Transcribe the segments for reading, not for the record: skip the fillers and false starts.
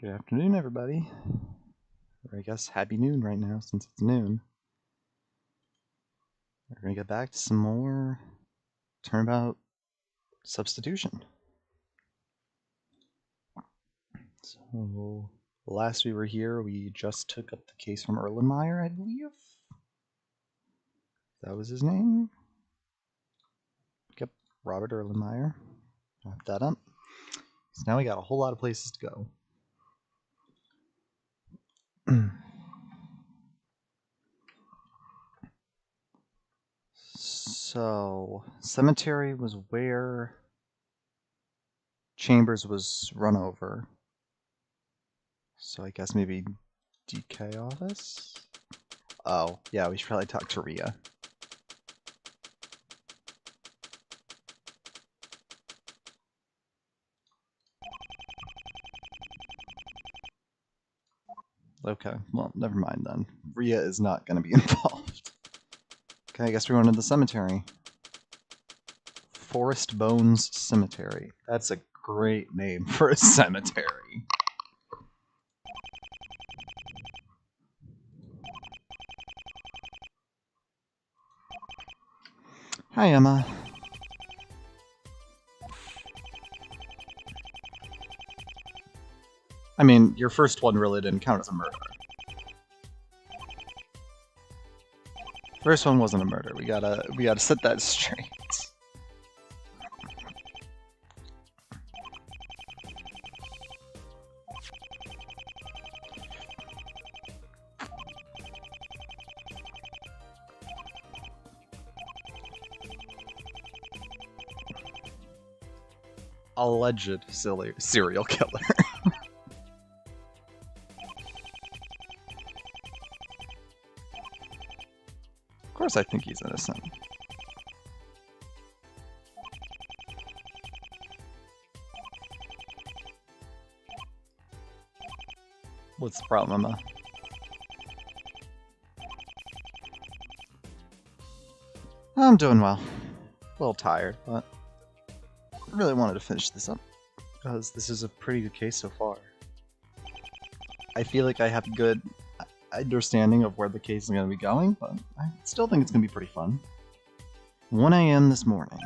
Good afternoon, everybody. Or I guess happy noon right now, since it's noon. We're gonna get back to some more Turnabout Substitution. So, last we were here, we just took up the case from Erlenmeyer, I believe. That was his name. Yep, Robert Erlenmeyer. Wrap that up. So now we got a whole lot of places to go. So, cemetery was where Chambers was run over. So I guess maybe DK office? Oh, yeah, we should probably talk to Rhea. Okay, well, never mind then. Rhea is not going to be involved. Okay, I guess we're going to the cemetery. Forest Bones Cemetery. That's a great name for a cemetery. Hi, Emma. I mean, your first one really didn't count as a murder. First one wasn't a murder. We gotta set that straight. Alleged serial killer. Of course I think he's innocent. What's the problem, Emma? I'm doing well. A little tired, but I really wanted to finish this up because this is a pretty good case so far. I feel like I have a good understanding of where the case is going to be going, but I still think it's going to be pretty fun. 1 a.m. this morning.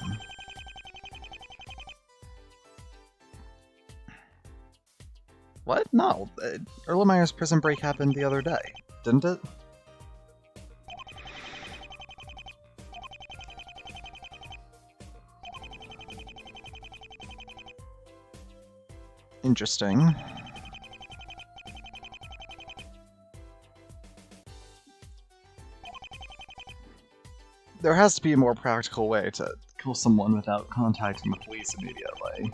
What? No. Erlenmeyer's prison break happened the other day, didn't it? Interesting. There has to be a more practical way to kill someone without contacting the police immediately.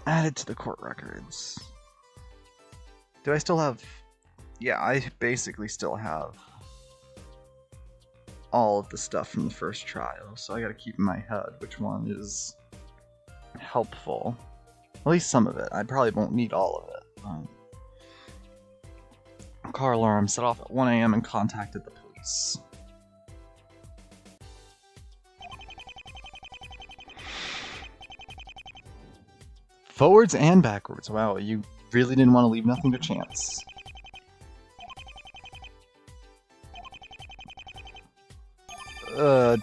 Added to the court records. Do I still have... Yeah, I basically still have all of the stuff from the first trial, so I gotta keep in my head which one is helpful. At least some of it. I probably won't need all of it. Car alarm set off at 1 a.m. and contacted the police. Forwards and backwards. Wow, you really didn't want to leave nothing to chance.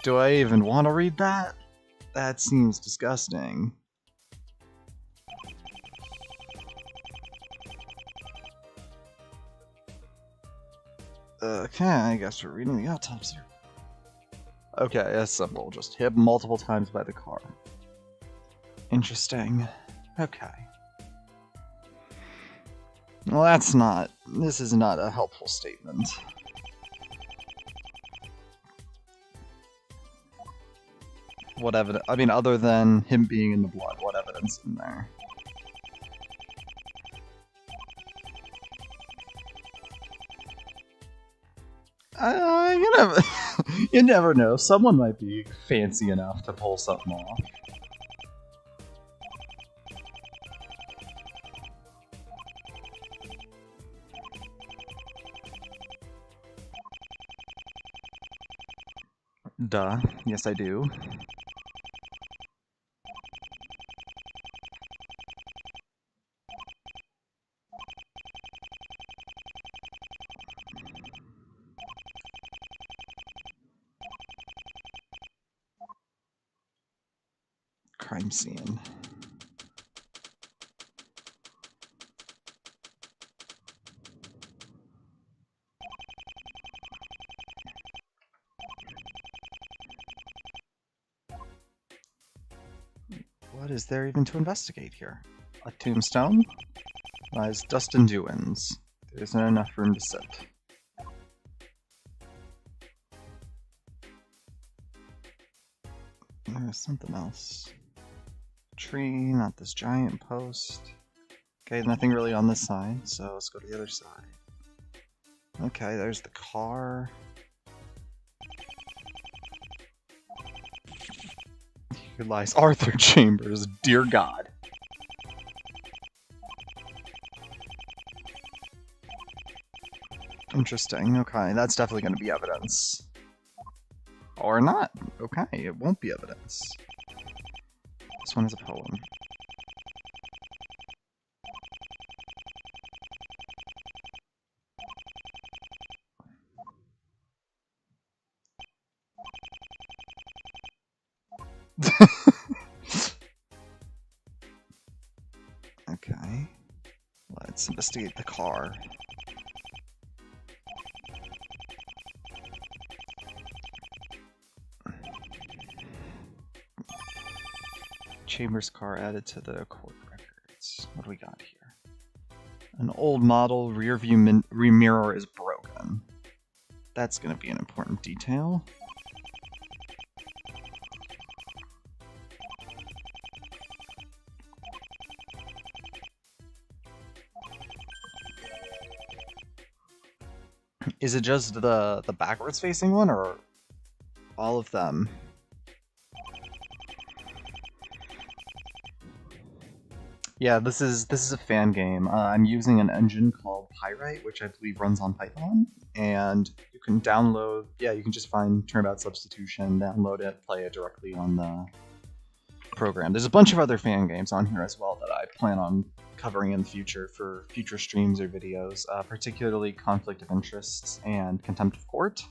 Do I even want to read that? That seems disgusting. Okay, I guess we're reading the autopsy. Okay, that's simple. Just hit multiple times by the car. Interesting. Okay. Well, this is not a helpful statement. What evidence? I mean, other than him being in the blood, what evidence in there? You never know. Someone might be fancy enough to pull something off. Duh. Yes, I do. crime scene. What is there even to investigate here? A tombstone? Lies dust and doings. There isn't enough room to sit. There's something else. Tree, not this giant post. Okay, nothing really on this side, so let's go to the other side. Okay, there's the car. Here lies Arthur Chambers, dear God. Interesting, okay, that's definitely going to be evidence. Or not. Okay, it won't be evidence. This one is a poem. Okay. Let's investigate the car. Chambers car added to the court records. What do we got here? An old model rear view mirror is broken. That's going to be an important detail. Is it just the backwards facing one, or all of them? Yeah, this is a fan game. I'm using an engine called Pyrite, which I believe runs on Python, and you can download. Yeah, you can just find Turnabout Substitution, download it, play it directly on the program. There's a bunch of other fan games on here as well that I plan on covering in the future for future streams or videos, particularly Conflict of Interests and Contempt of Court.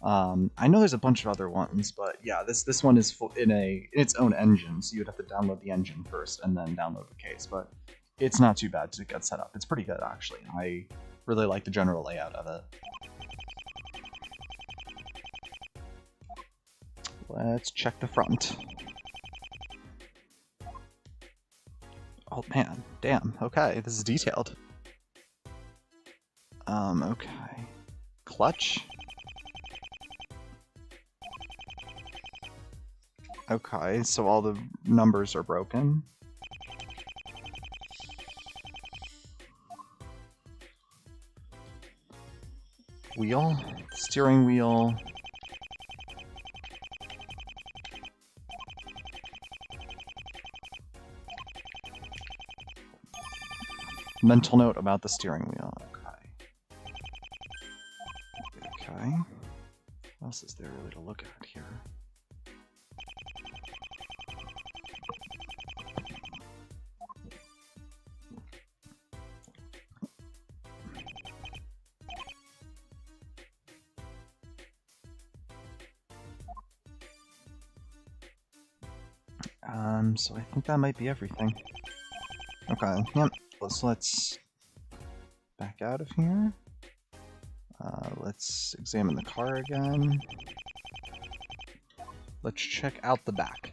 I know there's a bunch of other ones, but yeah, this one is in its own engine, so you'd have to download the engine first and then download the case, but it's not too bad to get set up. It's pretty good, actually. I really like the general layout of it. Let's check the front. Oh man, damn, okay, this is detailed. Okay. Clutch? Okay, so all the numbers are broken. Wheel? Steering wheel. Mental note about the steering wheel. Okay. Okay. What else is there really to look at here? So I think that might be everything. Okay, yep. Let's back out of here. Let's examine the car again. Let's check out the back.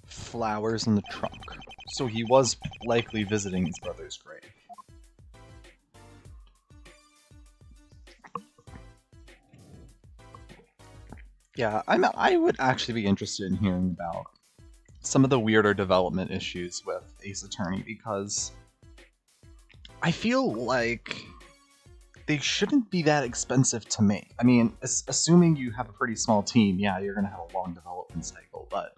Flowers in the trunk. So he was likely visiting his brother's grave. Yeah, I would actually be interested in hearing about some of the weirder development issues with Ace Attorney, because I feel like they shouldn't be that expensive to make. I mean, assuming you have a pretty small team, yeah, you're going to have a long development cycle, but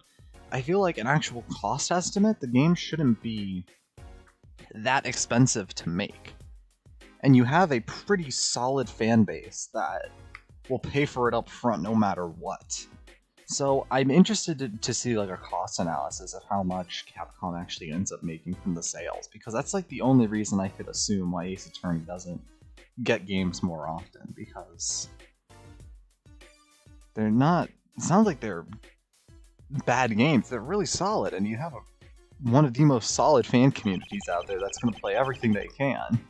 I feel like an actual cost estimate, the game shouldn't be that expensive to make. And you have a pretty solid fan base that will pay for it up front no matter what. So I'm interested to see like a cost analysis of how much Capcom actually ends up making from the sales, because that's like the only reason I could assume why Ace Attorney doesn't get games more often, because they're not. It sounds like they're bad games. They're really solid, and you have one of the most solid fan communities out there that's going to play everything they can.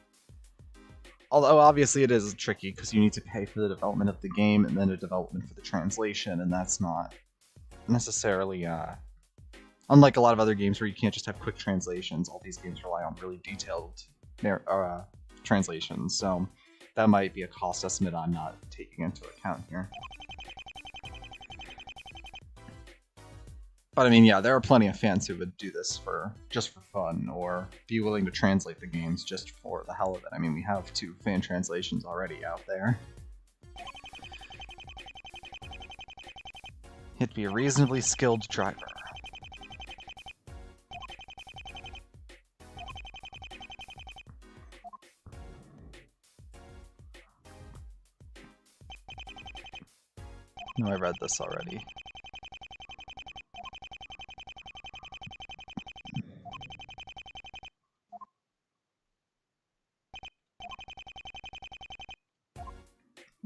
Although obviously it is tricky because you need to pay for the development of the game and then a development for the translation, and that's not necessarily unlike a lot of other games where you can't just have quick translations. All these games rely on really detailed translations, so that might be a cost estimate I'm not taking into account here. But I mean, yeah, there are plenty of fans who would do this just for fun, or be willing to translate the games just for the hell of it. I mean, we have 2 fan translations already out there. You have to be a reasonably skilled driver. No, I read this already.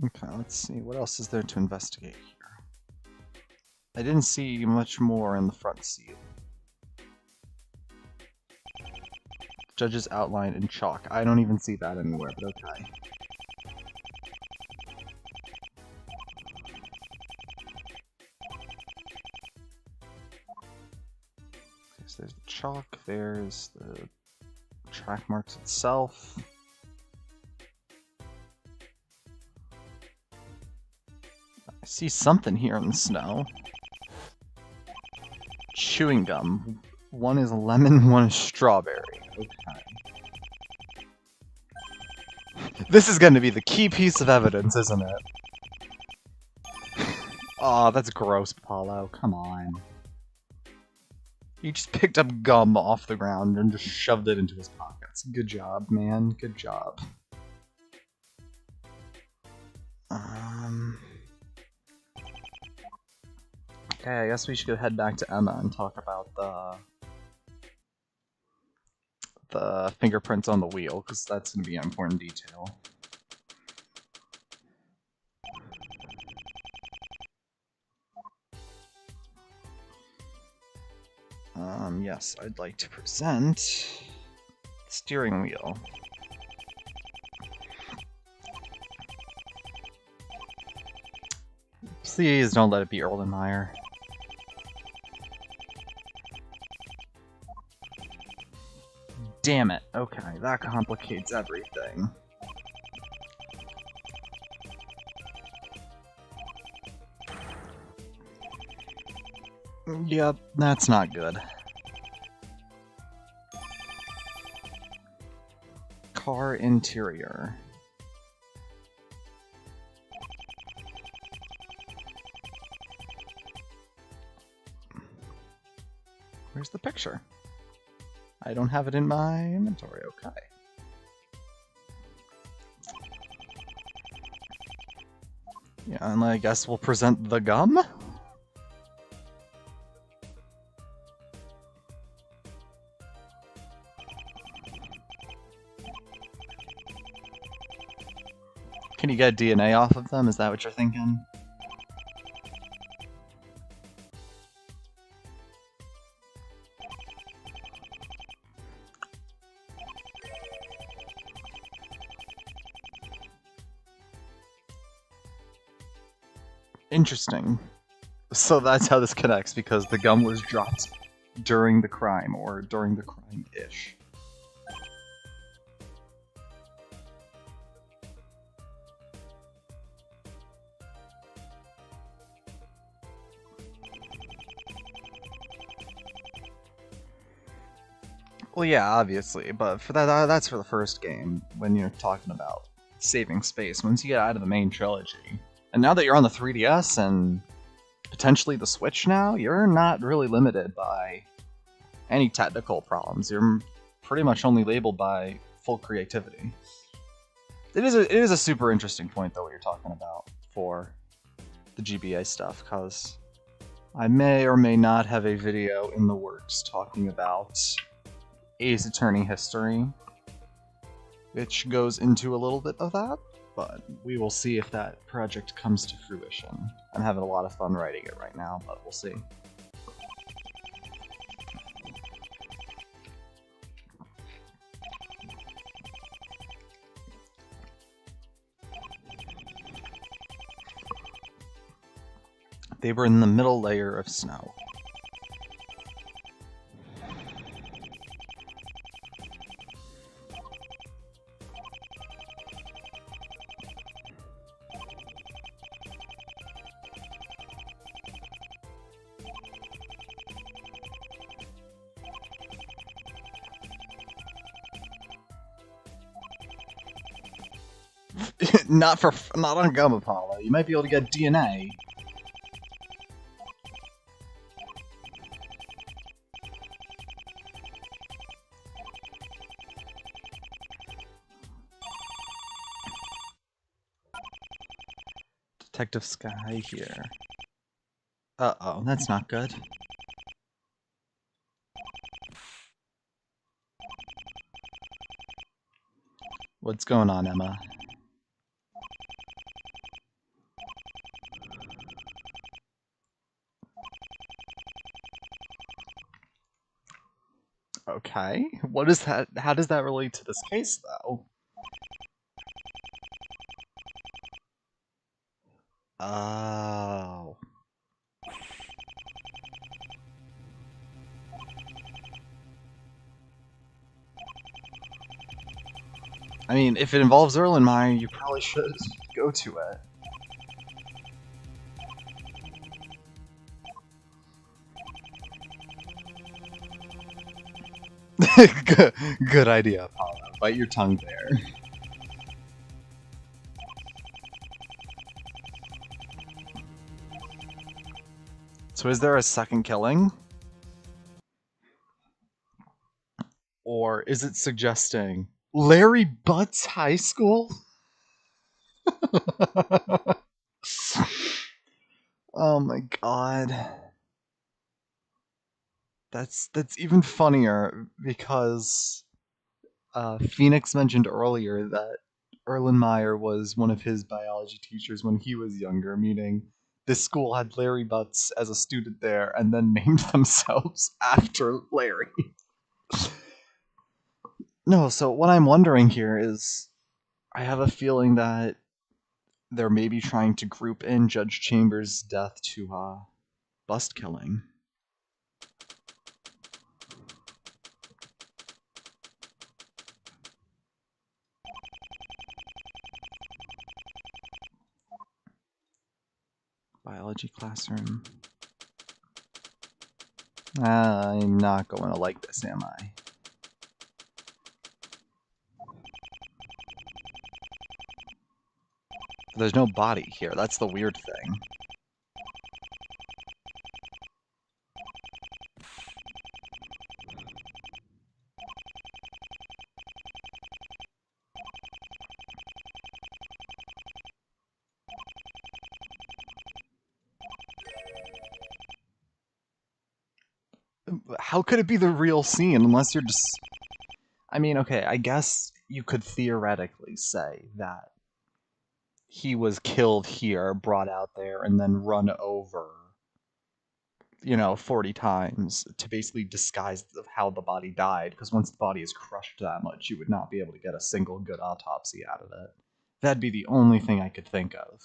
Okay, let's see. What else is there to investigate here? I didn't see much more in the front seat. Judge's outline in chalk. I don't even see that anywhere, but okay. So there's the chalk, there's the track marks itself. I see something here in the snow. Chewing gum. One is lemon, one is strawberry. Okay. This is going to be the key piece of evidence, isn't it? Aw, that's gross, Paulo. Come on. He just picked up gum off the ground and just shoved it into his pockets. Good job, man. Good job. Okay, I guess we should go head back to Emma and talk about the fingerprints on the wheel, because that's going to be an important detail. Yes, I'd like to present steering wheel. Please don't let it be Erlenmeyer. Damn it. Okay, that complicates everything. Yep, that's not good. Car interior. Where's the picture? I don't have it in my inventory, okay. Yeah, and I guess we'll present the gum? Can you get DNA off of them? Is that what you're thinking? Interesting. So that's how this connects, because the gum was dropped during the crime, or during the crime-ish. Well, yeah, obviously, but for that's for the first game, when you're talking about saving space. Once you get out of the main trilogy, and now that you're on the 3DS and potentially the Switch now, you're not really limited by any technical problems. You're pretty much only labeled by full creativity. It is a super interesting point, though, what you're talking about for the GBA stuff, because I may or may not have a video in the works talking about Ace Attorney history, which goes into a little bit of that, but we will see if that project comes to fruition. I'm having a lot of fun writing it right now, but we'll see. They were in the middle layer of snow. not on Gumapala. You might be able to get DNA. Detective Sky here. Uh-oh, that's not good. What's going on, Emma? Okay, what is that? How does that relate to this case, though? Oh. I mean, if it involves Erlenmeyer, you probably should go to it. Good idea, Apollo. Bite your tongue there. So is there a second killing? Or is it suggesting Larry Butts High School? Oh my god. That's even funnier because Phoenix mentioned earlier that Erlenmeyer was one of his biology teachers when he was younger, meaning this school had Larry Butts as a student there and then named themselves after Larry. No, so what I'm wondering here is I have a feeling that they're maybe trying to group in Judge Chambers' death to bust killing. Biology classroom. I'm not going to like this, am I? There's no body here. That's the weird thing. How could it be the real scene unless you're just... I mean, okay, I guess you could theoretically say that he was killed here, brought out there, and then run over, 40 times to basically disguise how the body died, because once the body is crushed that much, you would not be able to get a single good autopsy out of it. That'd be the only thing I could think of.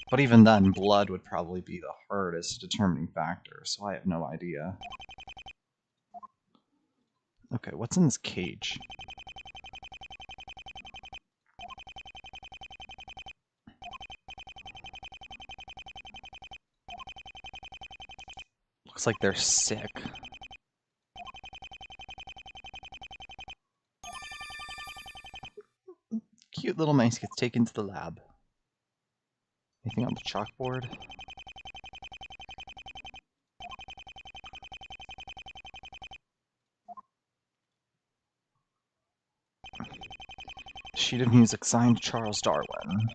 But even then, blood would probably be the hardest determining factor, so I have no idea. Okay, what's in this cage? Looks like they're sick. Cute little mice gets taken to the lab. Anything on the chalkboard? Sheet of music signed Charles Darwin.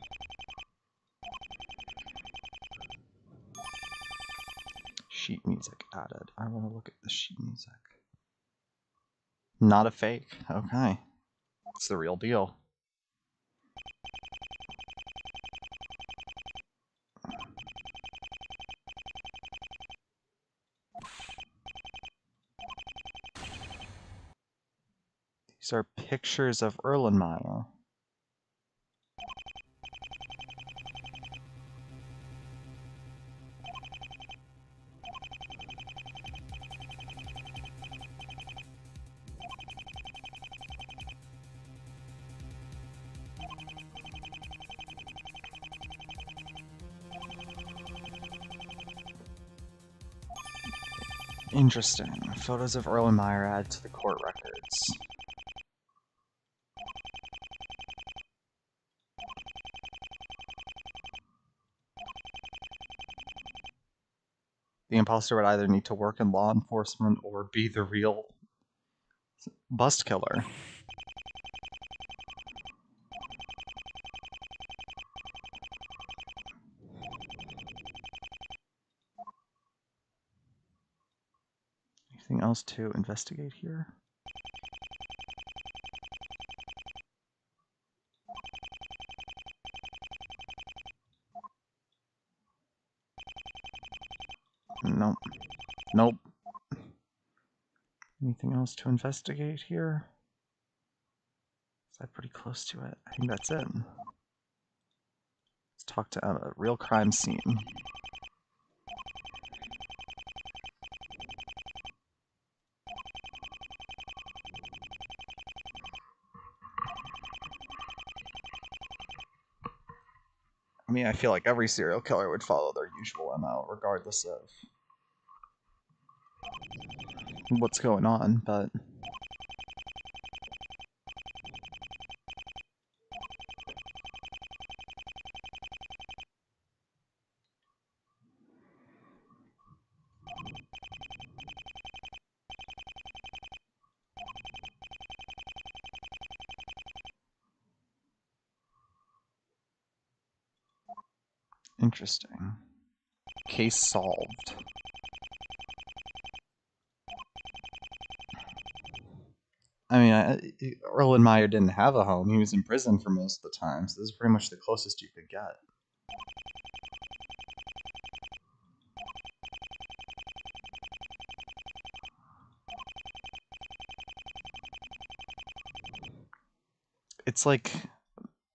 Sheet music added. I want to look at the sheet music. Not a fake. Okay. It's the real deal. These are pictures of Erlenmeyer. Interesting. Photos of Erlenmeyer added to the court records. The imposter would either need to work in law enforcement or be the real bust killer. Anything else to investigate here? Nope. Nope. Anything else to investigate here? Is that pretty close to it? I think that's it. Let's talk to a real crime scene. I mean, I feel like every serial killer would follow their usual MO, regardless of what's going on, but... Interesting. Case solved. I mean, Erlenmeyer didn't have a home. He was in prison for most of the time, so this is pretty much the closest you could get. It's like...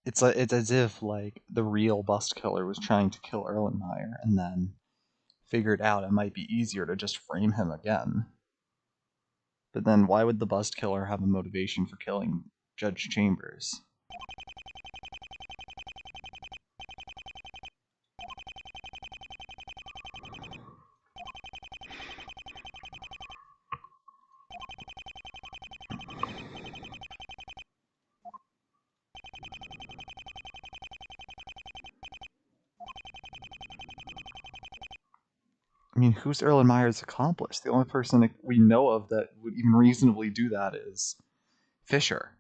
It's as if, like, the real bust killer was trying to kill Erlenmeyer, and then figured out it might be easier to just frame him again. But then why would the bust killer have a motivation for killing Judge Chambers? I mean, who's Erlenmeyer's accomplice? The only person that we know of that would even reasonably do that is Fisher.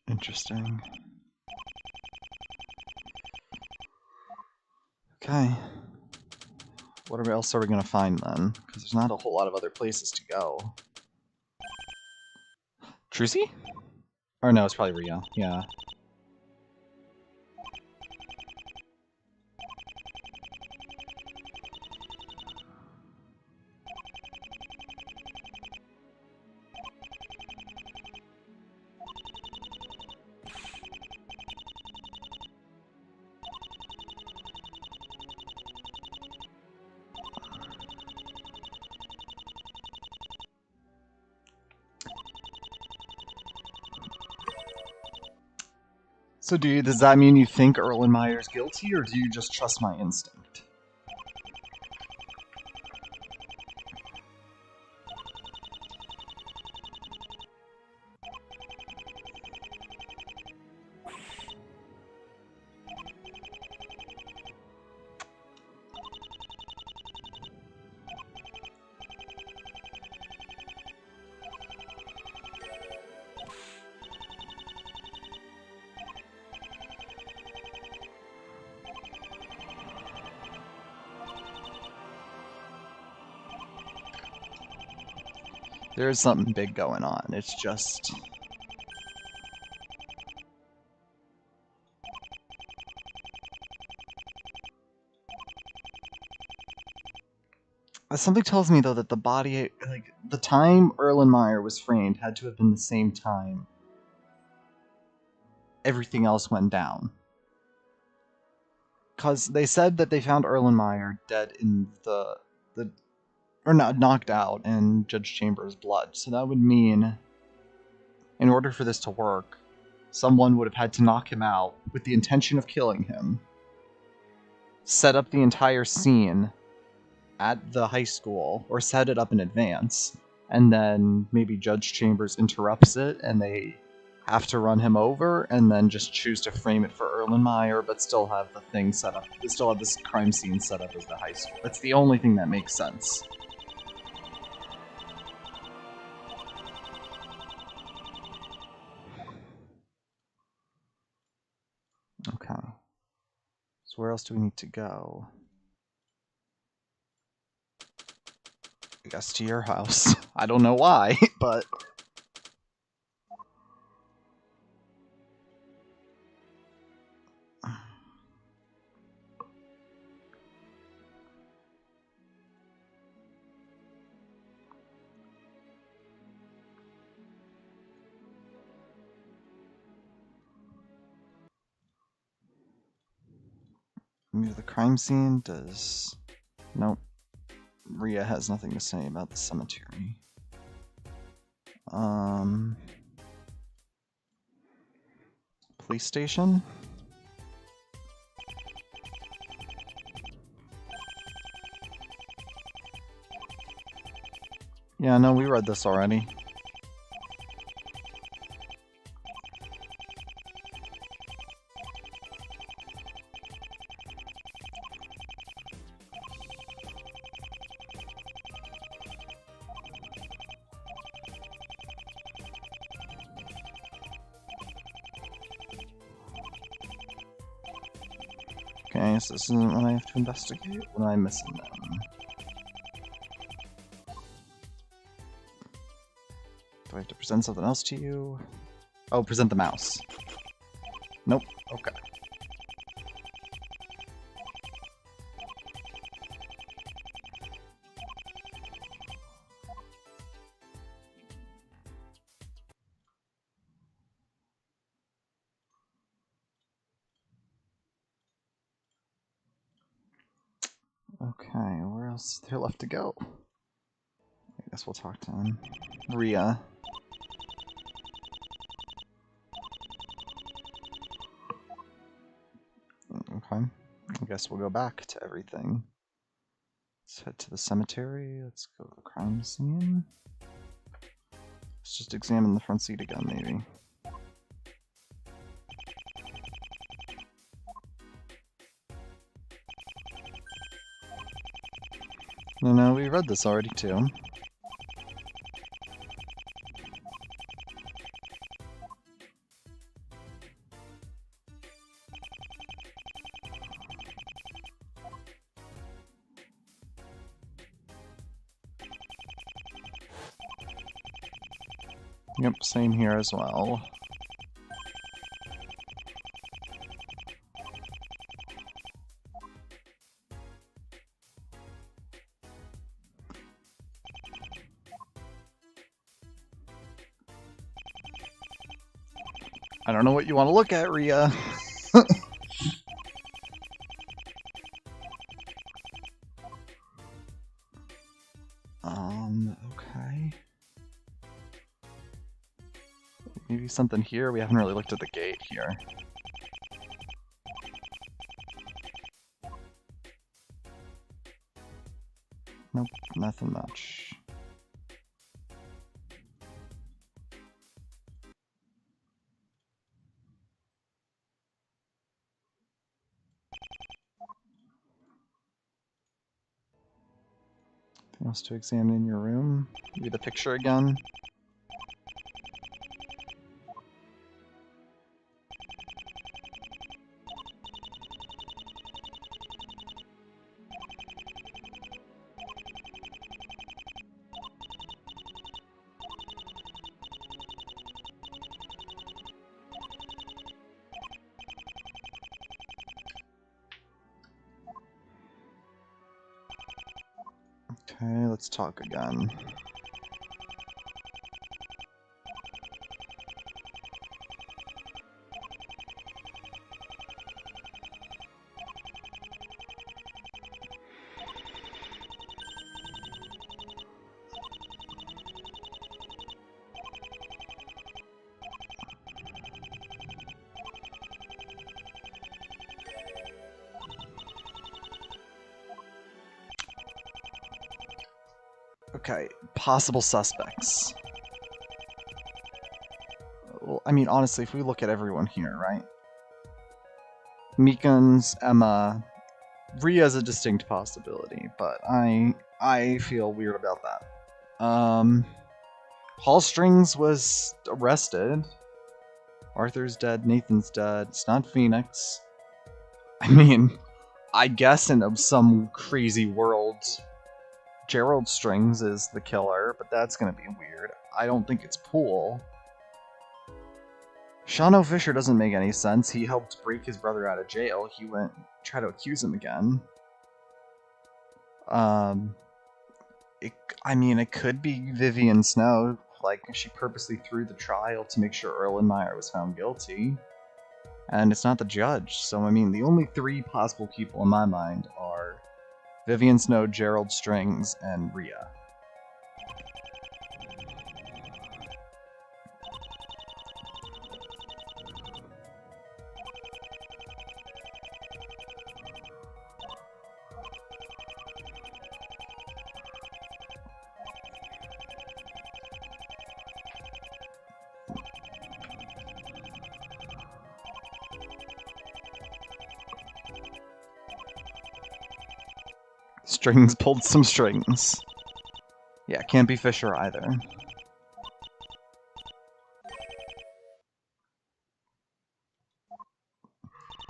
Interesting. Okay. What else are we going to find then? Because there's not a whole lot of other places to go. Trucy? Or no, it's probably Rio. Yeah. So does that mean you think Erlenmeyer's guilty, or do you just trust my instinct? There is something big going on. It's just... Something tells me, though, that the body, like, the time Erlenmeyer was framed had to have been the same time everything else went down. Because they said that they found Erlenmeyer dead in or not, knocked out in Judge Chambers' blood. So that would mean, in order for this to work, someone would have had to knock him out with the intention of killing him, set up the entire scene at the high school, or set it up in advance, and then maybe Judge Chambers interrupts it, and they have to run him over, and then just choose to frame it for Erlenmeyer, but still have the thing set up, still have this crime scene set up as the high school. That's the only thing that makes sense. Okay. So where else do we need to go? I guess to your house. I don't know why, but... Maybe the crime scene does... Nope. Rhea has nothing to say about the cemetery. Police station? Yeah, no, we read this already. Okay, so this isn't what I have to investigate? What am I missing then? Do I have to present something else to you? Oh, present the mouse. Nope. Okay. Okay, where else is there left to go? I guess we'll talk to him. Rhea. Okay. I guess we'll go back to everything. Let's head to the cemetery. Let's go to the crime scene. Let's just examine the front seat again, maybe. No, we read this already too. Yep, same here as well. I don't know what you want to look at, Rhea. Okay. Maybe something here? We haven't really looked at the gate here. Nope, nothing much. Anything else to examine in your room? Maybe the picture again? Okay, let's talk again. Okay, possible suspects. Well, I mean, honestly, if we look at everyone here, right? Meekins, Emma, Ria's a distinct possibility, but I feel weird about that. Hallstrings was arrested. Arthur's dead, Nathan's dead, it's not Phoenix. I mean, I guess in some crazy world, Gerald Strings is the killer, but that's gonna be weird. I don't think it's Poole. Shano Fisher doesn't make any sense. He helped break his brother out of jail. He went try to accuse him again. It could be Vivian Snow. Like, she purposely threw the trial to make sure Erlenmeyer was found guilty. And it's not the judge. So, I mean, the only three possible people in my mind are Vivian Snow, Gerald Strings, and Ria. Strings pulled some strings. Yeah, can't be Fisher either.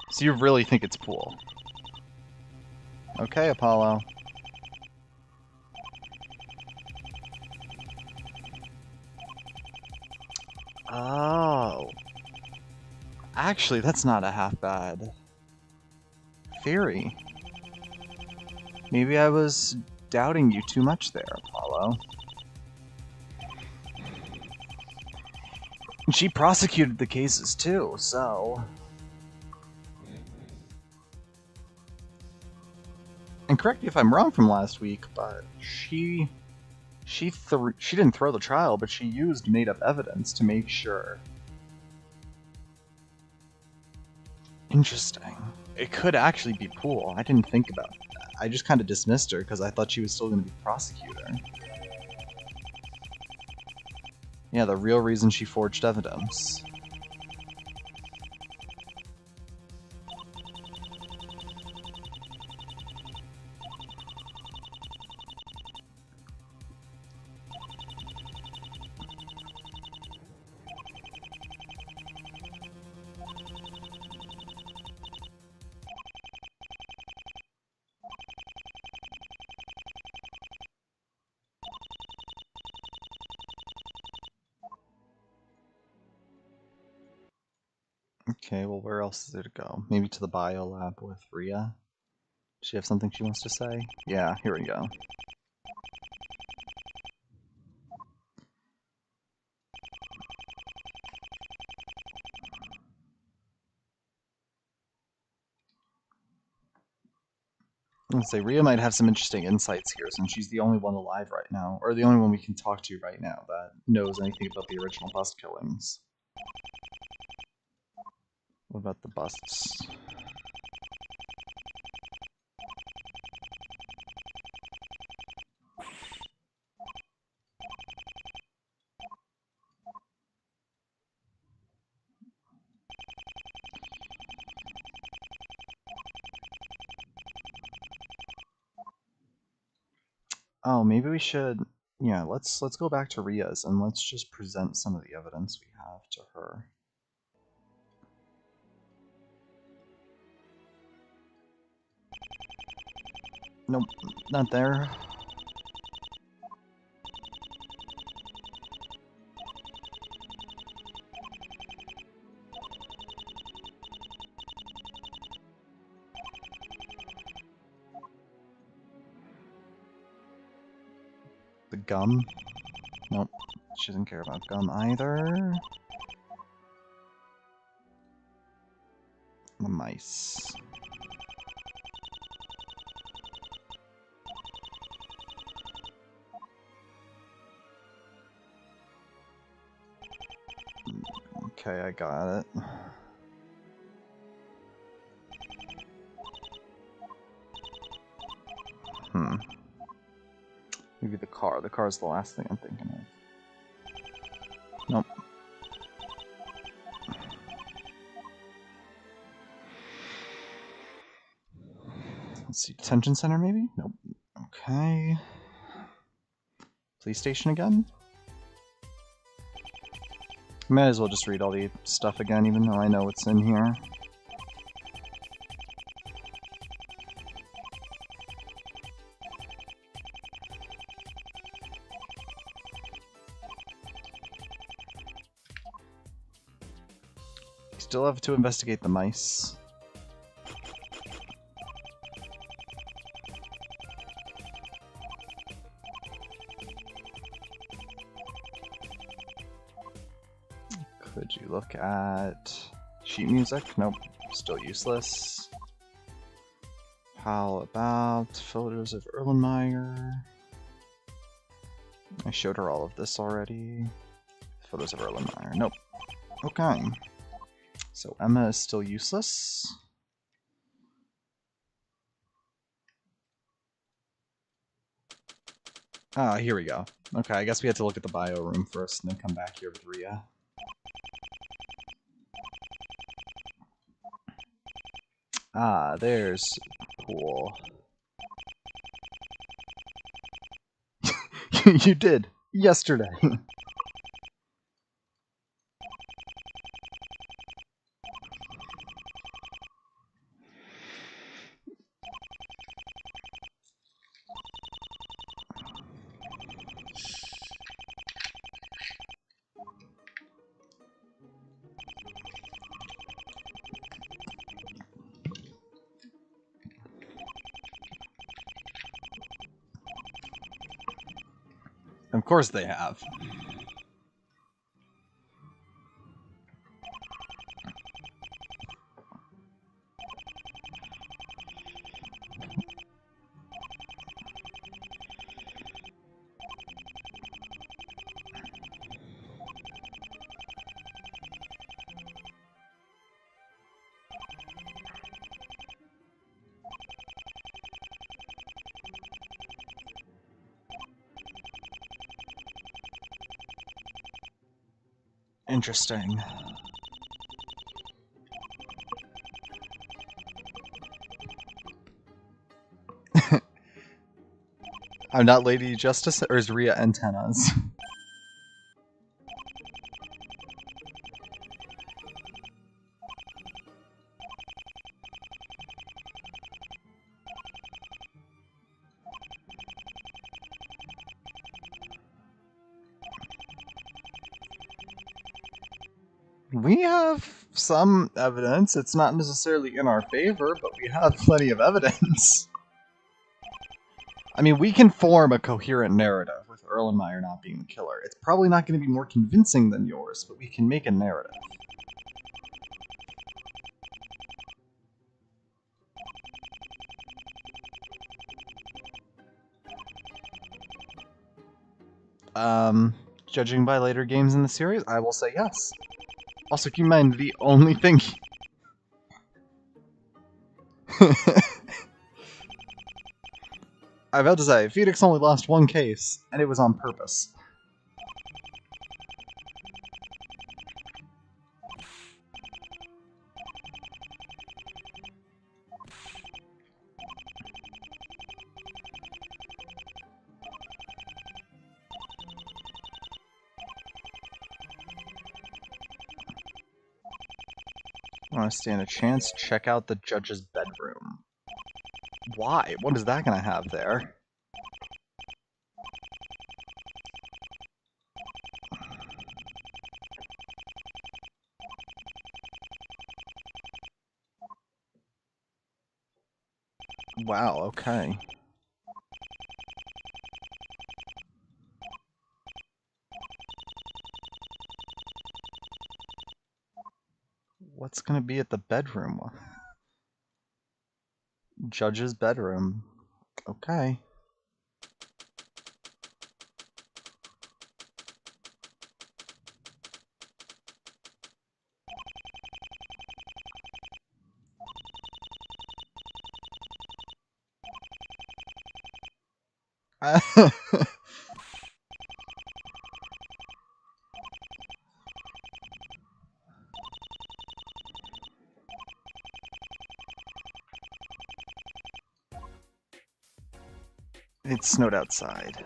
So you really think it's Poole? Okay, Apollo. Oh. Actually, that's not a half bad theory. Maybe I was doubting you too much there, Apollo. She prosecuted the cases too, so... And correct me if I'm wrong from last week, but she didn't throw the trial, but she used made-up evidence to make sure. Interesting. It could actually be Poole. I didn't think about that. I just kind of dismissed her because I thought she was still going to be prosecutor. Yeah, the real reason she forged evidence. Okay, well, where else is there to go? Maybe to the bio lab with Ria? Does she have something she wants to say? Yeah, here we go. Let's say Ria might have some interesting insights here since she's the only one alive right now, or the only one we can talk to right now that knows anything about the original bust killings. What about the busts? Oh, maybe we should... Yeah, let's go back to Ria's and let's just present some of the evidence we have to her. Nope, not there. gum. Nope, she doesn't care about gum either. The mice. Okay, I got it. Maybe the car. The car is the last thing I'm thinking of. Nope. Let's see, detention center maybe? Nope. Okay. Police station again? Might as well just read all the stuff again, even though I know what's in here. Still have to investigate the mice. Could you look at sheet music? Nope, still useless. How about photos of Erlenmeyer? I showed her all of this already. Photos of Erlenmeyer. Nope. Okay. So Emma is still useless. Ah, here we go. Okay, I guess we had to look at the bio room first and then come back here with Rhea. Ah, there's pool. You did yesterday. Of course they have. Interesting. I'm not Lady Justice, or is Rhea antennas? We have some evidence. It's not necessarily in our favor, but we have plenty of evidence. I mean, we can form a coherent narrative with Erlenmeyer not being the killer. It's probably not going to be more convincing than yours, but we can make a narrative. Judging by later games in the series, I will say yes. Also, keep in mind, the only thing... I'm about to say, Phoenix only lost one case, and it was on purpose. Want to stand a chance? Check out the judge's bedroom. Why? What is that going to have there? Wow, okay. What's gonna be at the bedroom? Judge's bedroom. Okay. It snowed outside.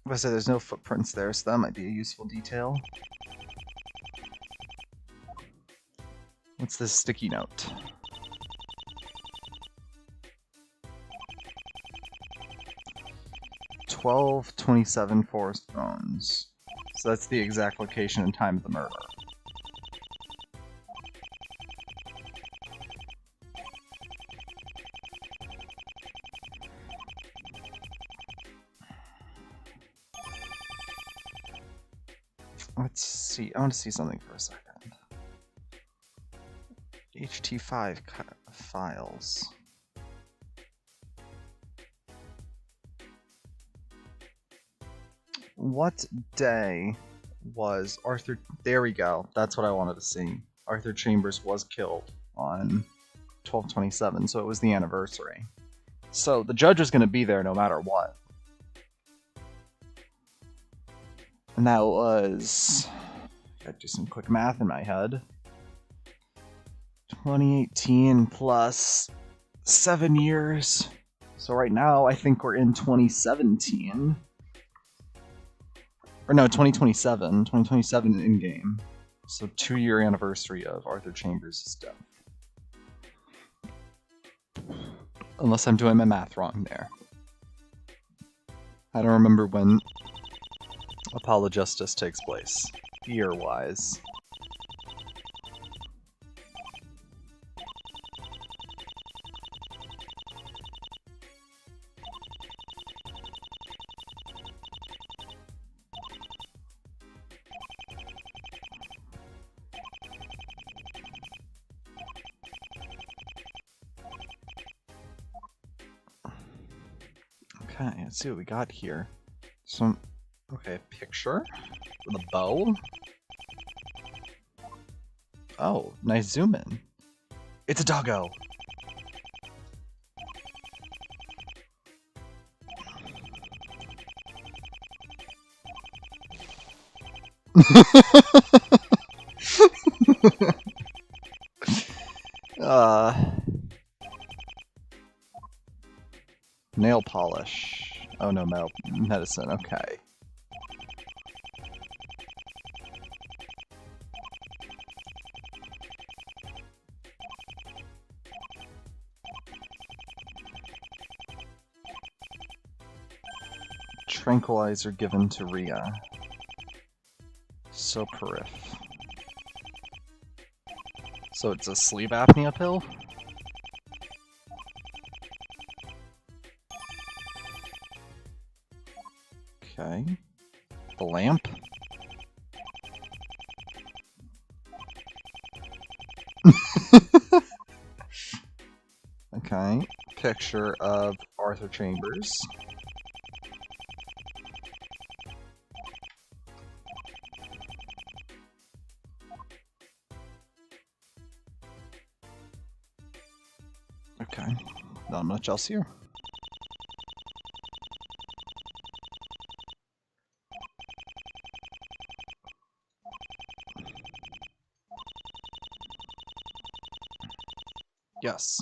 I said there's no footprints there, so that might be a useful detail. What's this sticky note? "12:27 Forest Bones." So that's the exact location and time of the murder. Let's see. I want to see something for a second. HT5 files. What day was Arthur... There we go. That's what I wanted to see. Arthur Chambers was killed on 12/27, so it was the anniversary. So the judge was going to be there no matter what. And that was... Gotta do some quick math in my head. 2018 plus 7 years. So right now, I think we're in 2017. Or no, 2027. 2027 in-game. So 2-year anniversary of Arthur Chambers' death. Unless I'm doing my math wrong there. I don't remember when Apologistus takes place, year-wise. Okay, let's see what we got here. Some, okay, picture with a bow. Oh, nice zoom in. It's a doggo. Nail polish. Oh no, medicine, okay. Tranquilizer given to Rhea. Soporific. So it's a sleep apnea pill? Okay. The lamp? Okay. Picture of Arthur Chambers. Okay. Not much else here. Yes.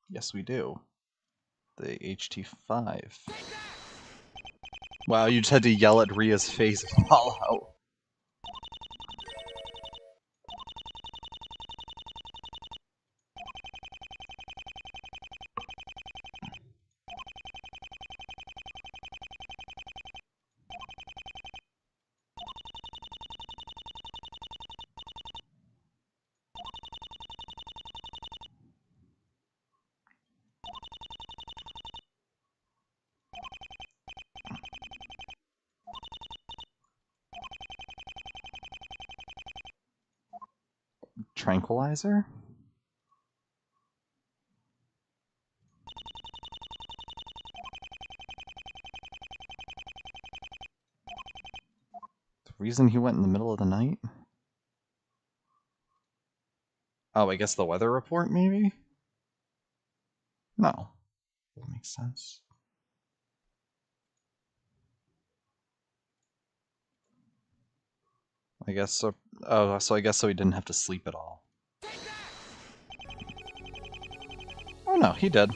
Yes, we do. The HT5. Wow, you just had to yell at Rhea's face and fall out. tranquilizer? The reason he went in the middle of the night? Oh, I guess the weather report, maybe? No. That makes sense. I guess so. Oh, so I guess so he didn't have to sleep at all. Oh no, he did.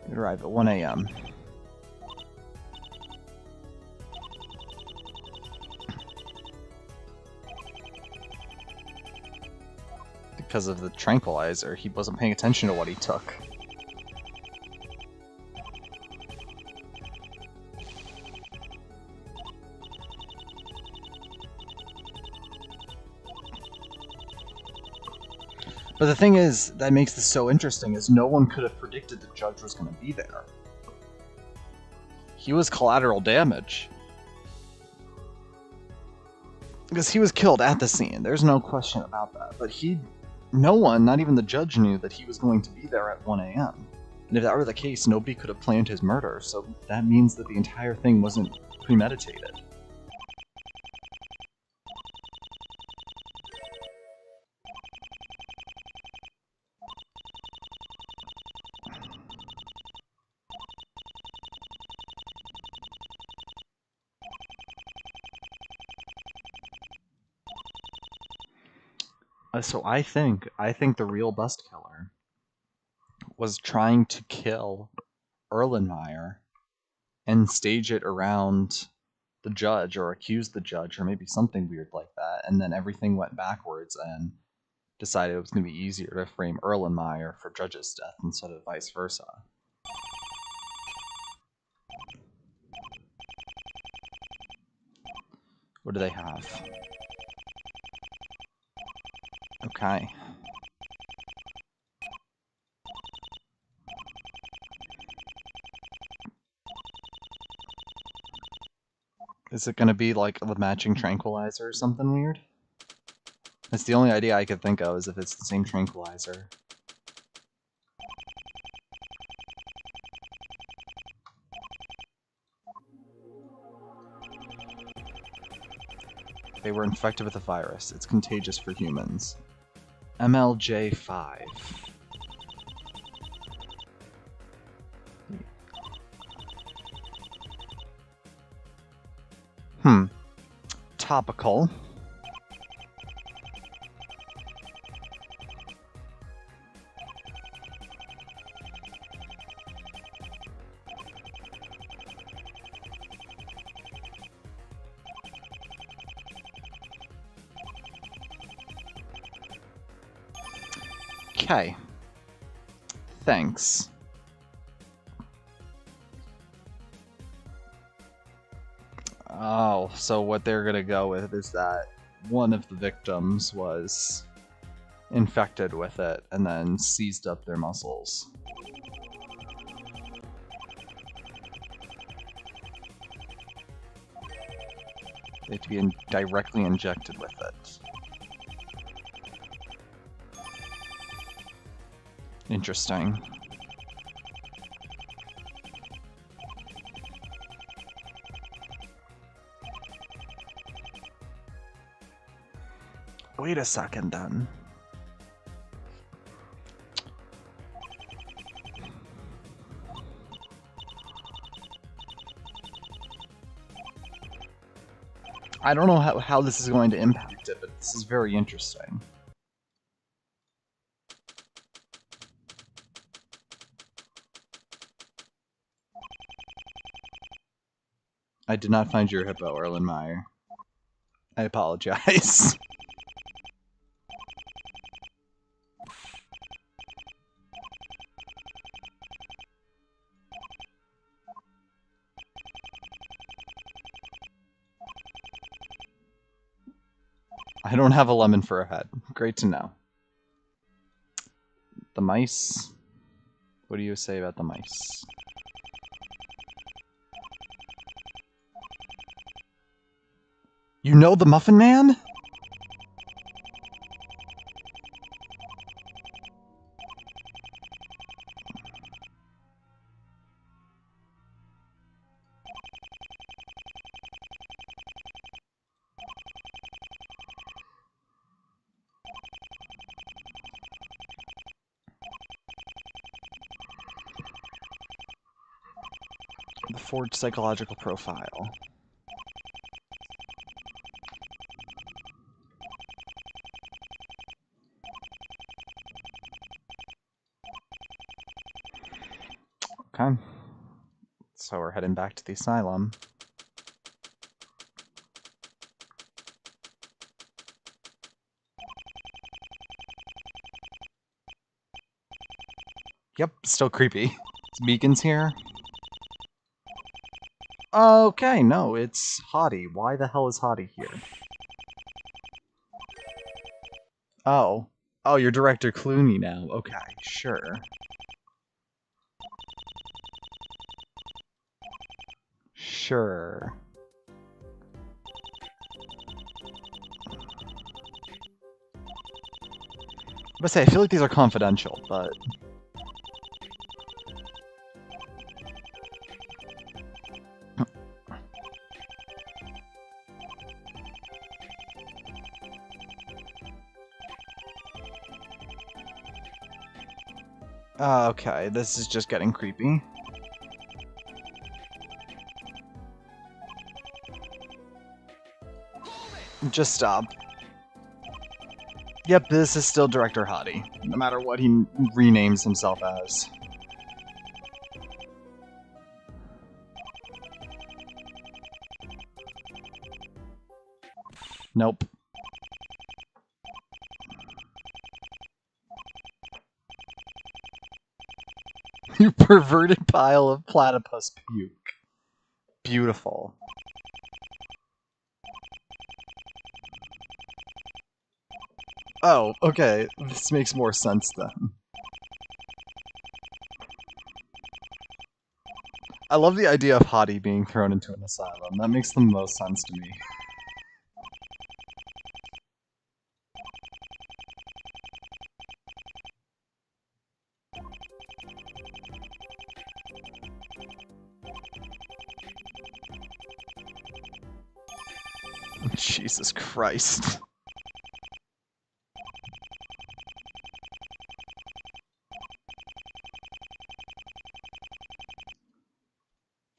He arrived at 1 a.m. Because of the tranquilizer, he wasn't paying attention to what he took. But the thing is, that makes this so interesting, is no one could have predicted the judge was going to be there. He was collateral damage. Because he was killed at the scene, there's no question about that. But no one, not even the judge, knew that he was going to be there at 1 a.m. And if that were the case, nobody could have planned his murder, so that means that the entire thing wasn't premeditated. So I think the real bust killer was trying to kill Erlenmeyer and stage it around the judge, or accuse the judge, or maybe something weird like that, and then everything went backwards and decided it was going to be easier to frame Erlenmeyer for Judge's death instead of vice versa. What do they have? Okay. Is it going to be like the matching tranquilizer or something weird? That's the only idea I could think of, is if it's the same tranquilizer. They were infected with a virus. It's contagious for humans. MLJ5. Topical. Okay. Thanks. Oh, so what they're gonna go with is that one of the victims was infected with it and then seized up their muscles. They have to be directly injected with it. Interesting. Wait a second then. I don't know how this is going to impact it, but this is very interesting. I did not find your hippo, Erlenmeyer. I apologize. I don't have a lemon for a head. Great to know. The mice? What do you say about the mice? You know the Muffin Man? The forged psychological profile. Okay. So we're heading back to the asylum. Yep, still creepy. Beacon's here. Okay, no, it's Hottie. Why the hell is Hottie here? Oh. Oh, you're Director Clooney now. Okay, sure. Sure. I say, I feel like these are confidential, but... Okay, this is just getting creepy. Just stop. Yep, this is still Director Hottie, no matter what he renames himself as. Nope. You perverted pile of platypus puke. Beautiful. Oh, okay. This makes more sense then. I love the idea of Hottie being thrown into an asylum. That makes the most sense to me. Jesus Christ.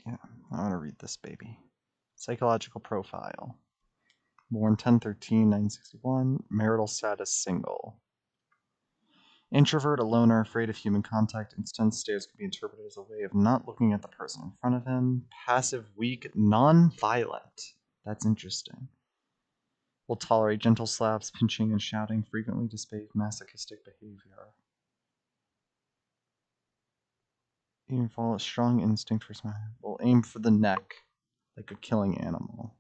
Yeah, I want to read this baby. Psychological profile. Born 10/13/1961. Marital status single. Introvert, a loner, afraid of human contact. Intense stares can be interpreted as a way of not looking at the person in front of him. Passive, weak, non-violent. That's interesting. Will tolerate gentle slaps, pinching, and shouting. Frequently displays masochistic behavior. Even follow a strong instinct for smiling. Will aim for the neck, like a killing animal.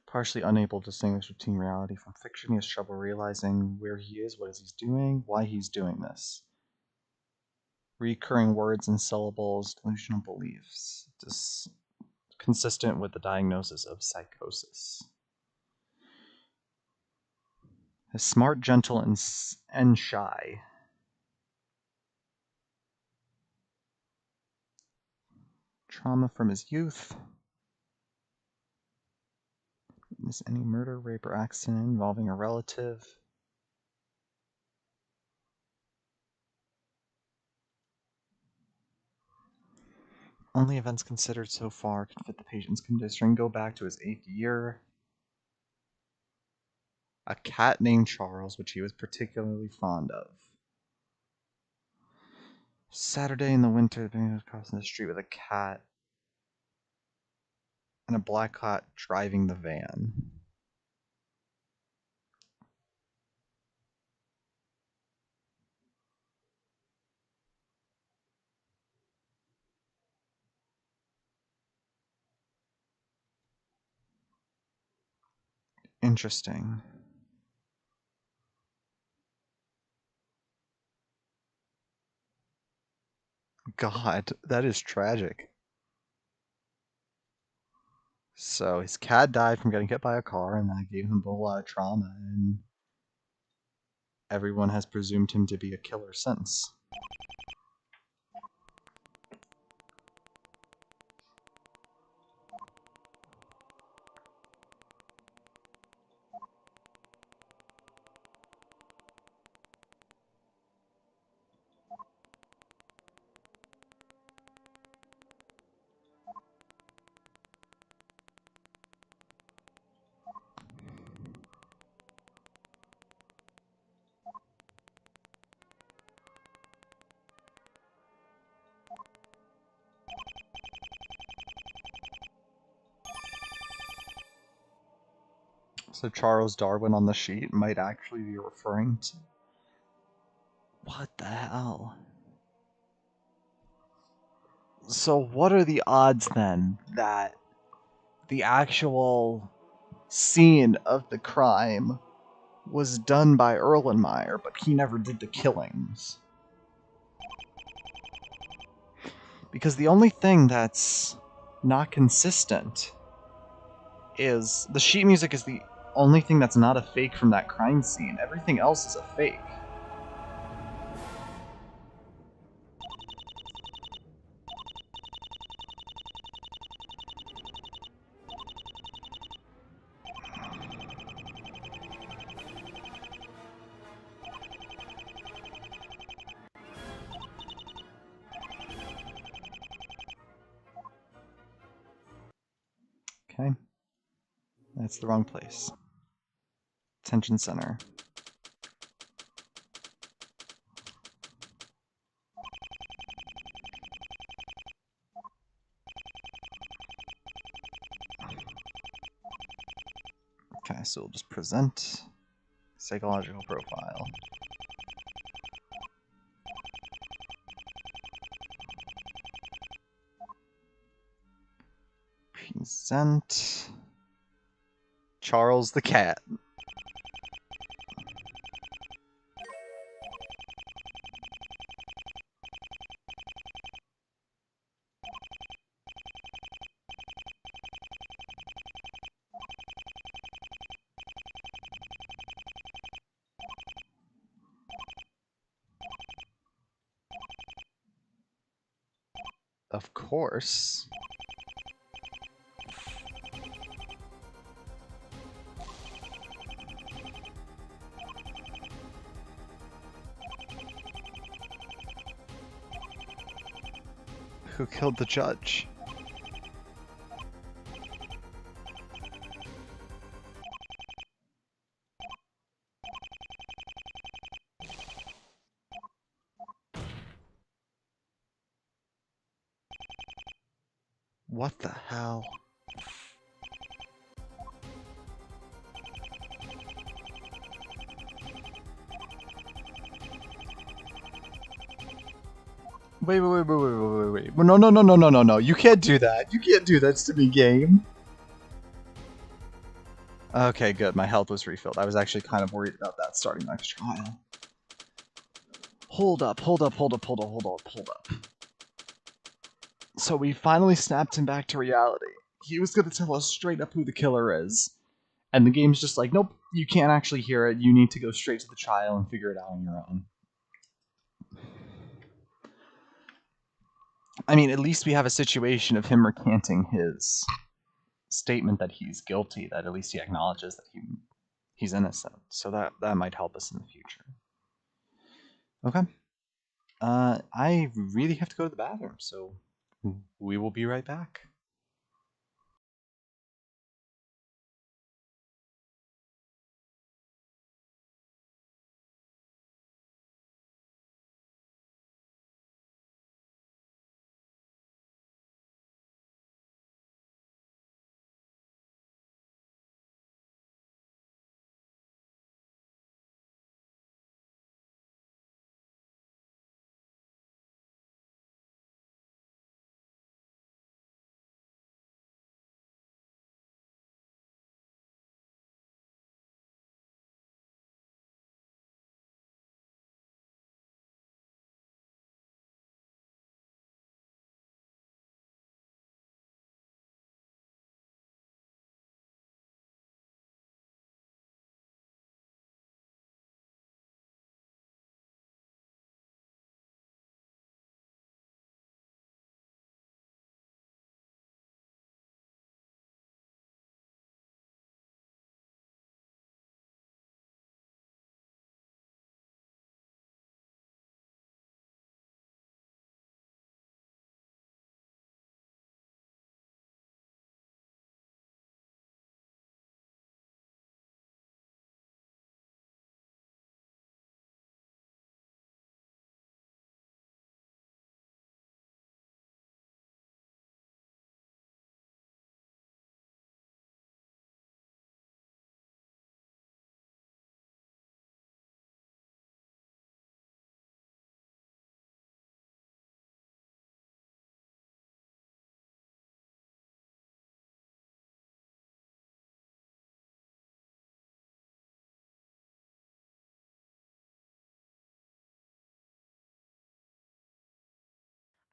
Partially unable to distinguish between reality from fiction, he has trouble realizing where he is, what is he doing, why he's doing this. Recurring words and syllables, delusional beliefs. Consistent with the diagnosis of psychosis. Is smart, gentle, and shy. Trauma from his youth. Is any murder, rape, or accident involving a relative? Only events considered so far can fit the patient's condition. Go back to his 8th year. A cat named Charles, which he was particularly fond of. Saturday in the winter, the man was crossing the street with a cat and a black cat driving the van. Interesting. God, that is tragic. So his cat died from getting hit by a car, and that gave him a lot of trauma, and everyone has presumed him to be a killer since. So Charles Darwin on the sheet might actually be referring to... What the hell? So what are the odds then that the actual scene of the crime was done by Erlenmeyer, but he never did the killings? Because the only thing that's not consistent is the sheet music is the only thing that's not a fake from that crime scene. Everything else is a fake. Okay. That's the wrong place. Attention center. Okay, so we'll just present psychological profile. Present Charles the cat. Of course. Who killed the judge? What the hell? Wait. No. You can't do that. You can't do that to me, game. Okay, good. My health was refilled. I was actually kind of worried about that starting next trial. Hold up. So we finally snapped him back to reality. He was going to tell us straight up who the killer is. And the game's just like, nope, you can't actually hear it. You need to go straight to the trial and figure it out on your own. I mean, at least we have a situation of him recanting his statement that he's guilty, that at least he acknowledges that he's innocent. So that might help us in the future. Okay. I really have to go to the bathroom, so we will be right back.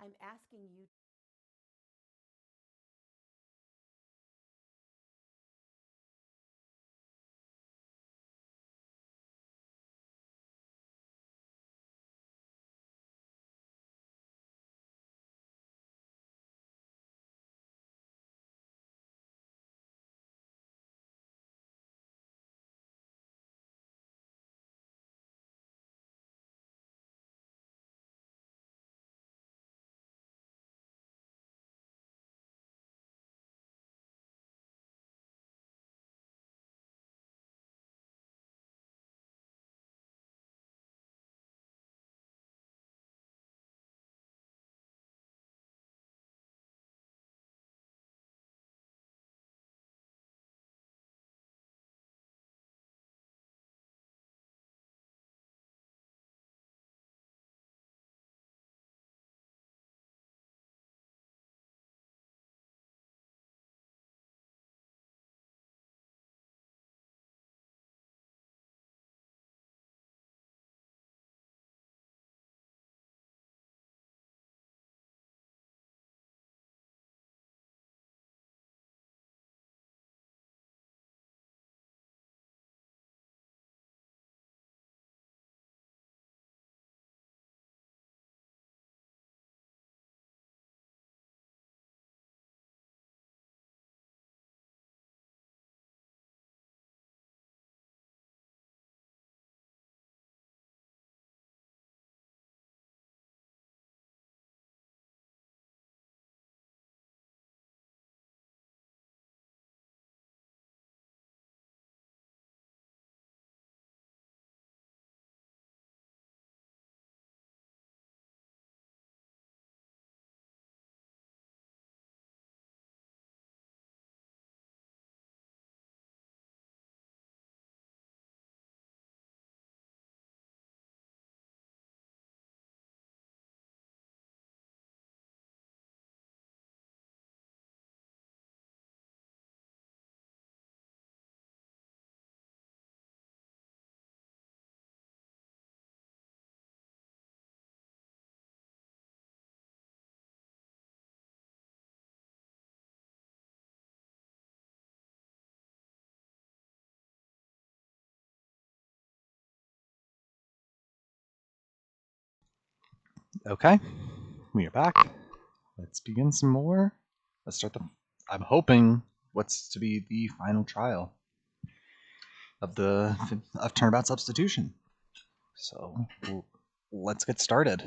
I'm asking you. Okay, we are back. Let's begin some more. Let's start the. I'm hoping what's to be the final trial of Turnabout Substitution. So let's get started.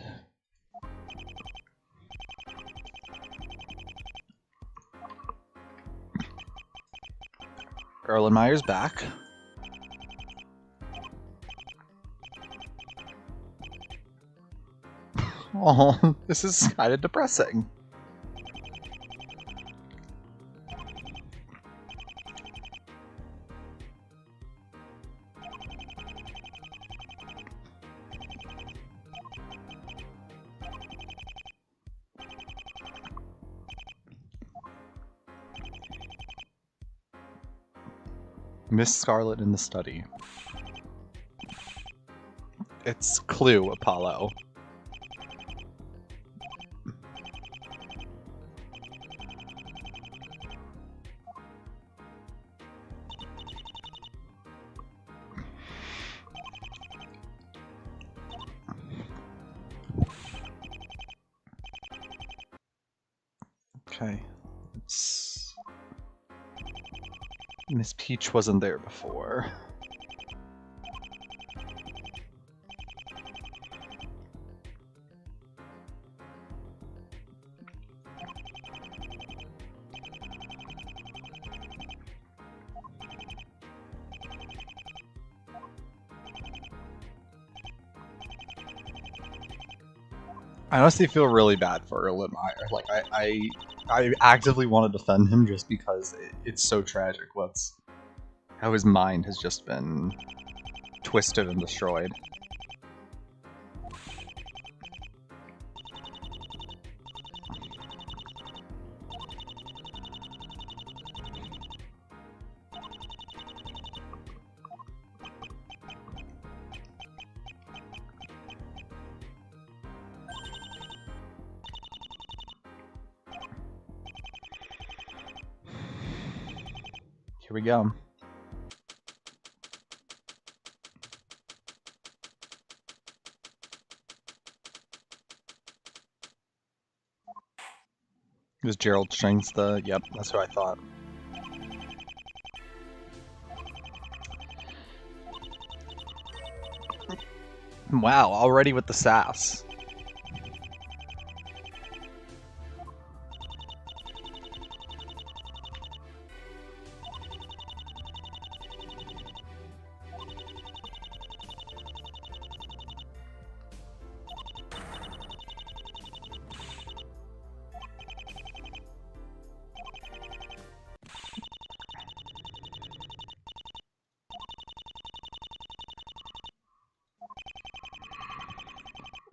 Erlenmeyer's back. Oh, this is kind of depressing. Miss Scarlet in the study. It's Clue, Apollo. Okay. Miss Peach wasn't there before. I honestly feel really bad for Erlenmeyer. Like, I actively want to defend him just because it's so tragic how his mind has just been twisted and destroyed. Here we go. Is Gerald Strings the... Yep, that's what I thought. Wow, already with the sass.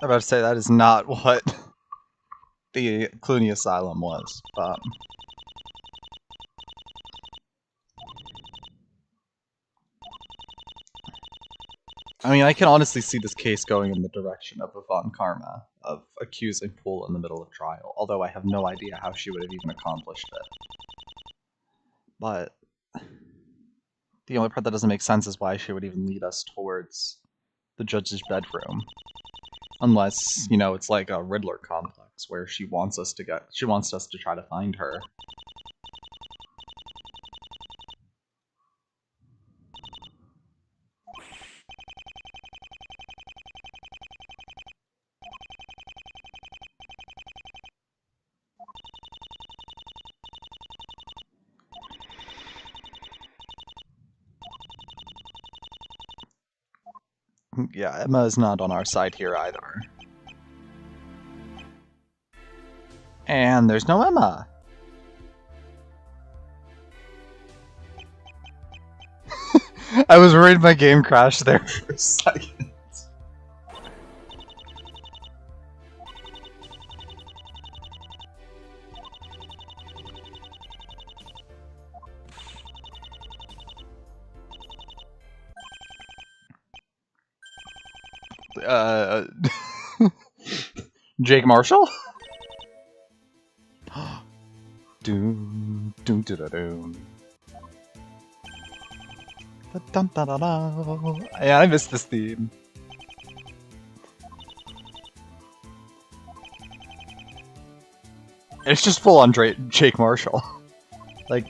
I'm about to say that is not what the Clooney Asylum was. I mean, I can honestly see this case going in the direction of Yvonne Karma, of accusing Poole in the middle of trial, although I have no idea how she would have even accomplished it. But the only part that doesn't make sense is why she would even lead us towards the judge's bedroom. Unless, you know, it's like a Riddler complex where she wants us to try to find her. Yeah, Emma is not on our side here either. And there's no Emma! I was worried my game crashed there for a second. Jake Marshall? Doom, doom, doom, doom. Yeah, I missed this theme. It's just full on Jake Marshall. Like,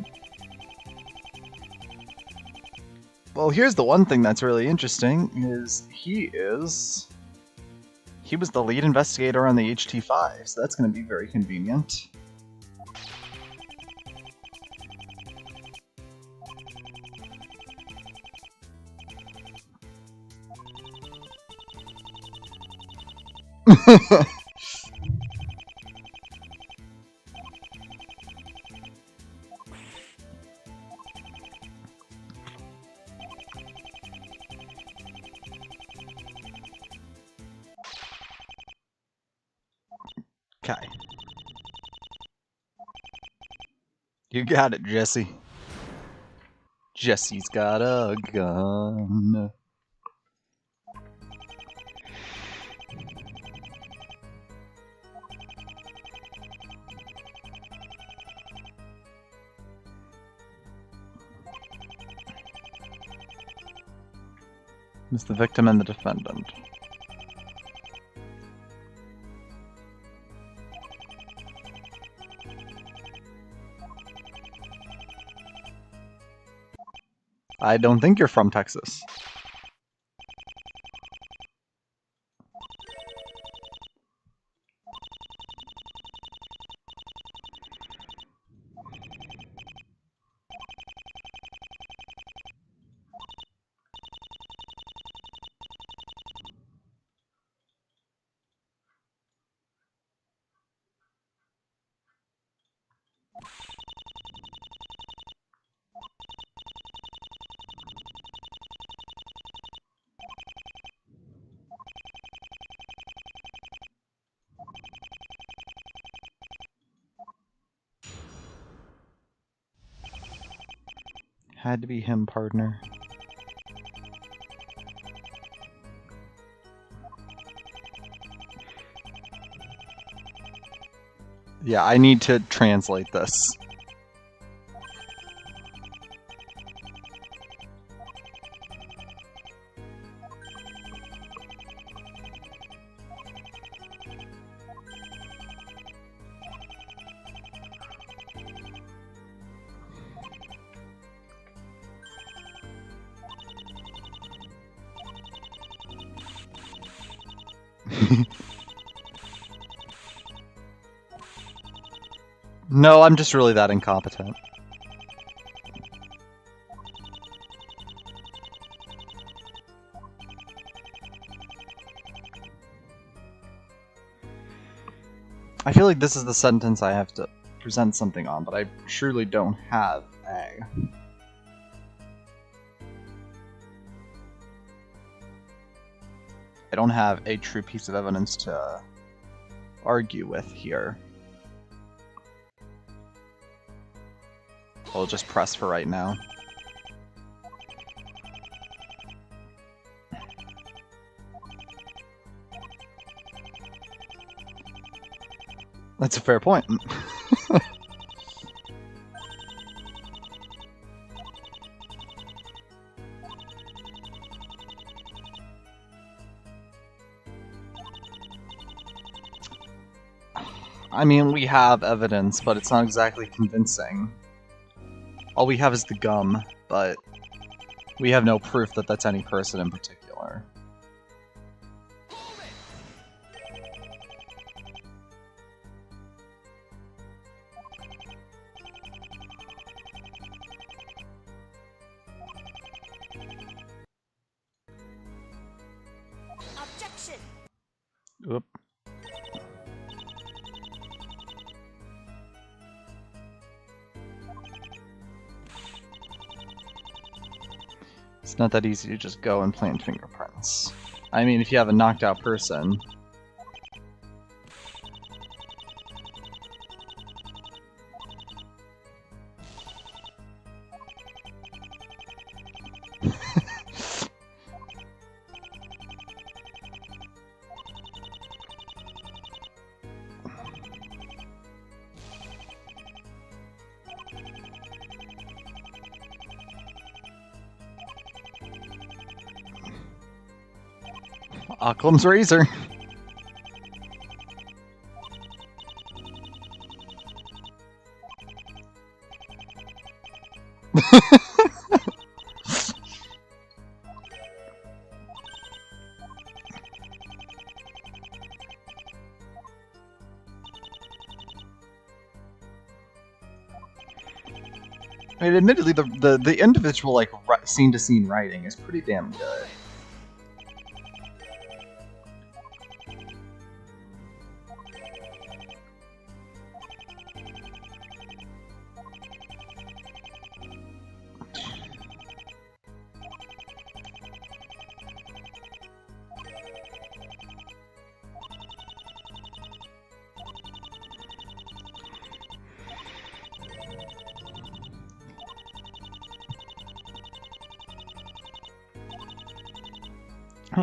well, here's the one thing that's really interesting is he was the lead investigator on the HT5, so that's going to be very convenient. Okay. You got it, Jesse. Jesse's got a gun. It's the victim and the defendant. I don't think you're from Texas. Had to be him, partner. Yeah, I need to translate this. No, I'm just really that incompetent. I feel like this is the sentence I have to present something on, but I truly don't have a. I don't have a true piece of evidence to argue with here. I'll just press for right now. That's a fair point. I mean, we have evidence, but it's not exactly convincing. All we have is the gum, but we have no proof that that's any person in particular. Objection. Oop. It's not that easy to just go and plant fingerprints. I mean, if you have a knocked out person. Occam's razor. I mean, admittedly, the individual like scene to scene writing is pretty damn good.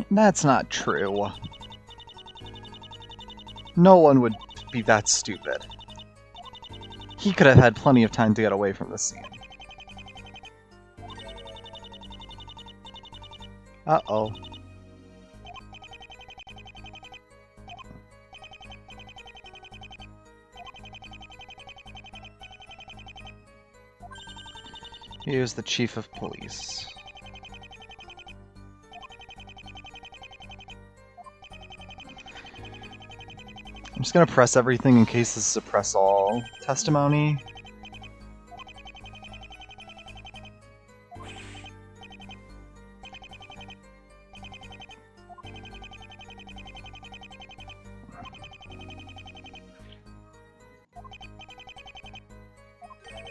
That's not true. No one would be that stupid. He could have had plenty of time to get away from the scene. Uh-oh. Here's the chief of police. I'm just gonna press everything in case this is a press all testimony.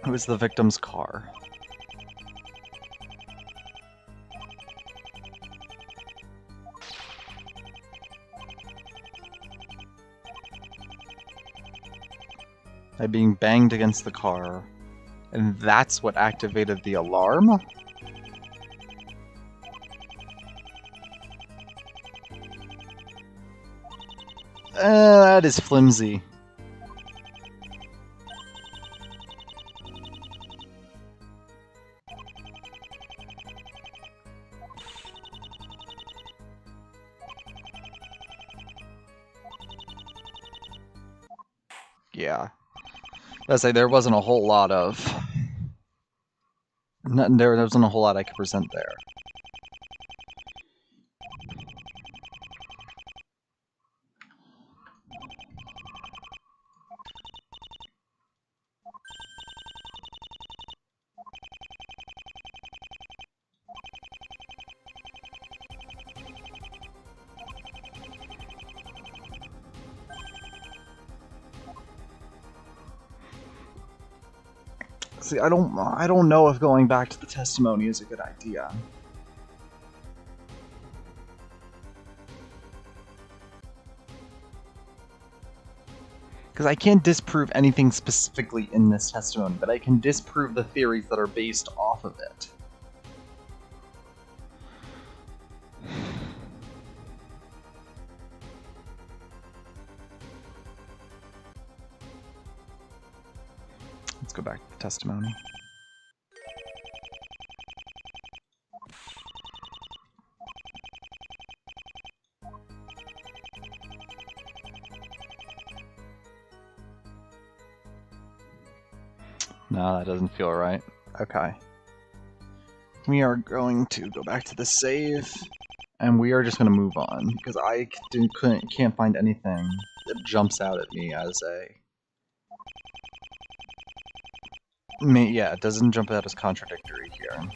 It was the victim's car. By being banged against the car, and that's what activated the alarm? That is flimsy. Yeah. I say there wasn't a whole lot of. There wasn't a whole lot I could present there. See, I don't know if going back to the testimony is a good idea. Because I can't disprove anything specifically in this testimony, but I can disprove the theories that are based off of it. Let's go back to the testimony. No, that doesn't feel right. Okay. We are going to go back to the save, and we are just going to move on, because I can't find anything that jumps out at me as a... Yeah, it doesn't jump out as contradictory here.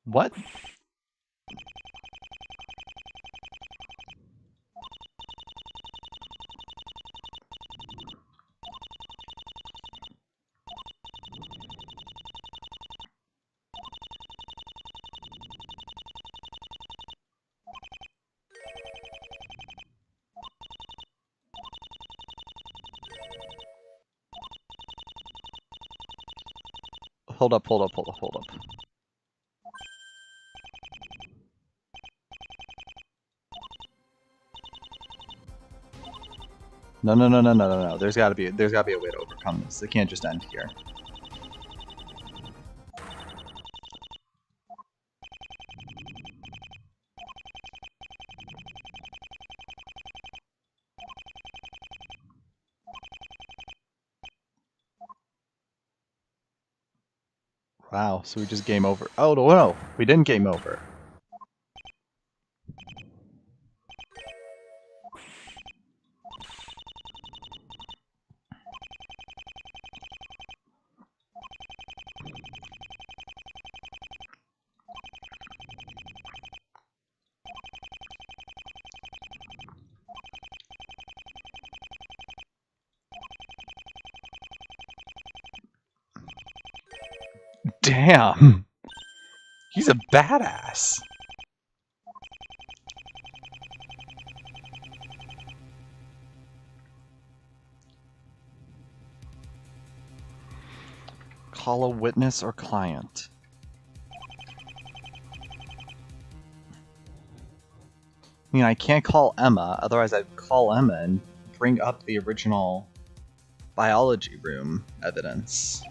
What? Hold up. No. There's gotta be a way to overcome this. It can't just end here. Wow, so we just game over. Oh no, we didn't game over. Damn. He's a badass. Call a witness or client. I mean, I can't call Emma, otherwise I'd call Emma and bring up the original biology room evidence.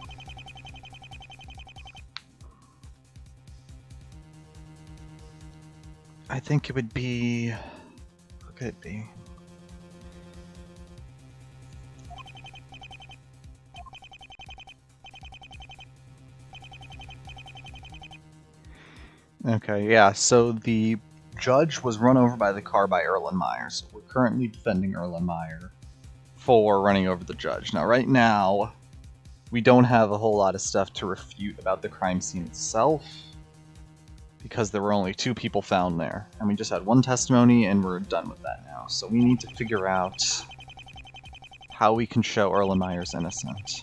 I think it would be... What could it be? Okay, yeah, so the judge was run over by the car by Erlenmeyer, so we're currently defending Erlenmeyer for running over the judge. Now, right now, we don't have a whole lot of stuff to refute about the crime scene itself, because there were only 2 people found there, and we just had 1 testimony, and we're done with that now. So we need to figure out how we can show Erlenmeyer's innocent.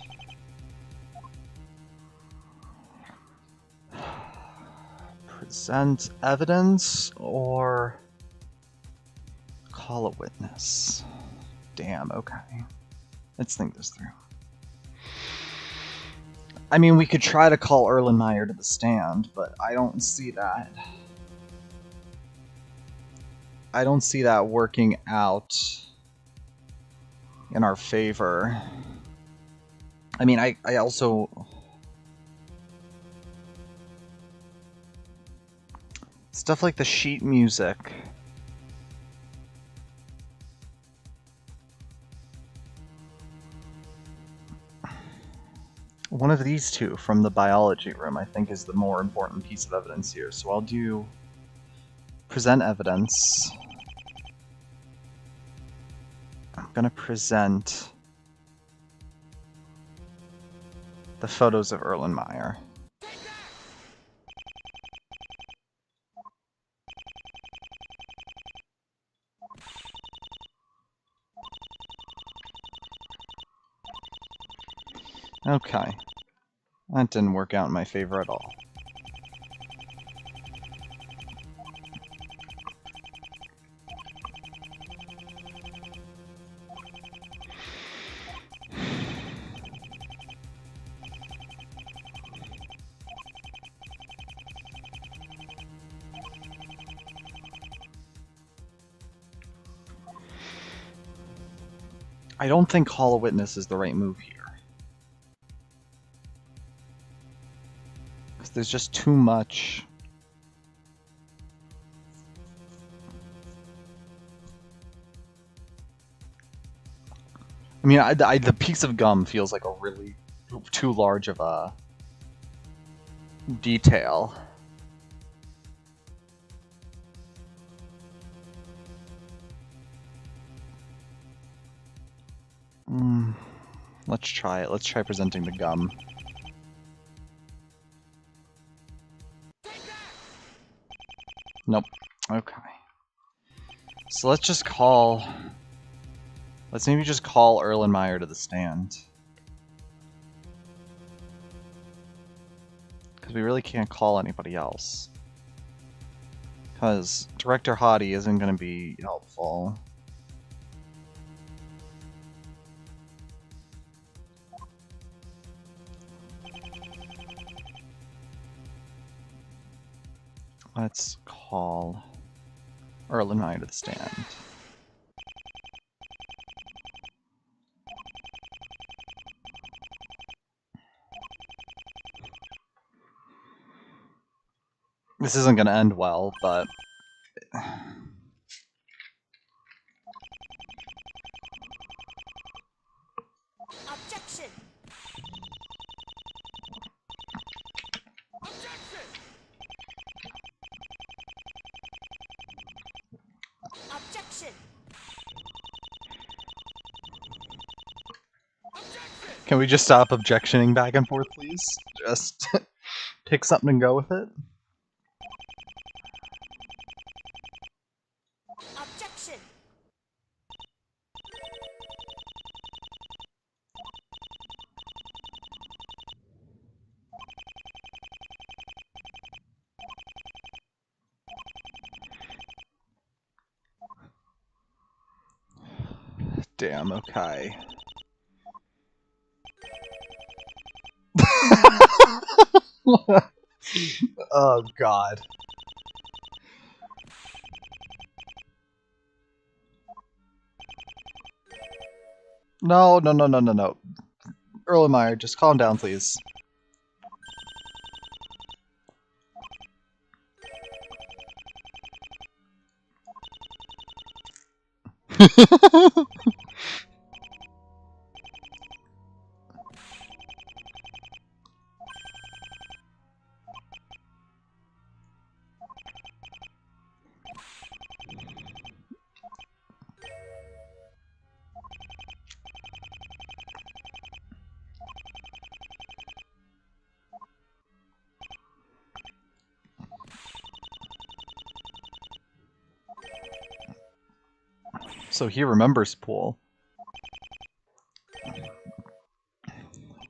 Present evidence or call a witness. Damn, okay. Let's think this through. I mean, we could try to call Erlenmeyer to the stand, but I don't see that. I don't see that working out in our favor. I mean, I also... Stuff like the sheet music. One of these two from the biology room, I think, is the more important piece of evidence here. So I'll do present evidence. I'm gonna present the photos of Erlenmeyer. Okay. That didn't work out in my favor at all. I don't think Call a Witness is the right move here. Because there's just too much. I mean, the piece of gum feels like a really too large of a detail. Let's try it. Let's try presenting the gum. Nope. Okay. So let's just call... Let's maybe just call Erlenmeyer to the stand. Because we really can't call anybody else. Because Director Hottie isn't going to be helpful. Let's call Erlenmeyer to the stand. This isn't going to end well, but... Objection! Objection! Objection! Objection! Can we just stop objectioning back and forth, please? Just pick something and go with it? Objection! Damn, okay. Oh, God. No. Erlenmeyer, just calm down, please. So he remembers pool.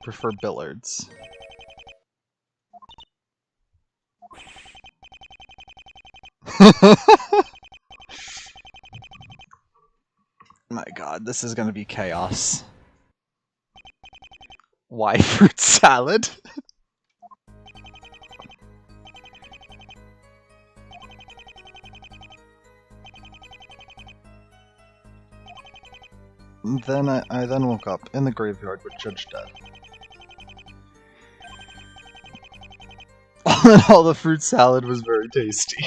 Prefer billiards. My God, this is gonna be chaos. Why fruit salad? Then I then woke up in the graveyard with Judge dead. All in all, the fruit salad was very tasty.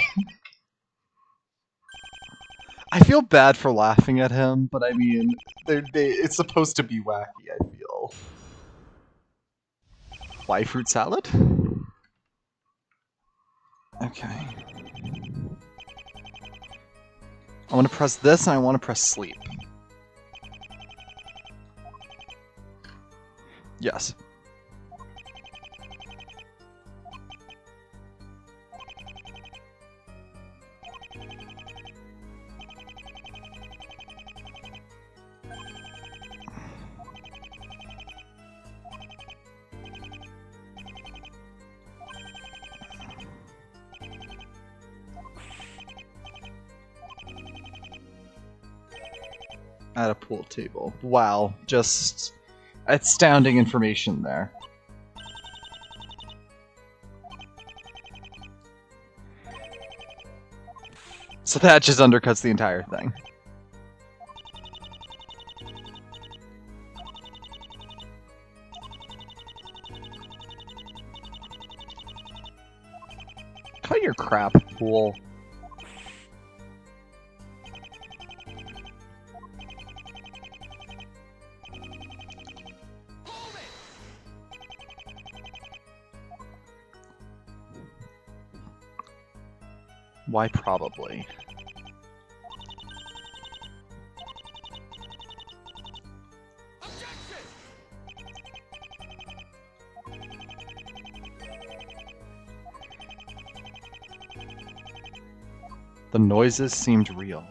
I feel bad for laughing at him, but I mean, it's supposed to be wacky, I feel. Why fruit salad? Okay. I want to press this and I want to press sleep. Yes. At a pool table. Wow, just astounding information there. So that just undercuts the entire thing. Cut your crap, pool. Why probably? The noises seemed real.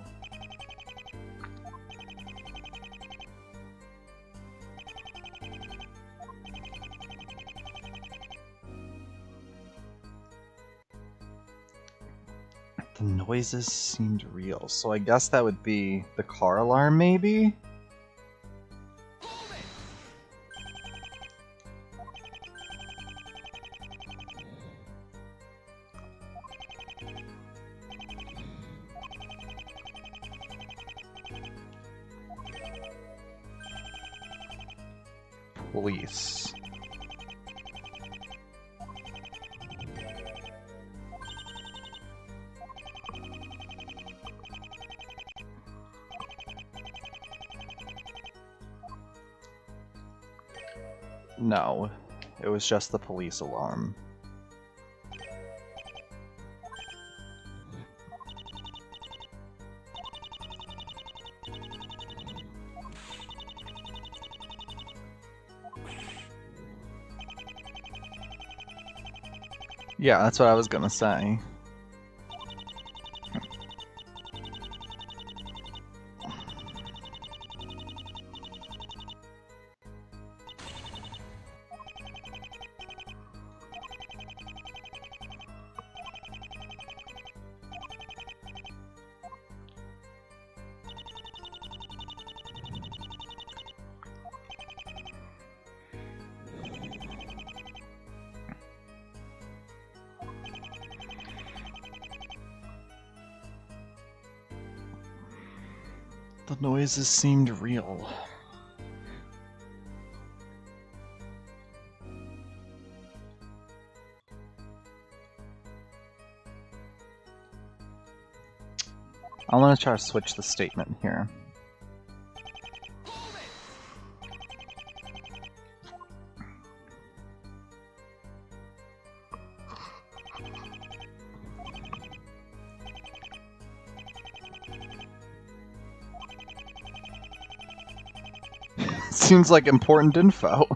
The noises seemed real, so I guess that would be the car alarm, maybe? Police. No, it was just the police alarm. Yeah, that's what I was gonna say. The noises seemed real. I want to try to switch the statement here. Seems like important info.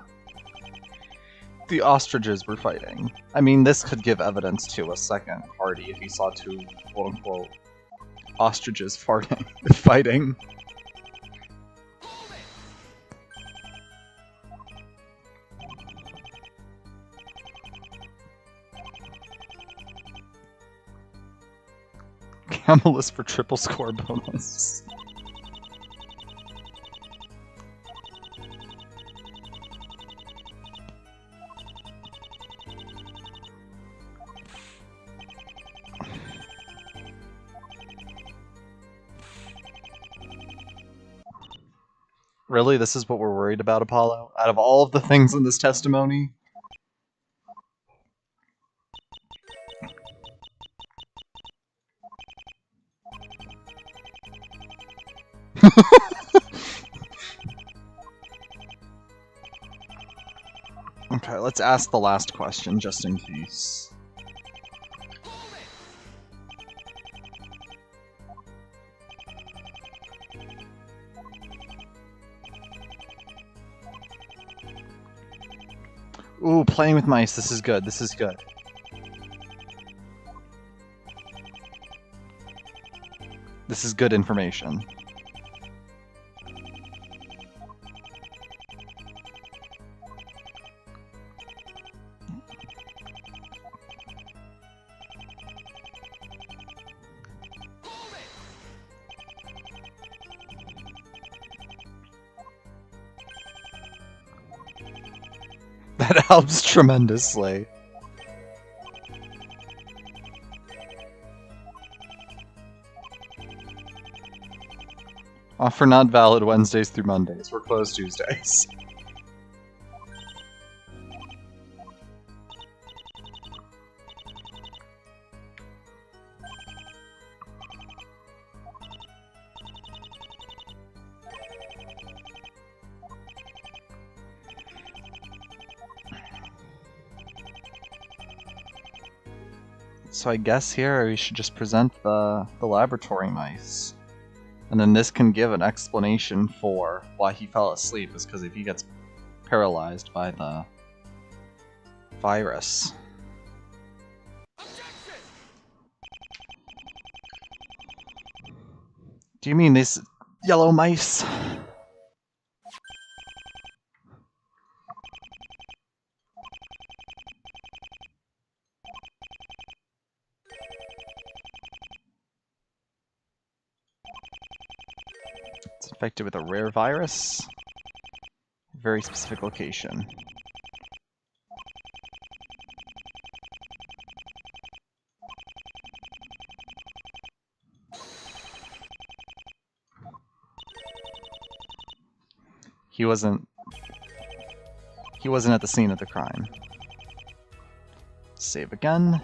The ostriches were fighting. I mean, this could give evidence to a second party if he saw two, quote-unquote, ostriches fighting. Camelist for triple score bonus. Really? This is what we're worried about, Apollo? Out of all of the things in this testimony? Okay, let's ask the last question just in case. Ooh, playing with mice. This is good. This is good. This is good information. That helps tremendously. Offer not valid Wednesdays through Mondays. We're closed Tuesdays. So I guess here we should just present the laboratory mice. And then this can give an explanation for why he fell asleep, is because if he gets paralyzed by the virus. Objection! Do you mean these yellow mice? It's infected with a rare virus. Very specific location. He wasn't at the scene of the crime. Save again.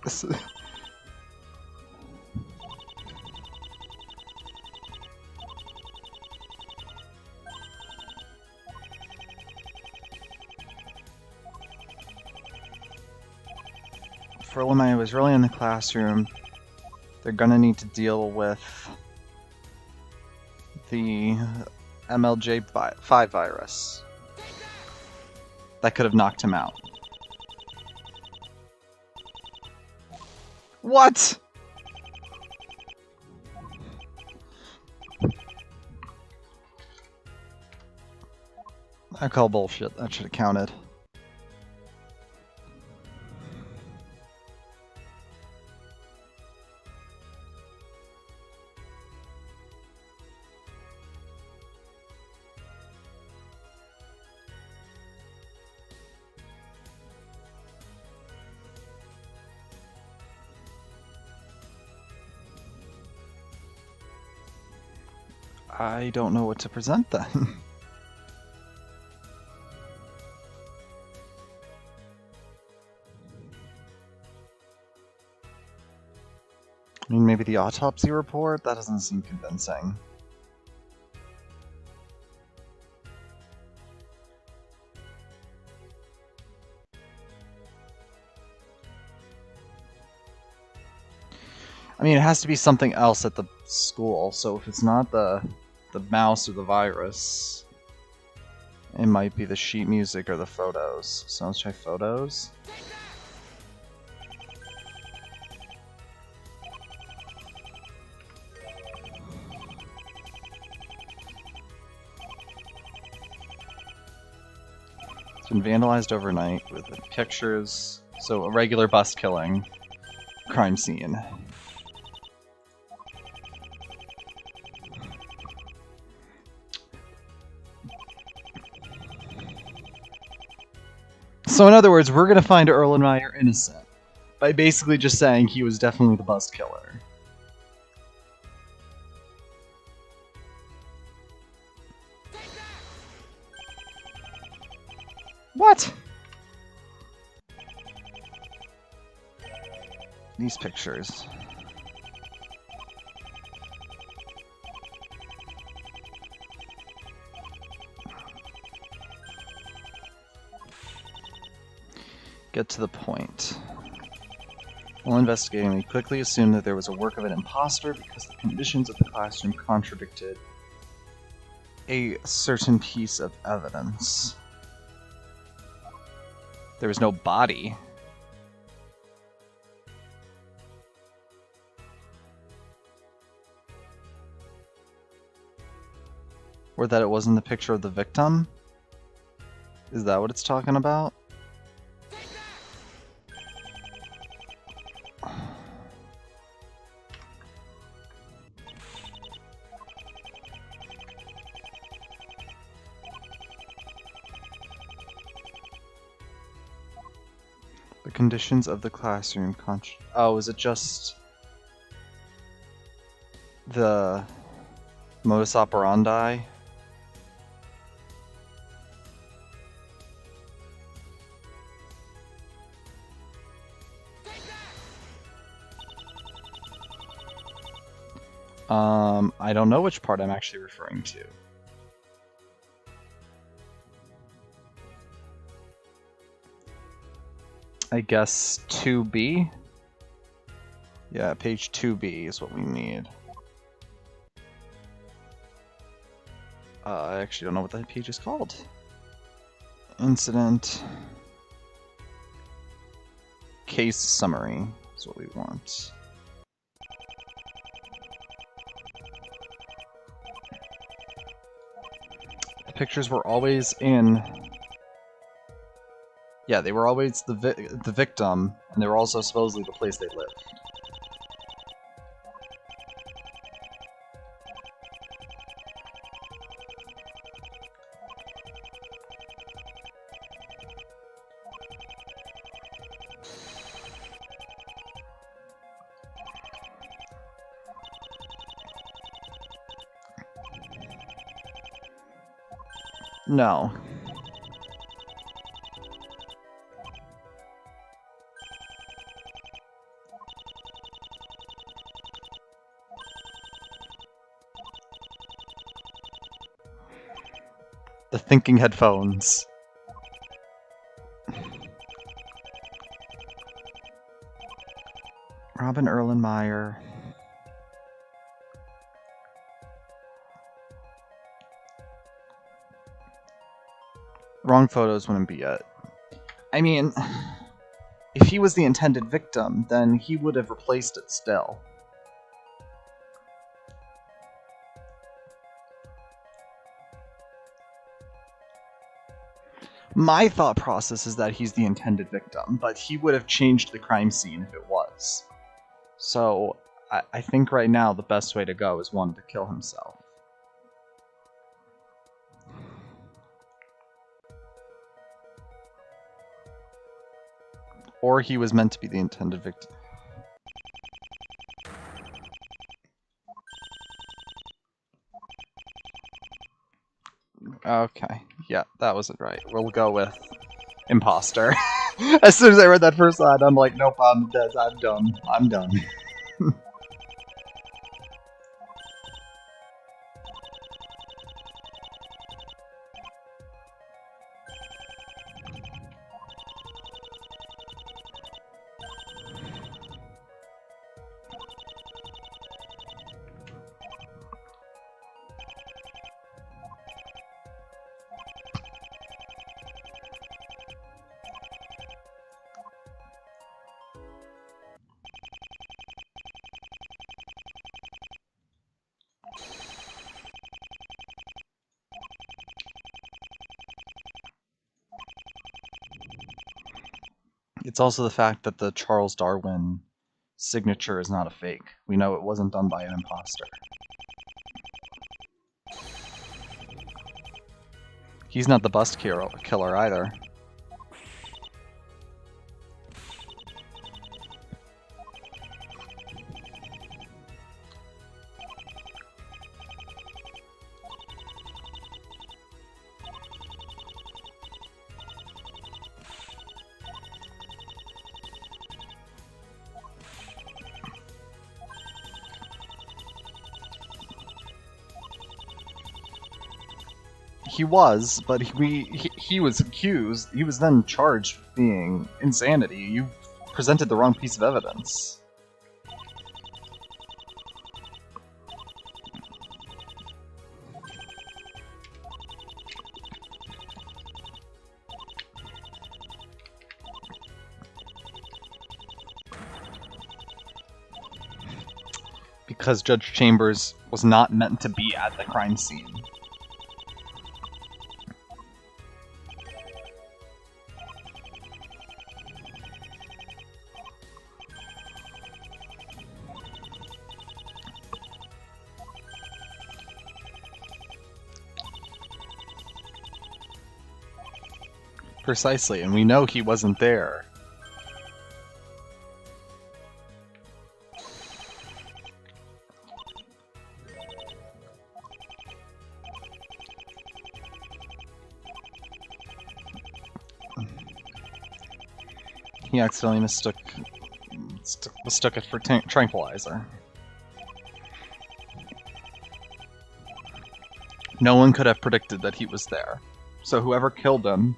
This is... For when I was really in the classroom, they're gonna need to deal with the MLJ5 virus. That could have knocked him out. What? I call bullshit. That should have counted. I don't know what to present then. I mean, maybe the autopsy report? That doesn't seem convincing. I mean, it has to be something else at the school, so if it's not the mouse or the virus, it might be the sheet music or the photos. So let's try photos. It's been vandalized overnight with the pictures, so a regular bus killing crime scene. So in other words, we're going to find Erlenmeyer innocent by basically just saying he was definitely the bust killer. What? These pictures. Get to the point. While investigating, we quickly assumed that there was a work of an imposter because the conditions of the classroom contradicted a certain piece of evidence. There was no body. Or that it wasn't the picture of the victim? Is that what it's talking about? The conditions of the classroom oh, is it just the modus operandi? I don't know which part I'm actually referring to. I guess 2B? Yeah, page 2B is what we need. I actually don't know what that page is called. Incident. Case summary is what we want. The pictures were always in... Yeah, they were always the victim, and they were also supposedly the place they lived. No. The thinking headphones. Robin Erlenmeyer. Wrong photos wouldn't be it. I mean, if he was the intended victim, then he would have replaced it still. My thought process is that he's the intended victim, but he would have changed the crime scene if it was. So, I think right now the best way to go is one to kill himself. Or he was meant to be the intended victim. Okay, yeah, that was it right. We'll go with imposter. As soon as I read that first line, I'm like, nope, I'm dead. I'm done. I'm done. It's also the fact that the Charles Darwin signature is not a fake. We know it wasn't done by an imposter. He's not the bust killer either. He was, but he was accused. He was then charged with being insanity. You presented the wrong piece of evidence. Because Judge Chambers was not meant to be at the crime scene. Precisely, and we know he wasn't there. He accidentally mistook it for tranquilizer. No one could have predicted that he was there. So whoever killed him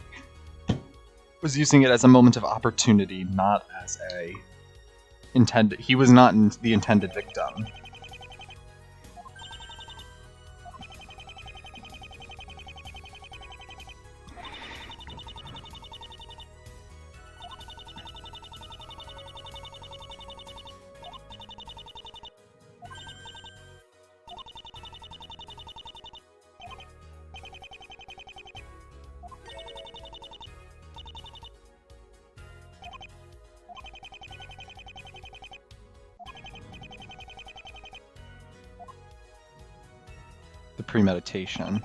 was using it as a moment of opportunity, not as a intended. He was not the intended victim. The premeditation.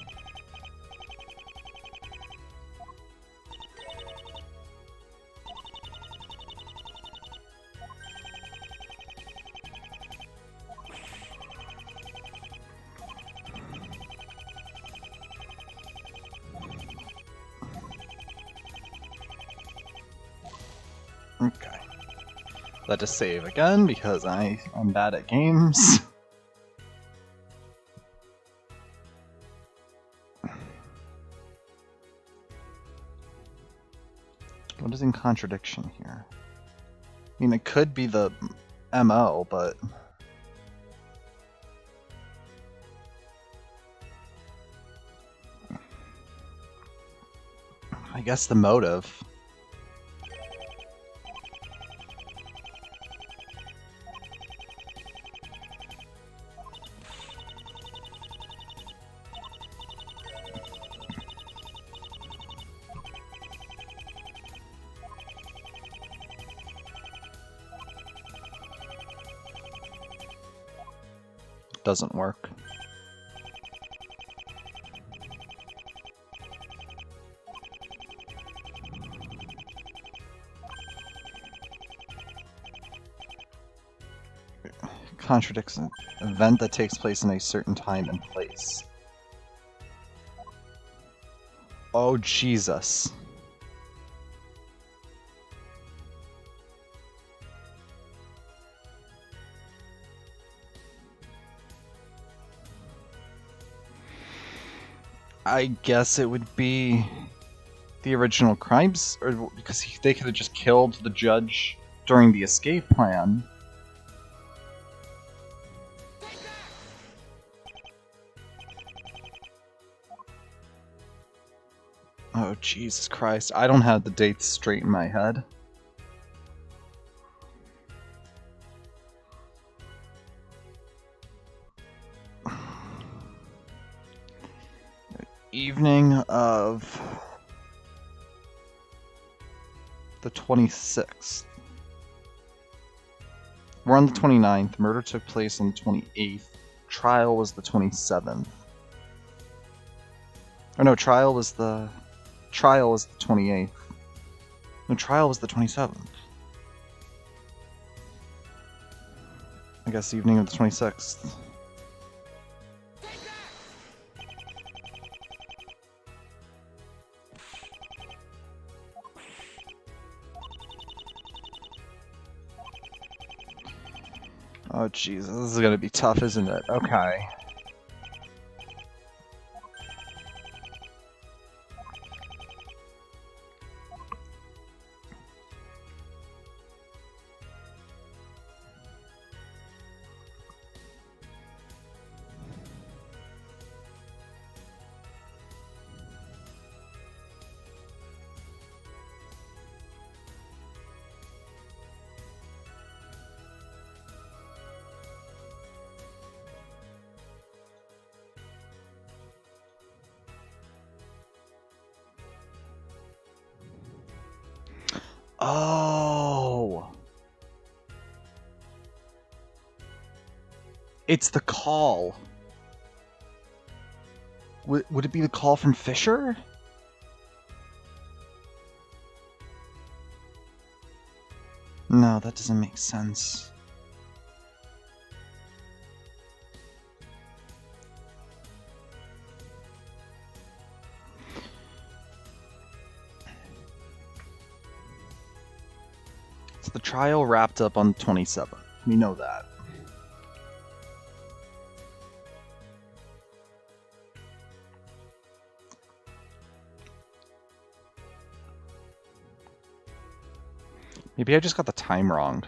Okay. Let us save again because I'm bad at games. What is in contradiction here? I mean, it could be the MO, but... I guess the motive. Doesn't work. Contradicts an event that takes place in a certain time and place. Oh, Jesus. I guess it would be the original crimes, or because they could have just killed the judge during the escape plan. Oh, Jesus Christ. I don't have the dates straight in my head. Evening of the 26th. We're on the 29th. Murder took place on the 28th. Trial was the 27th. Or no, trial was the 28th. No, trial was the 27th. I guess evening of the 26th. Oh jeez, this is gonna be tough, isn't it? Okay. Oh! It's the call. Would it be the call from Fisher? No, that doesn't make sense. So the trial wrapped up on the 27th. We know that. Maybe I just got the time wrong.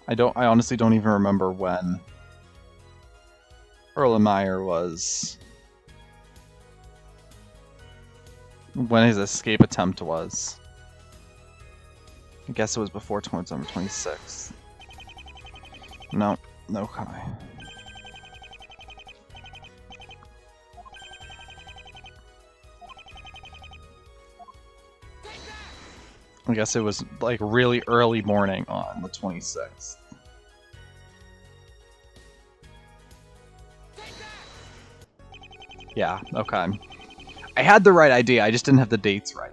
I honestly don't even remember when Erlenmeyer was... when his escape attempt was. I guess it was before December 26th. No, no Kai. I guess it was like really early morning on the 26th. Yeah, okay. I had the right idea, I just didn't have the dates right.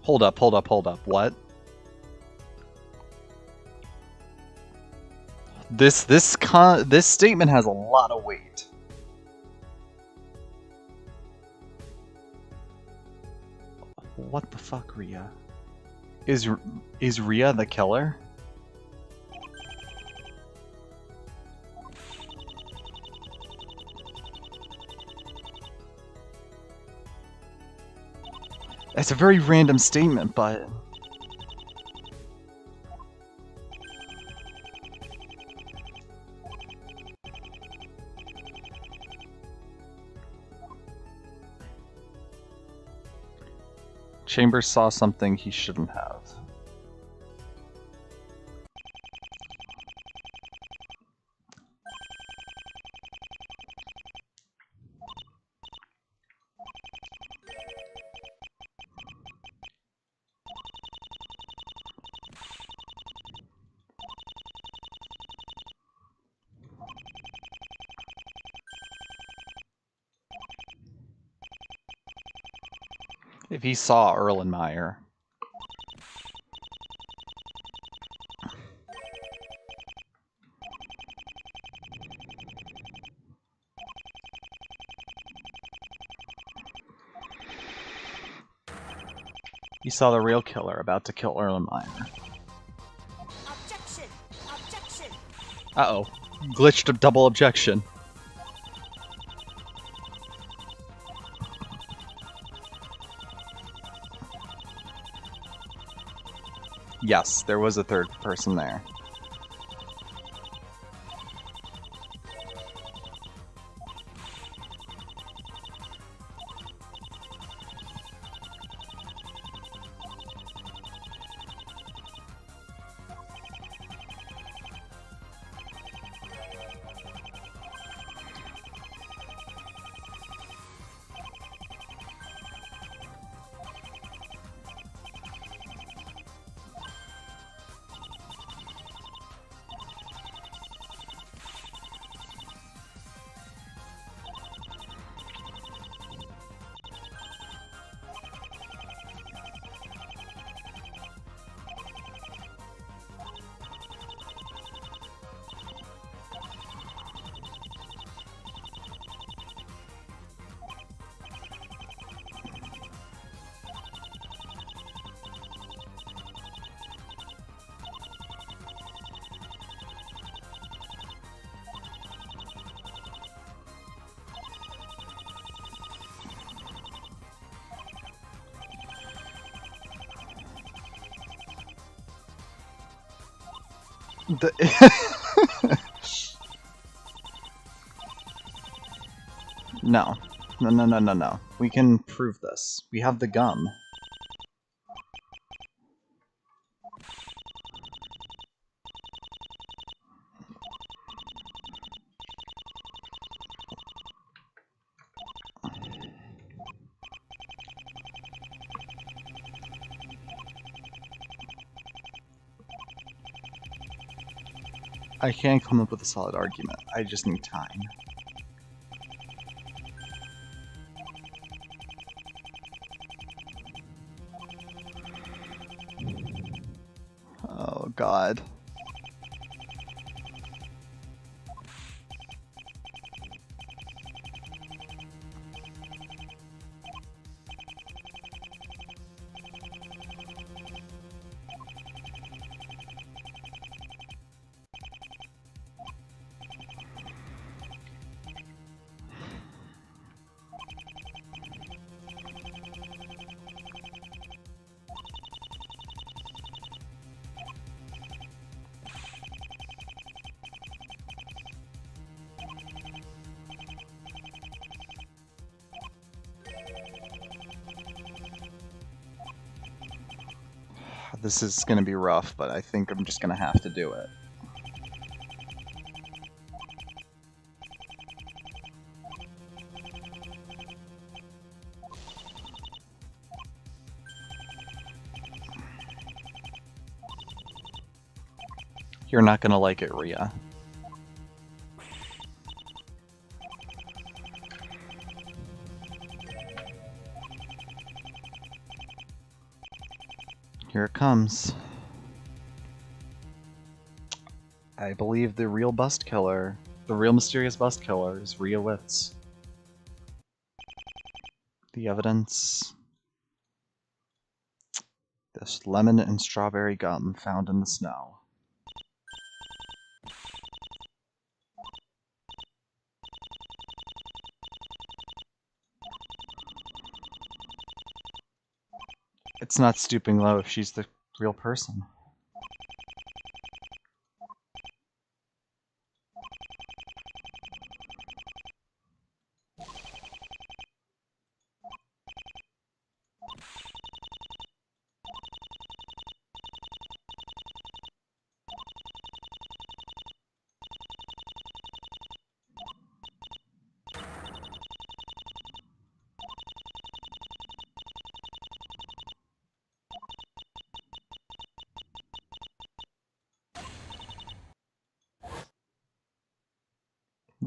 Hold up, what? This statement has a lot of weight. What the fuck, Rhea? Is Rhea the killer? It's a very random statement, but... Chambers saw something he shouldn't have. If he saw Erlenmeyer. He saw the real killer about to kill Erlenmeyer. Objection! Objection! Uh-oh. Glitched a double objection. Yes, there was a third person there. No. No. We can prove this. We have the gum. I can't come up with a solid argument. I just need time. Oh, God. This is gonna be rough, but I think I'm just gonna have to do it. You're not gonna like it, Rhea. Here it comes. I believe the real bust killer, the real mysterious bust killer, is Rhea Witz. The evidence. This lemon and strawberry gum found in the snow. It's not stooping low if she's the real person.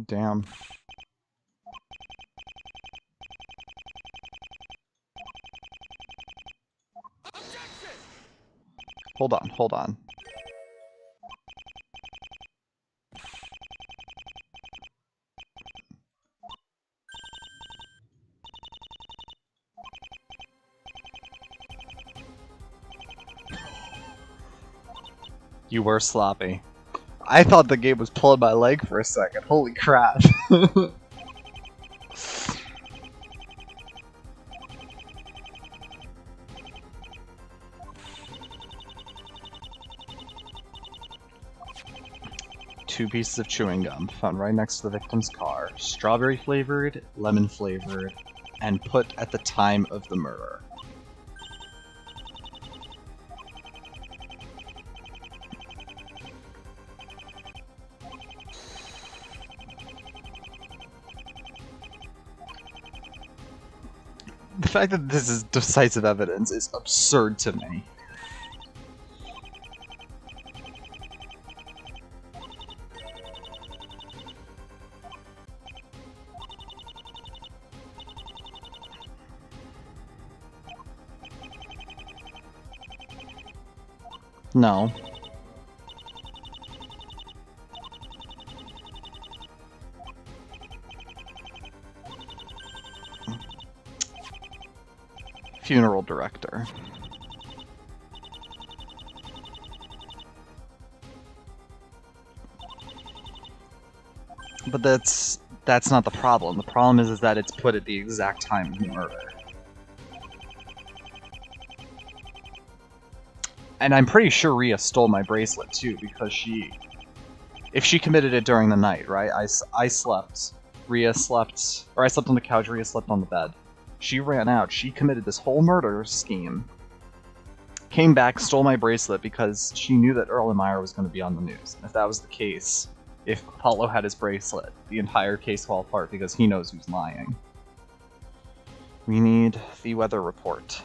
Damn. Hold on. You were sloppy. I thought the game was pulling my leg for a second. Holy crap. Two pieces of chewing gum found right next to the victim's car. Strawberry flavored, lemon flavored, and put at the time of the murder. The fact that this is decisive evidence is absurd to me. No. Funeral director. But that's not the problem. The problem is that it's put at the exact time of the murder. And I'm pretty sure Rhea stole my bracelet too, because if she committed it during the night, right? I slept, Rhea slept, or I slept on the couch, Rhea slept on the bed. She ran out, she committed this whole murder scheme, came back, stole my bracelet because she knew that Erlenmeyer was going to be on the news. And if that was the case, if Apollo had his bracelet, the entire case fell apart because he knows who's lying. We need the weather report.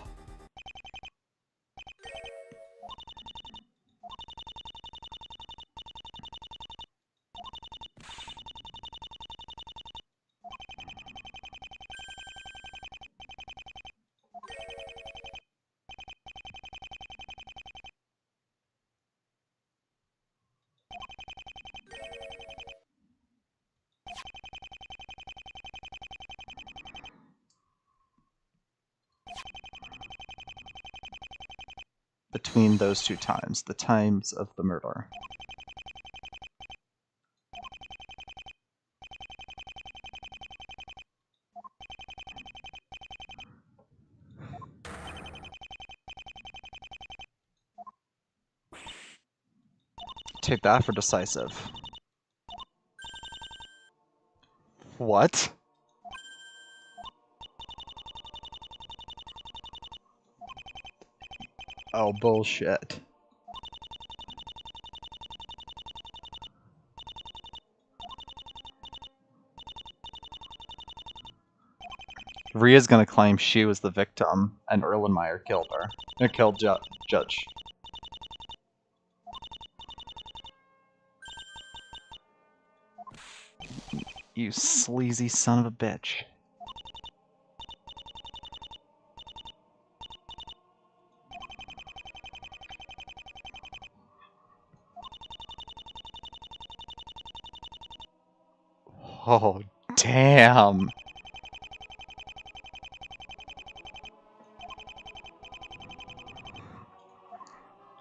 Between those two times, the times of the murder. Take that for decisive. What? Oh, bullshit. Rhea's gonna claim she was the victim and Erlenmeyer killed her. Or killed Judge. You sleazy son of a bitch. Oh, damn.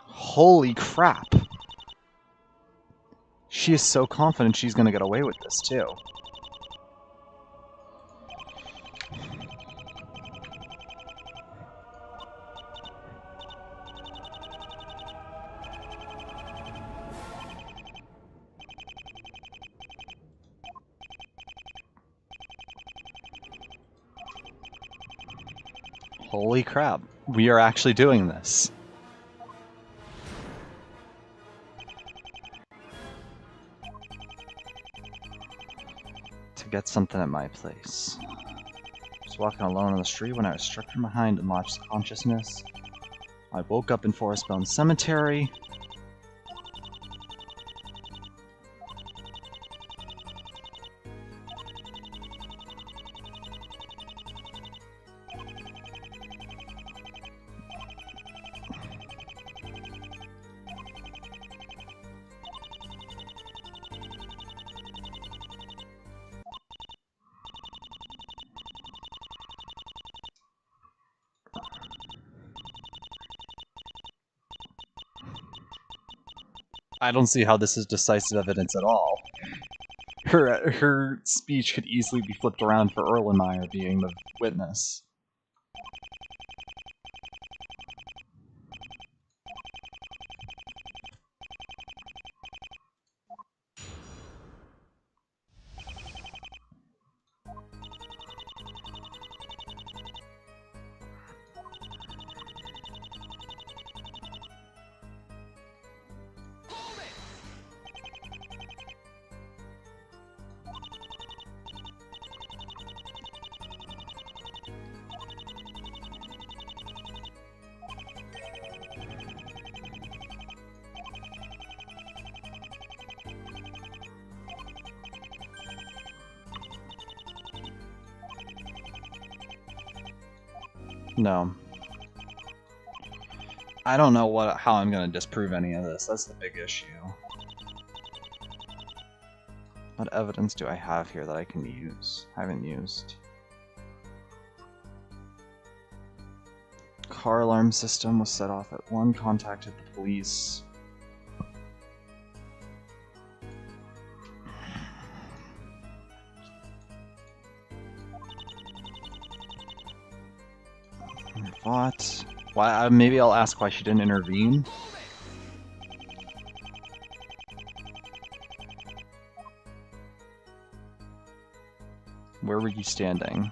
Holy crap. She is so confident she's gonna get away with this, too. Holy crap. We are actually doing this. To get something at my place. I was walking alone on the street when I was struck from behind and lost consciousness. I woke up in Forest Bone Cemetery. I don't see how this is decisive evidence at all. Her speech could easily be flipped around for Erlenmeyer being the witness. No. I don't know how I'm going to disprove any of this. That's the big issue. What evidence do I have here that I can use? I haven't used. Car alarm system was set off at 1, contacted the police. Fought. Why? Maybe I'll ask why she didn't intervene. Where were you standing?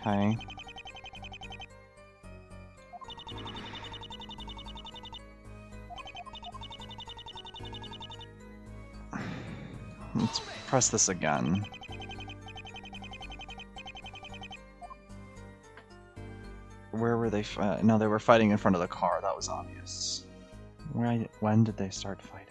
Okay. Let's press this again. Where were they? No, they were fighting in front of the car. That was obvious. When did they start fighting?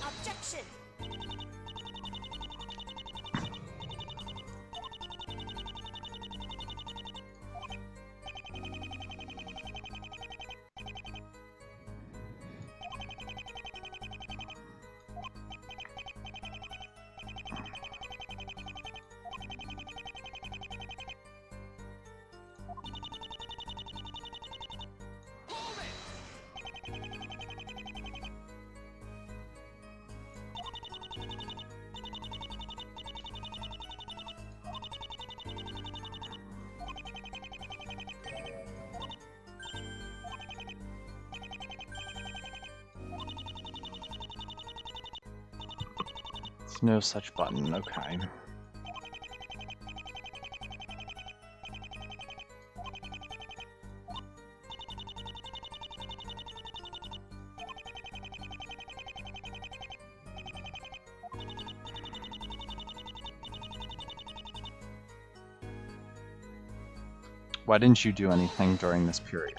Objection. There's no such button. Okay. Why didn't you do anything during this period?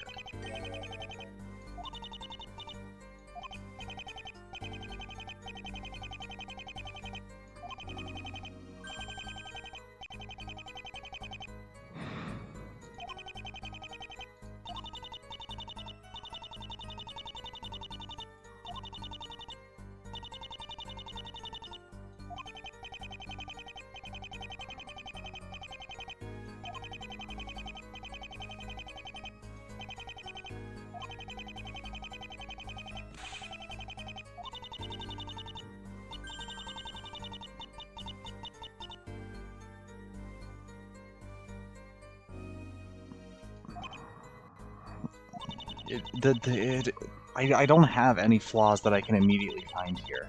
I don't have any flaws that I can immediately find here.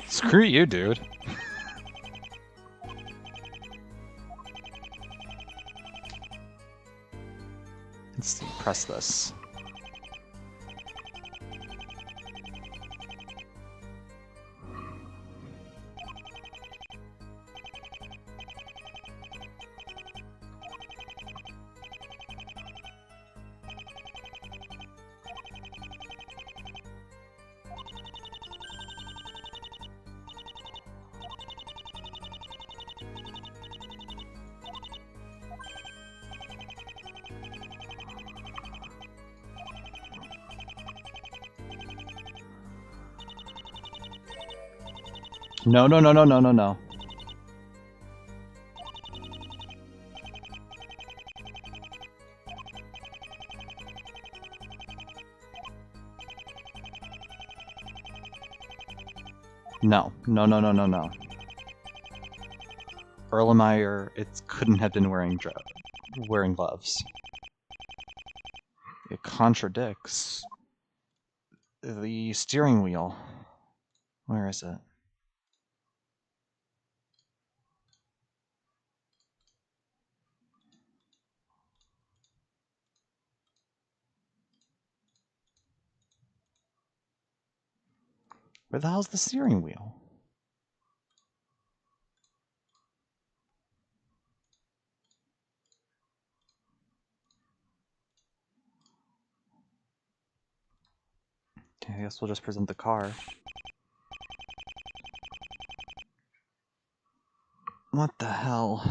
Screw you, dude. Let's see, press this. No, no, no, no, no, no, no. No, no, no, no, no, no. Erlenmeyer, it couldn't have been wearing gloves. It contradicts. the steering wheel. Where is it? Where the hell's the steering wheel? Okay, I guess we'll just present the car. What the hell?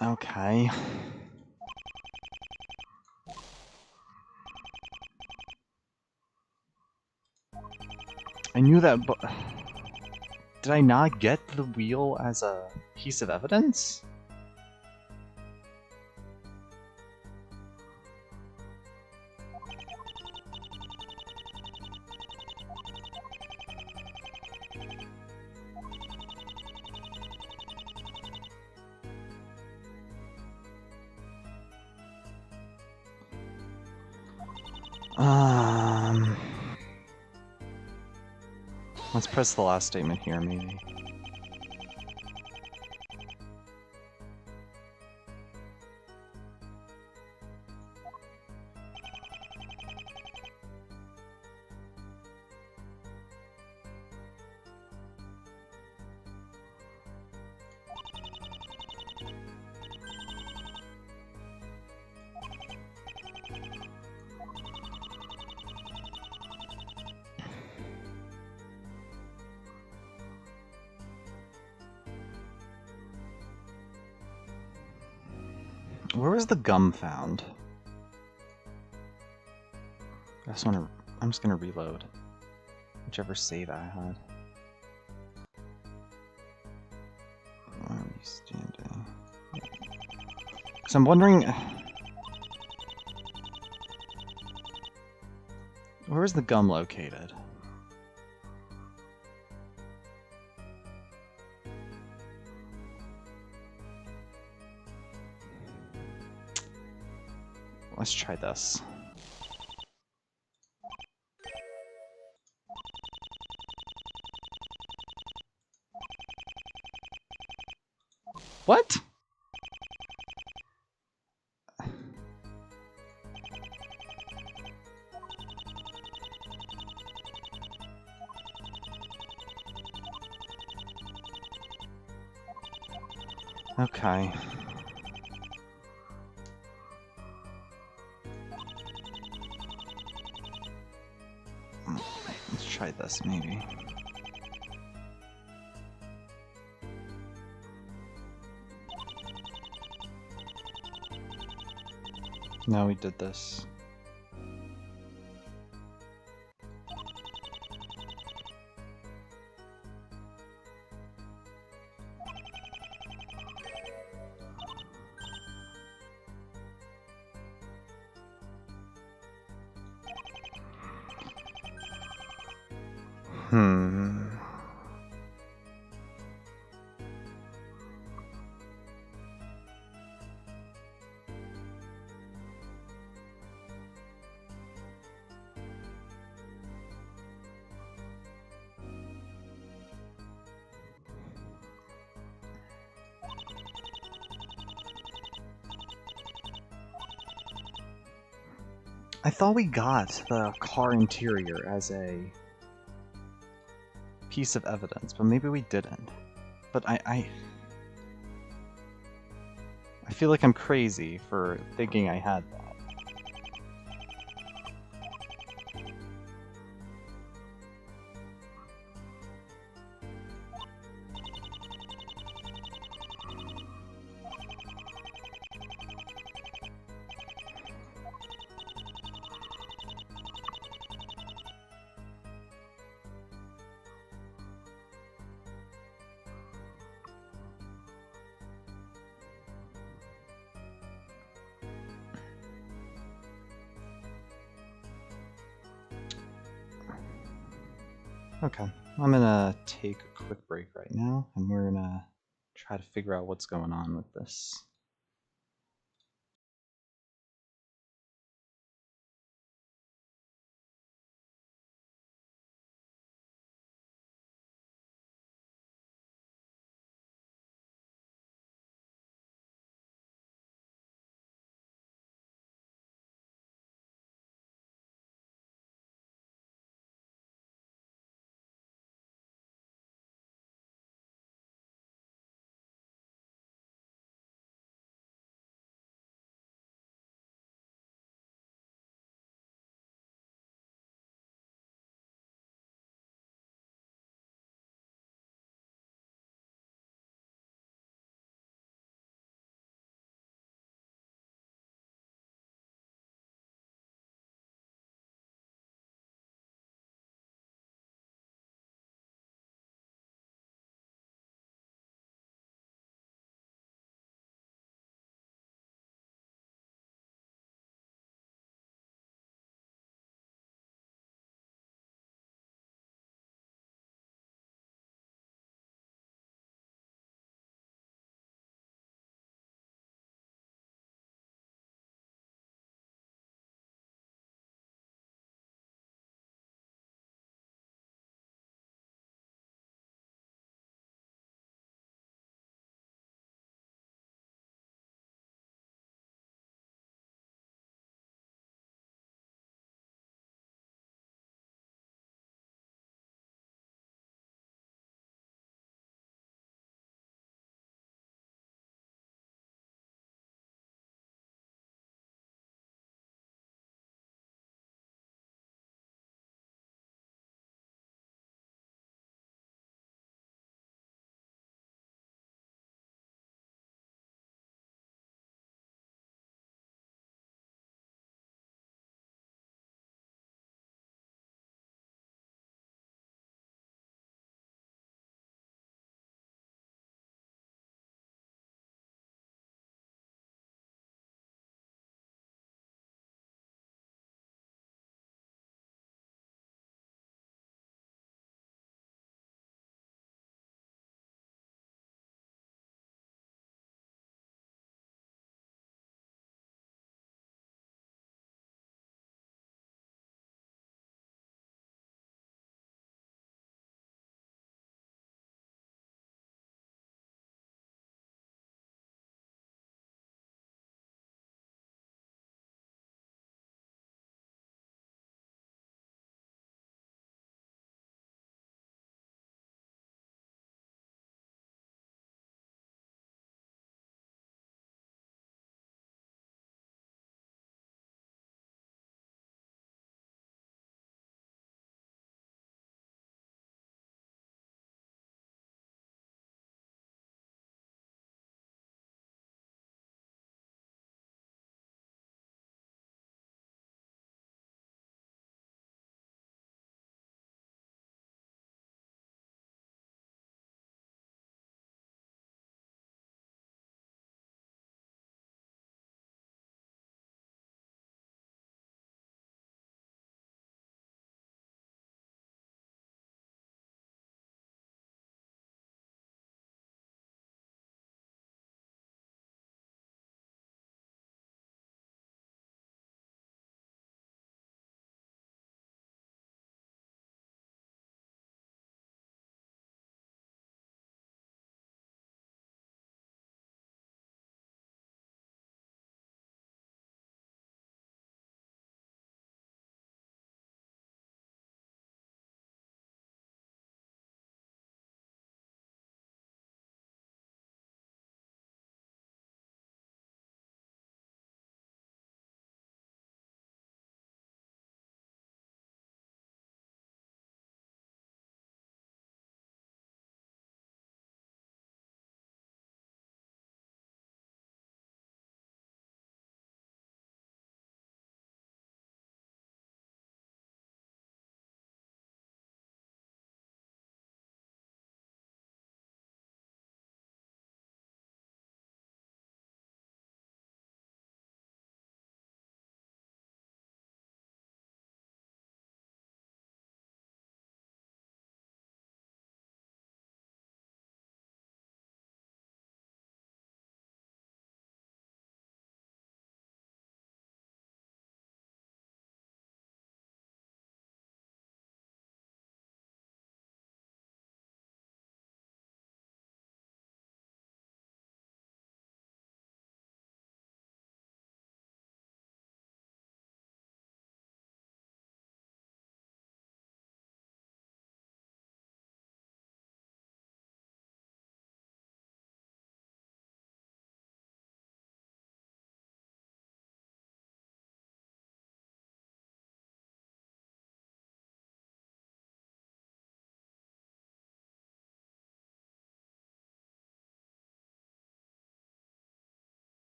Okay. I knew that, but did I not get the wheel as a piece of evidence? Let's press the last statement here, maybe. Where was the gum found? I'm just gonna reload whichever save I had. Where are we standing? Because I'm wondering, where is the gum located? Let's try this. What? Okay. Let's try this, maybe. No, we did this. I thought we got the car interior as a piece of evidence, but maybe we didn't. But I feel like I'm crazy for thinking I had that. Okay, I'm gonna take a quick break right now, and we're gonna try to figure out what's going on with this.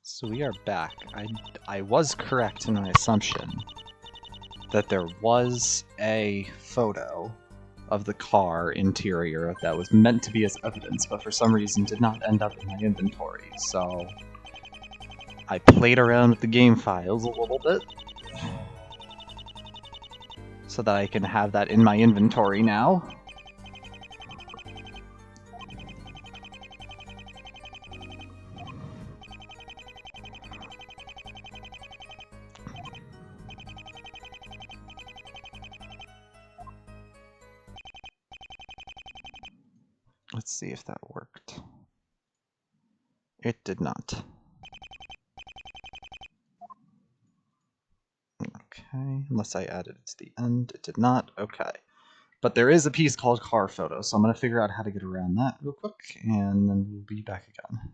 So we are back. I was correct in my assumption that there was a photo of the car interior that was meant to be as evidence, but for some reason did not end up in my inventory. So I played around with the game files a little bit so that I can have that in my inventory now. Let's see if that worked. It did not. Okay, unless I added it to the end. It did not. Okay. But there is a piece called car photo, so I'm going to figure out how to get around that real quick, and then we'll be back again.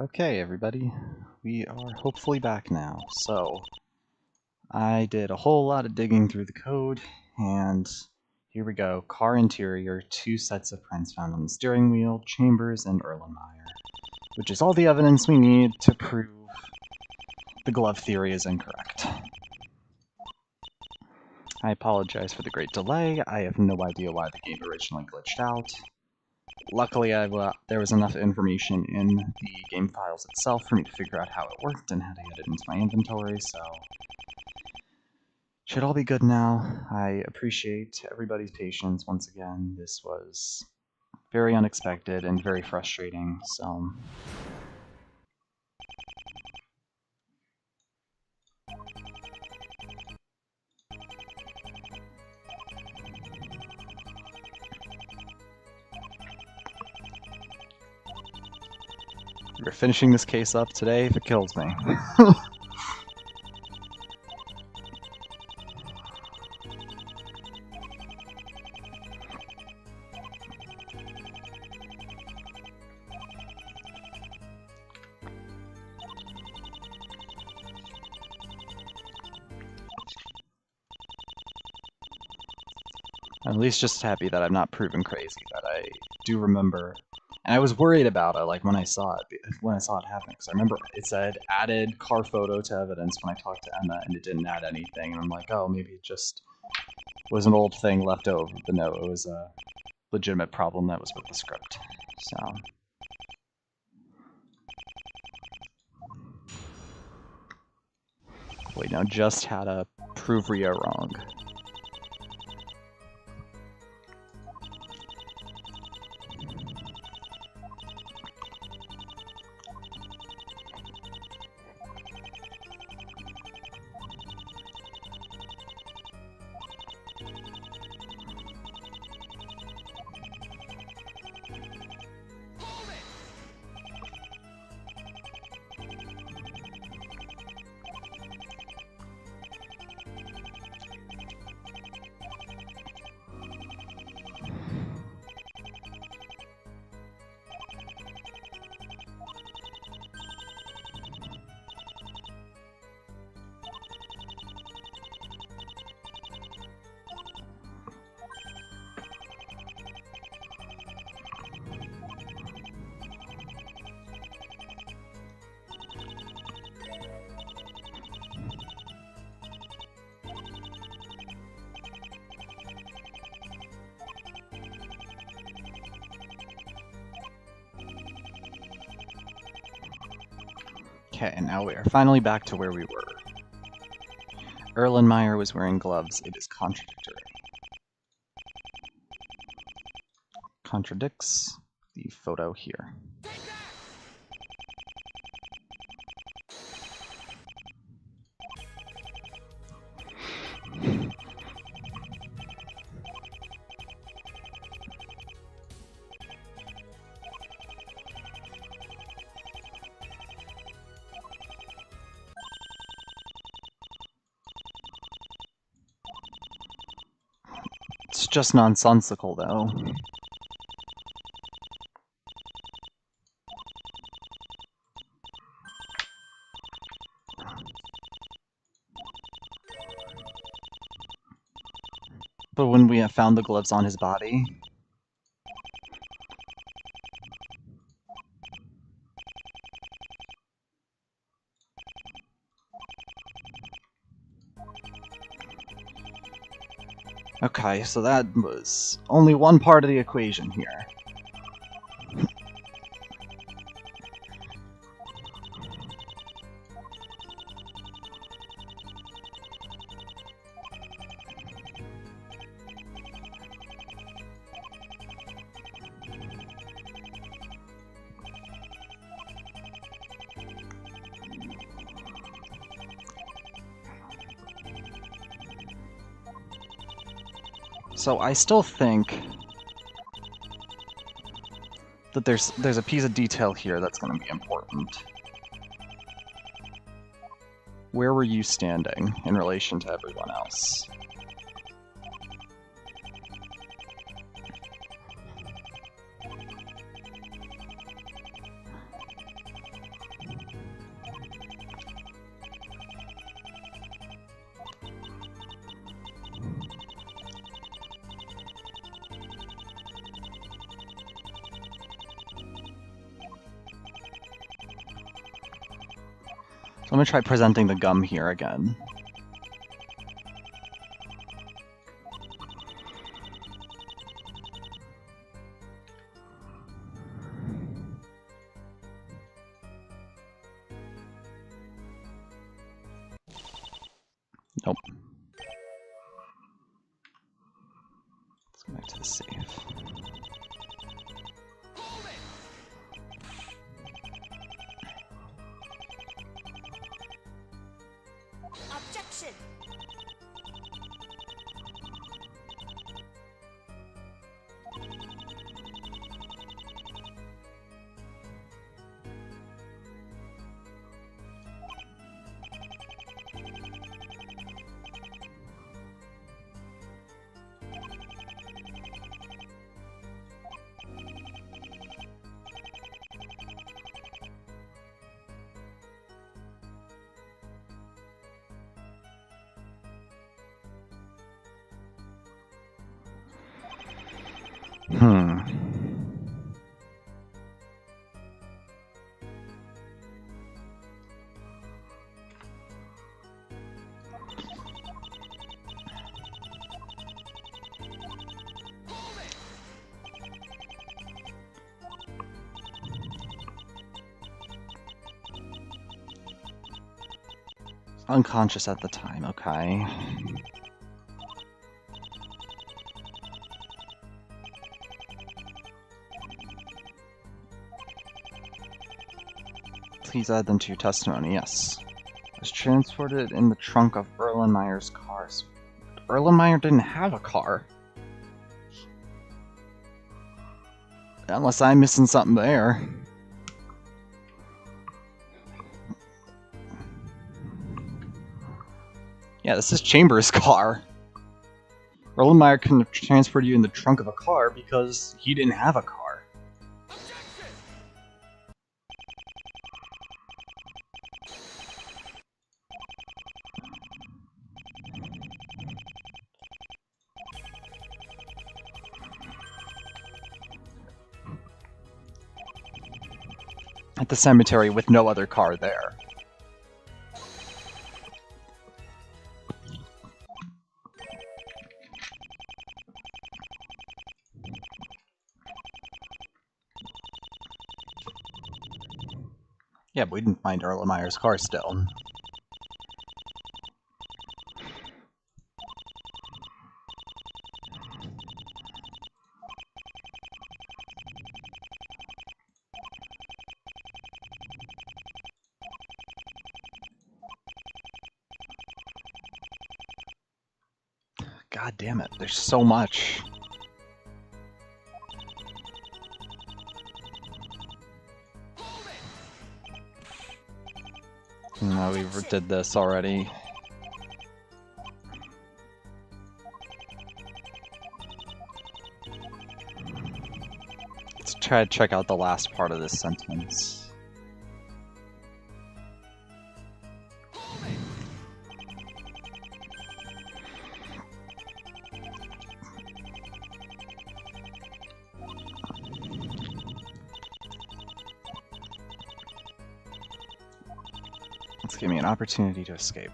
Okay, everybody, we are hopefully back now. So, I did a whole lot of digging through the code, and here we go. Car interior, 2 sets of prints found on the steering wheel, chambers, and Erlenmeyer, which is all the evidence we need to prove the glove theory is incorrect. I apologize for the great delay. I have no idea why the game originally glitched out. Luckily, there was enough information in the game files itself for me to figure out how it worked and how to get it into my inventory, so should all be good now. I appreciate everybody's patience once again. This was very unexpected and very frustrating, so we're finishing this case up today if it kills me. I'm at least just happy that I'm not proven crazy, that I do remember. And I was worried about it, like when I saw it happen, because I remember it said added car photo to evidence when I talked to Emma, and it didn't add anything. And I'm like, oh, maybe it just was an old thing left over. But no, it was a legitimate problem that was with the script. So. Wait, now just how to prove Rio wrong. Okay, now we are finally back to where we were. Erlenmeyer was wearing gloves. It is contradictory. Contradicts the photo here. It's just nonsensical, though. But when we have found the gloves on his body... Okay, so that was only one part of the equation here. So I still think that there's a piece of detail here that's going to be important. Where were you standing in relation to everyone else? I'm gonna try presenting the gum here again. Nope. Let's go back to the save. Objection. Unconscious at the time, okay. Please add them to your testimony, yes. I was transported in the trunk of Erlenmeyer's cars. Erlenmeyer didn't have a car. Unless I'm missing something there. Yeah, this is Chambers' car. Erlenmeyer couldn't have transported you in the trunk of a car because he didn't have a car. At the cemetery with no other car there. Yeah, but we didn't find Erlenmeyer's car still. God damn it, there's so much. No, we did this already. Let's try to check out the last part of this sentence. Let's give me an opportunity to escape.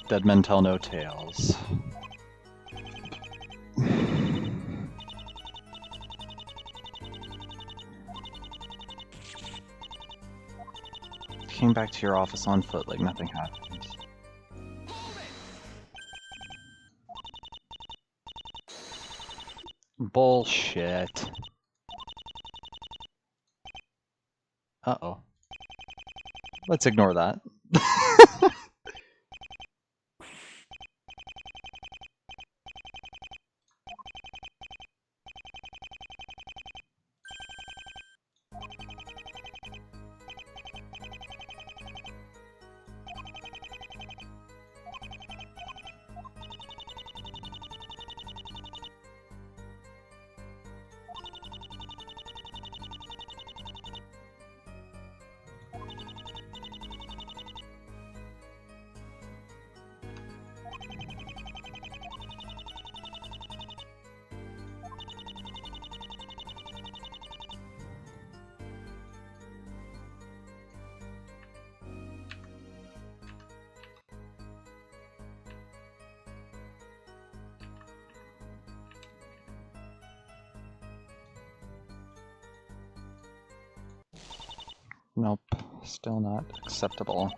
Dead men tell no tales. Came back to your office on foot like nothing happened. Bullshit. Uh-oh. Let's ignore that. Still not acceptable.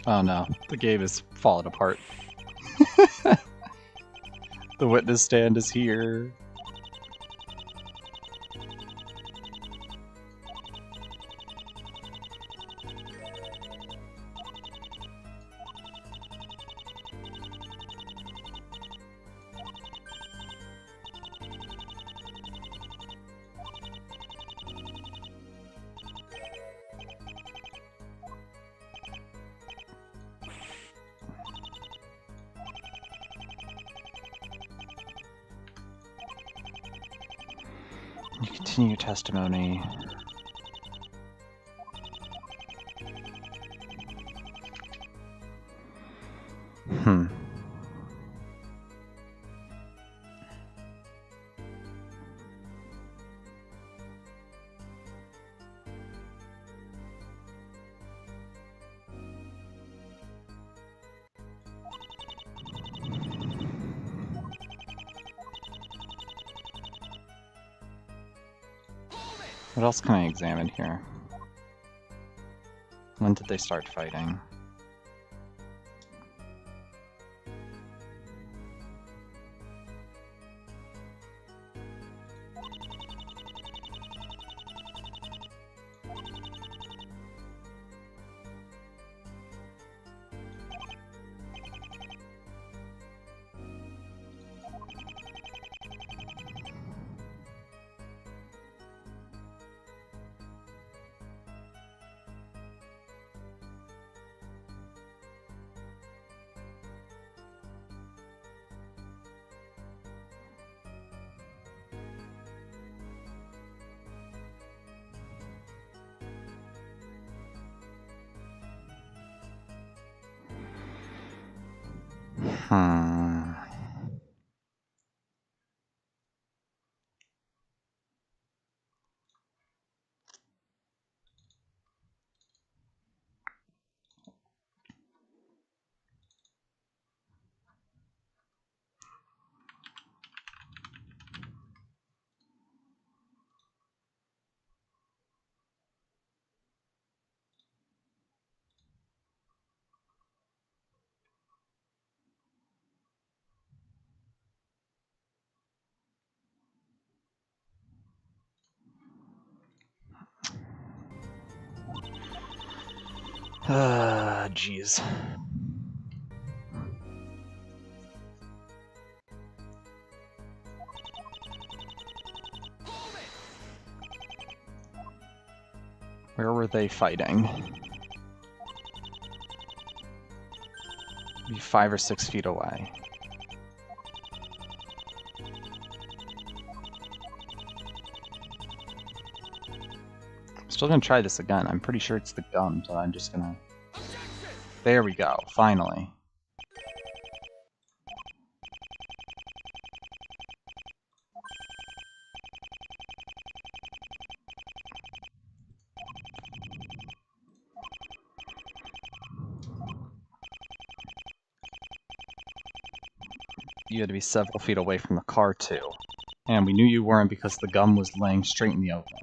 Oh no, the game is falling apart. The witness stand is here. You continue your testimony. What else can I examine here? When did they start fighting? Jeez. Where were they fighting? Maybe 5 or 6 feet away. Still gonna try this again. I'm pretty sure it's the gum, so I'm just gonna... There we go, finally. You had to be several feet away from the car, too. And we knew you weren't because the gum was laying straight in the open.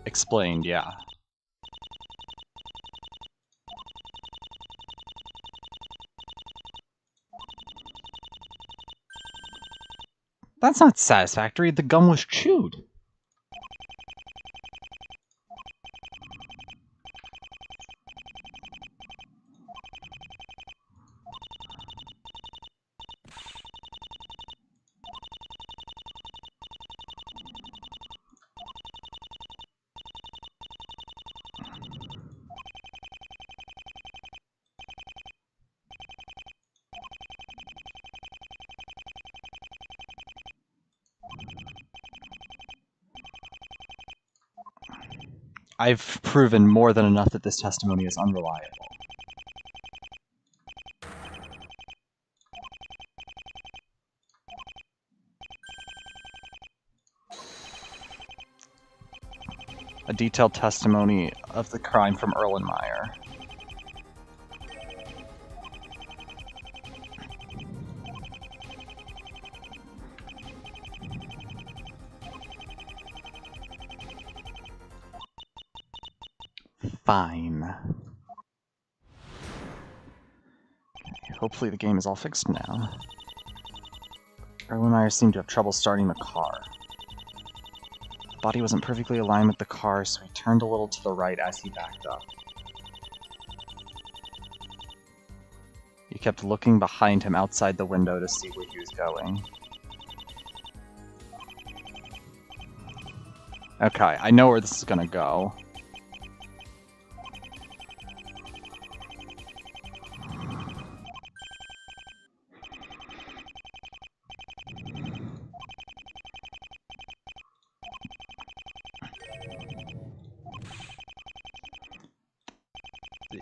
Explained, yeah. That's not satisfactory. The gum was chewed. I've proven more than enough that this testimony is unreliable. A detailed testimony of the crime from Erlenmeyer. Fine. Okay, hopefully the game is all fixed now. Erlenmeyer seemed to have trouble starting the car. The body wasn't perfectly aligned with the car, so he turned a little to the right as he backed up. He kept looking behind him outside the window to see where he was going. Okay, I know where this is gonna go.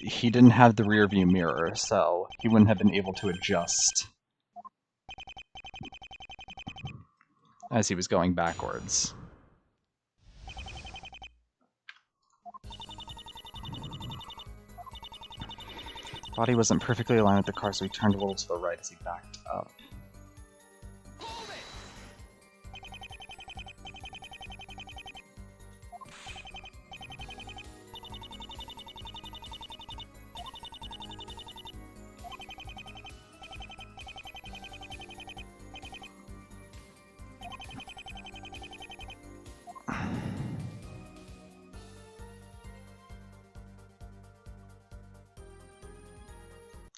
He didn't have the rear view mirror, so he wouldn't have been able to adjust as he was going backwards. Body wasn't perfectly aligned with the car, so he turned a little to the right as he backed up.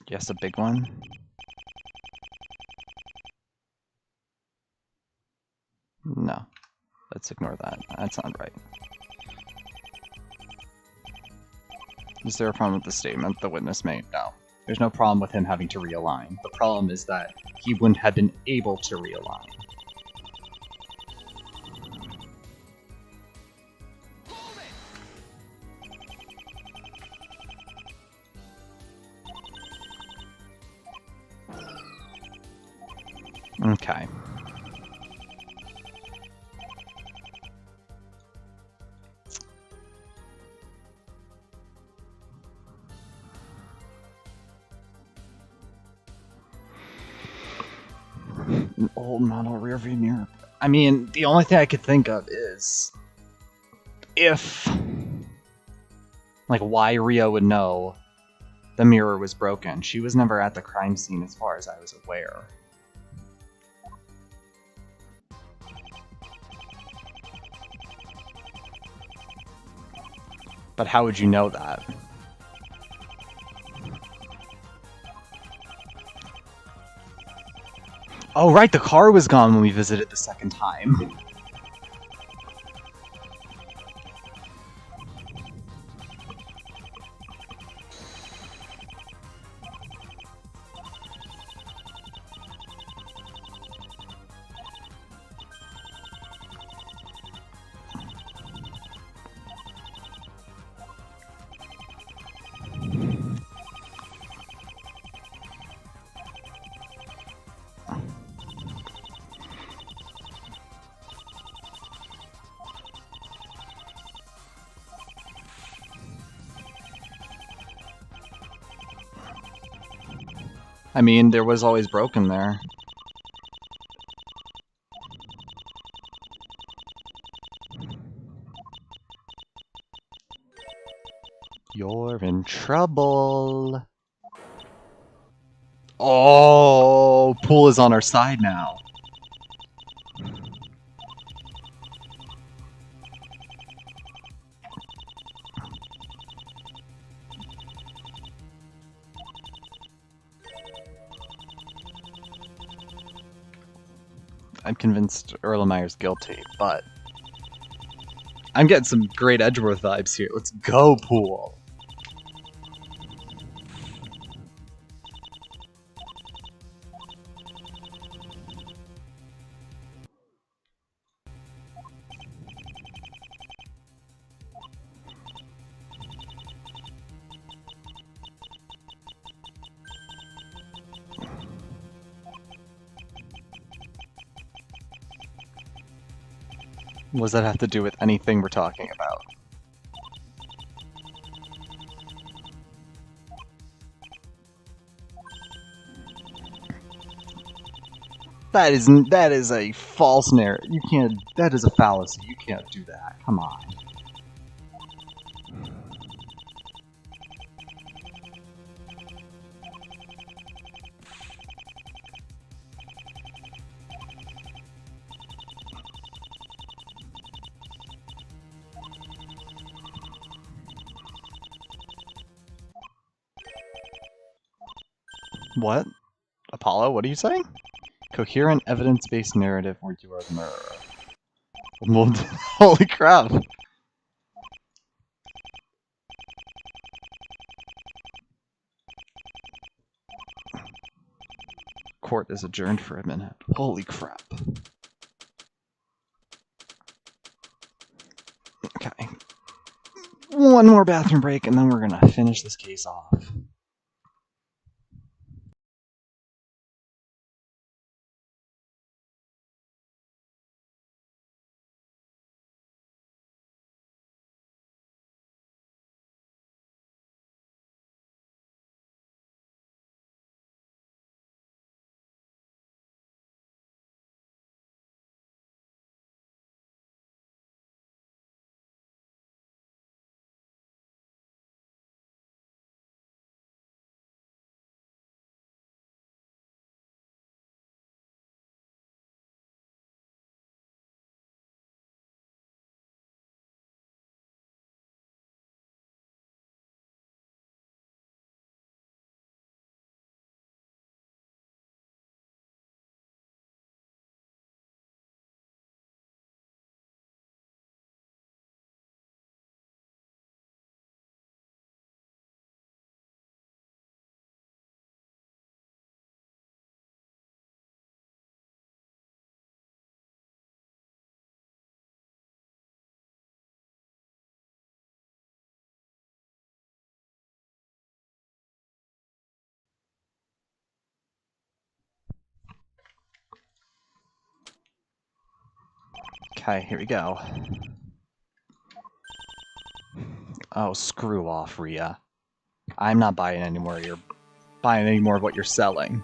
Yes, a big one. No, let's ignore that. That's not right. Is there a problem with the statement the witness made? No. There's no problem with him having to realign. The problem is that he wouldn't have been able to realign. Okay. An old model rearview mirror. I mean, the only thing I could think of is if, like, why Rio would know the mirror was broken. She was never at the crime scene as far as I was aware. But how would you know that? Oh, right, the car was gone when we visited the second time. I mean, there was always broken there. You're in trouble. Oh, Pool is on our side now. I'm convinced Erlenmeyer's guilty, but I'm getting some great Edgeworth vibes here. Let's go, Pool. What does that have to do with anything we're talking about? That is a false narrative. You can't. That is a fallacy. You can't do that. Come on. What? Apollo, what are you saying? Coherent, evidence-based narrative where you are the murderer. Well, holy crap! Court is adjourned for a minute. Holy crap. Okay. One more bathroom break and then we're gonna finish this case off. Okay, here we go. Oh, screw off, Rhea. I'm not buying anymore. You're buying any more of what you're selling.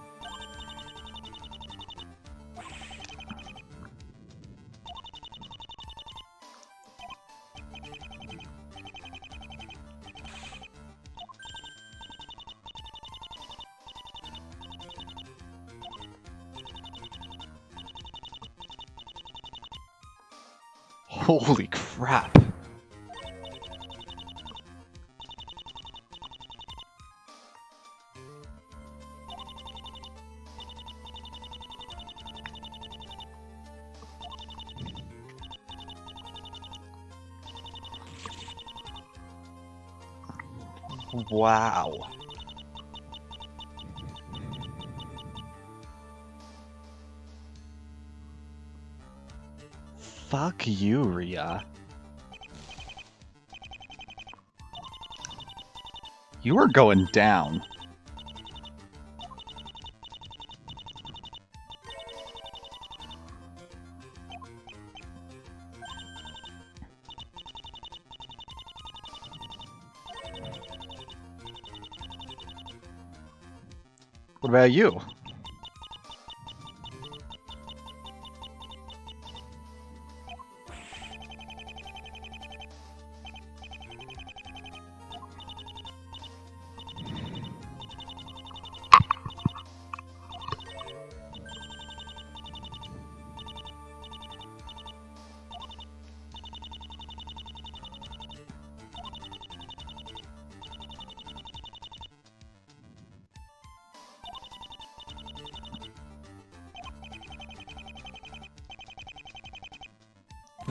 Holy crap. Wow. Fuck you, Rhea. You are going down. What about you?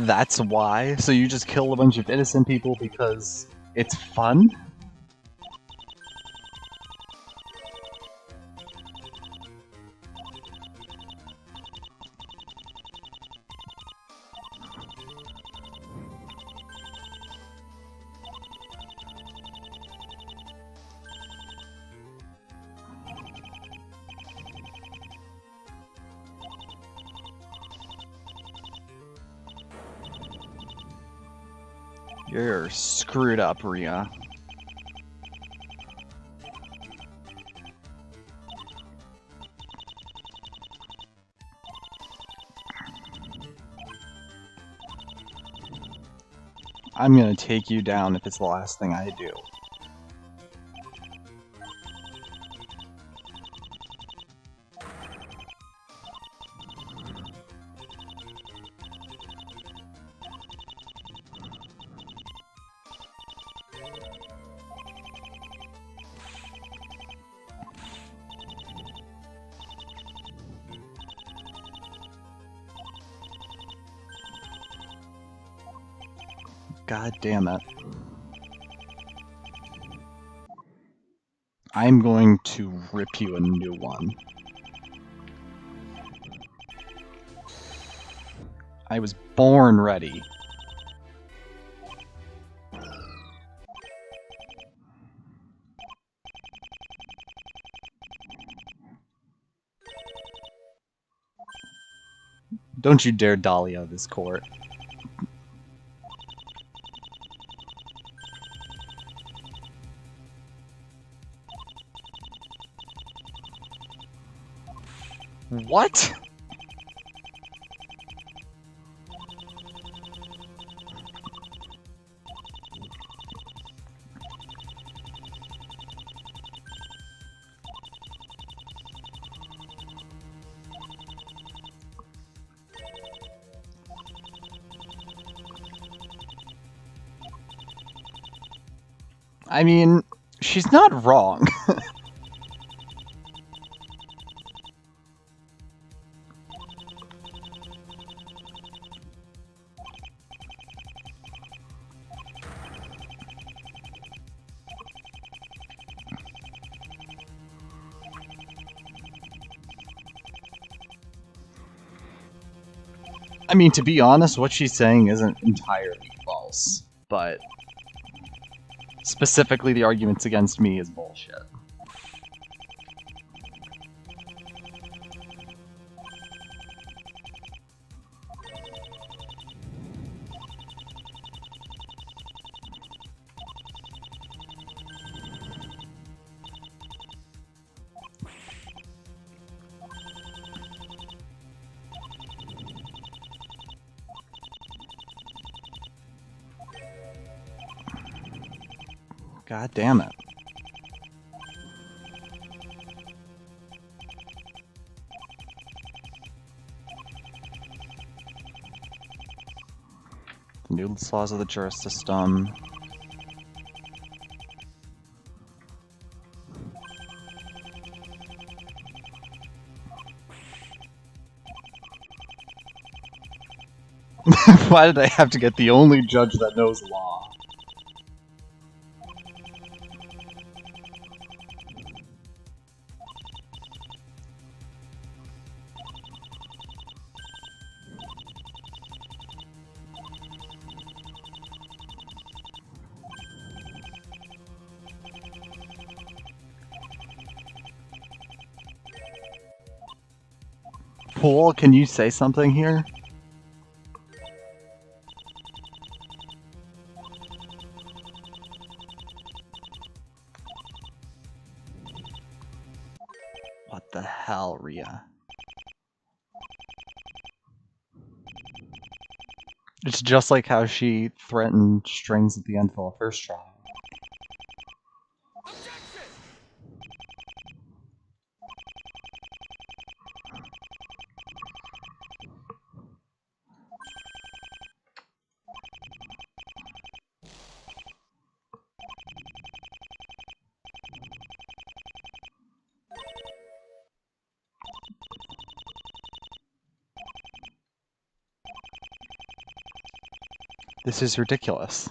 That's why? So you just kill a bunch of innocent people because it's fun? You're screwed up, Rhea. I'm gonna take you down if it's the last thing I do. God damn it. I'm going to rip you a new one. I was born ready. Don't you dare dolly out of this court. What? I mean, she's not wrong. I mean, to be honest, what she's saying isn't entirely false, but specifically the arguments against me is bullshit. God damn it. The new laws of the juris system. Why did I have to get the only judge that knows law? Paul, can you say something here? What the hell, Rhea? It's just like how she threatened strings at the end of the first trial. This is ridiculous.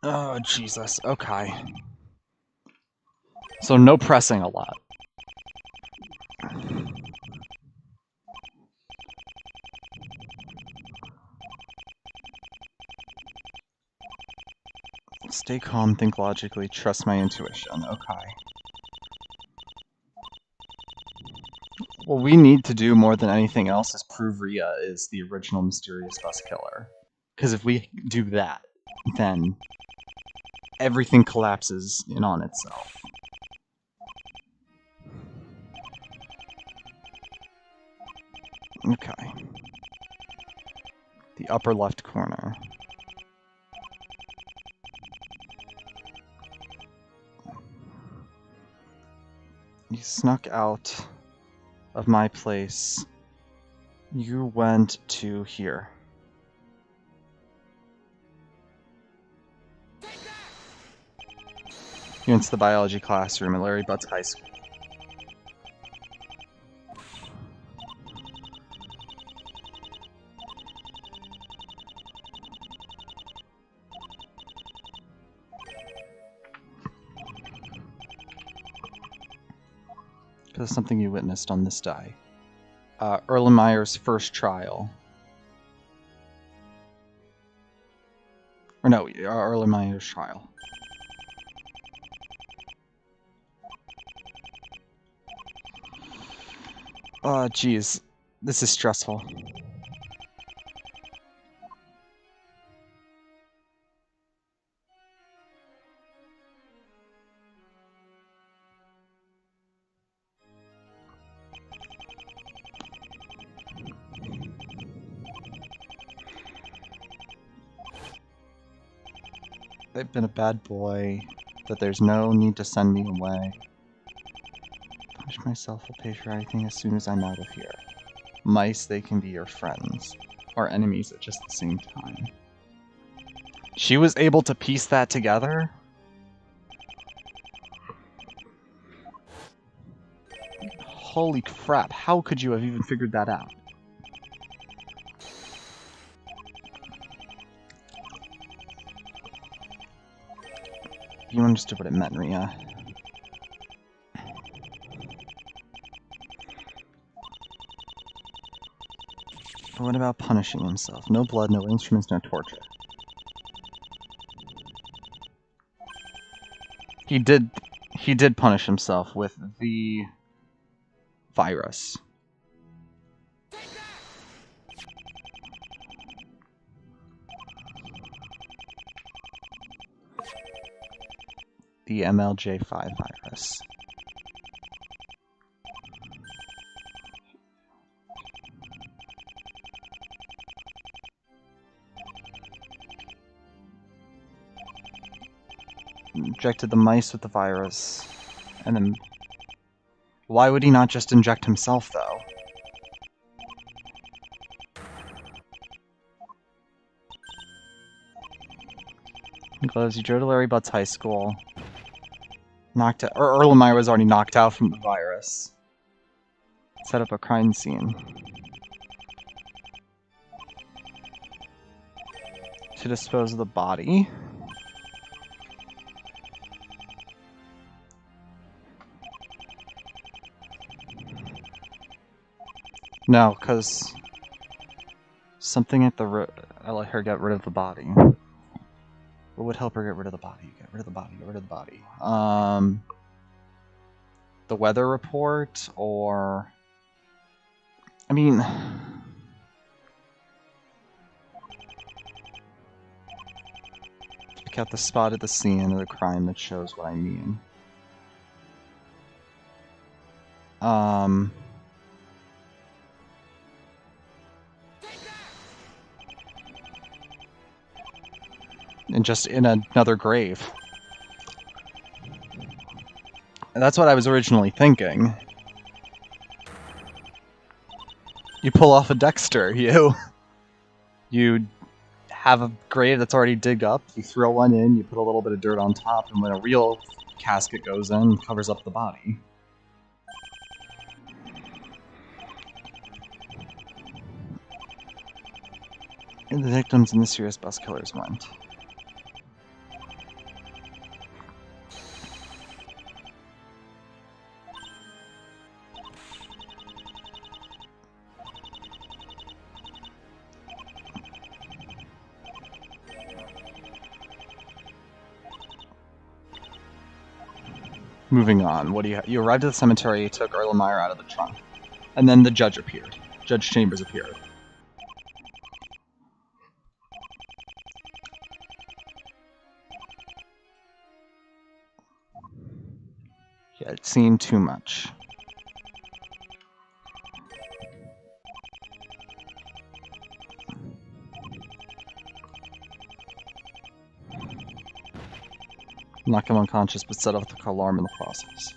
Oh, Jesus. Okay. So no pressing a lot. Stay calm, think logically, trust my intuition. Okay. What we need to do more than anything else is prove Rhea is the original mysterious bus killer. Because if we do that, then everything collapses in on itself. Okay. The upper left corner. You snuck out of my place. You went to here. You went to the biology classroom at Larry Butt's high school. Because something you witnessed on this die. Erlenmeyer's first trial. Or no, Erlenmeyer's trial. Geez. This is stressful. I've been a bad boy, that there's no need to send me away. Punish myself, I'll pay for anything as soon as I'm out of here. Mice, they can be your friends, or enemies at just the same time. She was able to piece that together? Holy crap, how could you have even figured that out? You understood what it meant, Rhea. But what about punishing himself? No blood, no instruments, no torture. He did punish himself with the virus. The MLJ5 virus. Injected the mice with the virus, and then... Why would he not just inject himself, though? Gloves, you drove to Larry Butt's high school. Knocked out, or Erlenmeyer was already knocked out from the virus. Set up a crime scene. To dispose of the body. No, because something at the I let her get rid of the body. What would help her get rid of the body? Get rid of the body, get rid of the body. The weather report, or... I mean... Pick out the spot at the scene of the crime that shows what I mean. And just in another grave. And that's what I was originally thinking. You pull off a Dexter, you have a grave that's already digged up, you throw one in, you put a little bit of dirt on top, and when a real casket goes in, it covers up the body. And the victims and the serious bus killers went. Moving on, what do you arrived at the cemetery, you took Erlenmeyer out of the trunk. And then the judge appeared. Judge Chambers appeared. Yeah, it seemed too much. Knock him unconscious, but set off the alarm in the process.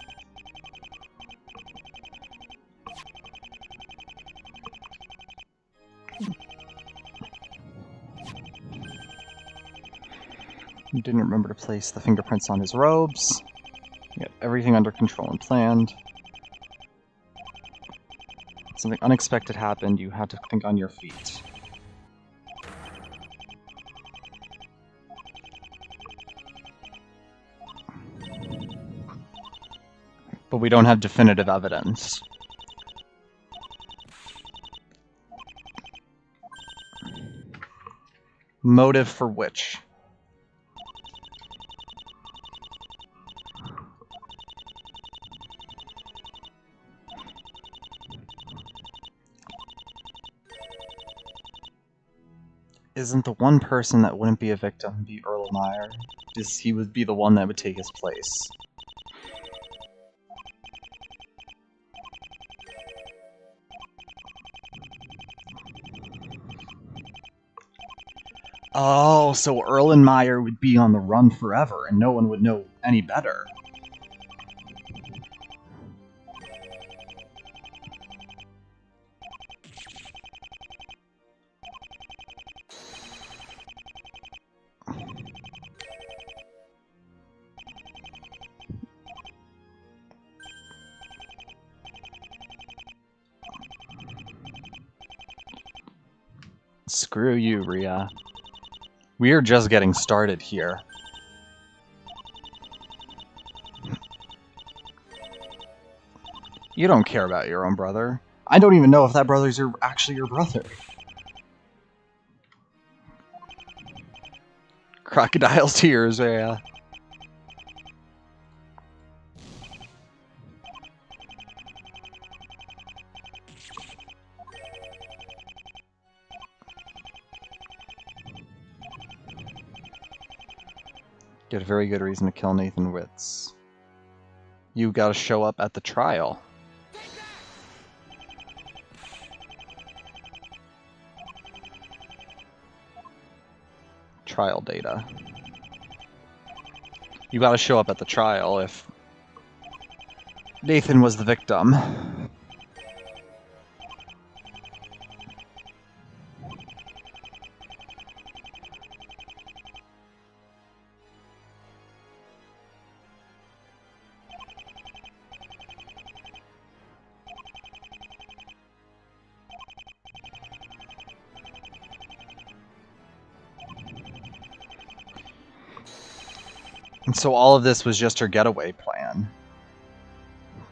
He didn't remember to place the fingerprints on his robes. He had everything under control and planned. Something unexpected happened. You had to think on your feet. But we don't have definitive evidence. Motive for which? Isn't the one person that wouldn't be a victim be Erlenmeyer? He would be the one that would take his place. Oh, so Erlenmeyer would be on the run forever, and no one would know any better. Screw you, Rhea. We're just getting started here. You don't care about your own brother. I don't even know if that brother's actually your brother. Crocodile's tears, yeah. You had a very good reason to kill Nathan Witz. You gotta show up at the trial. Trial data. You gotta show up at the trial if Nathan was the victim. And so all of this was just her getaway plan.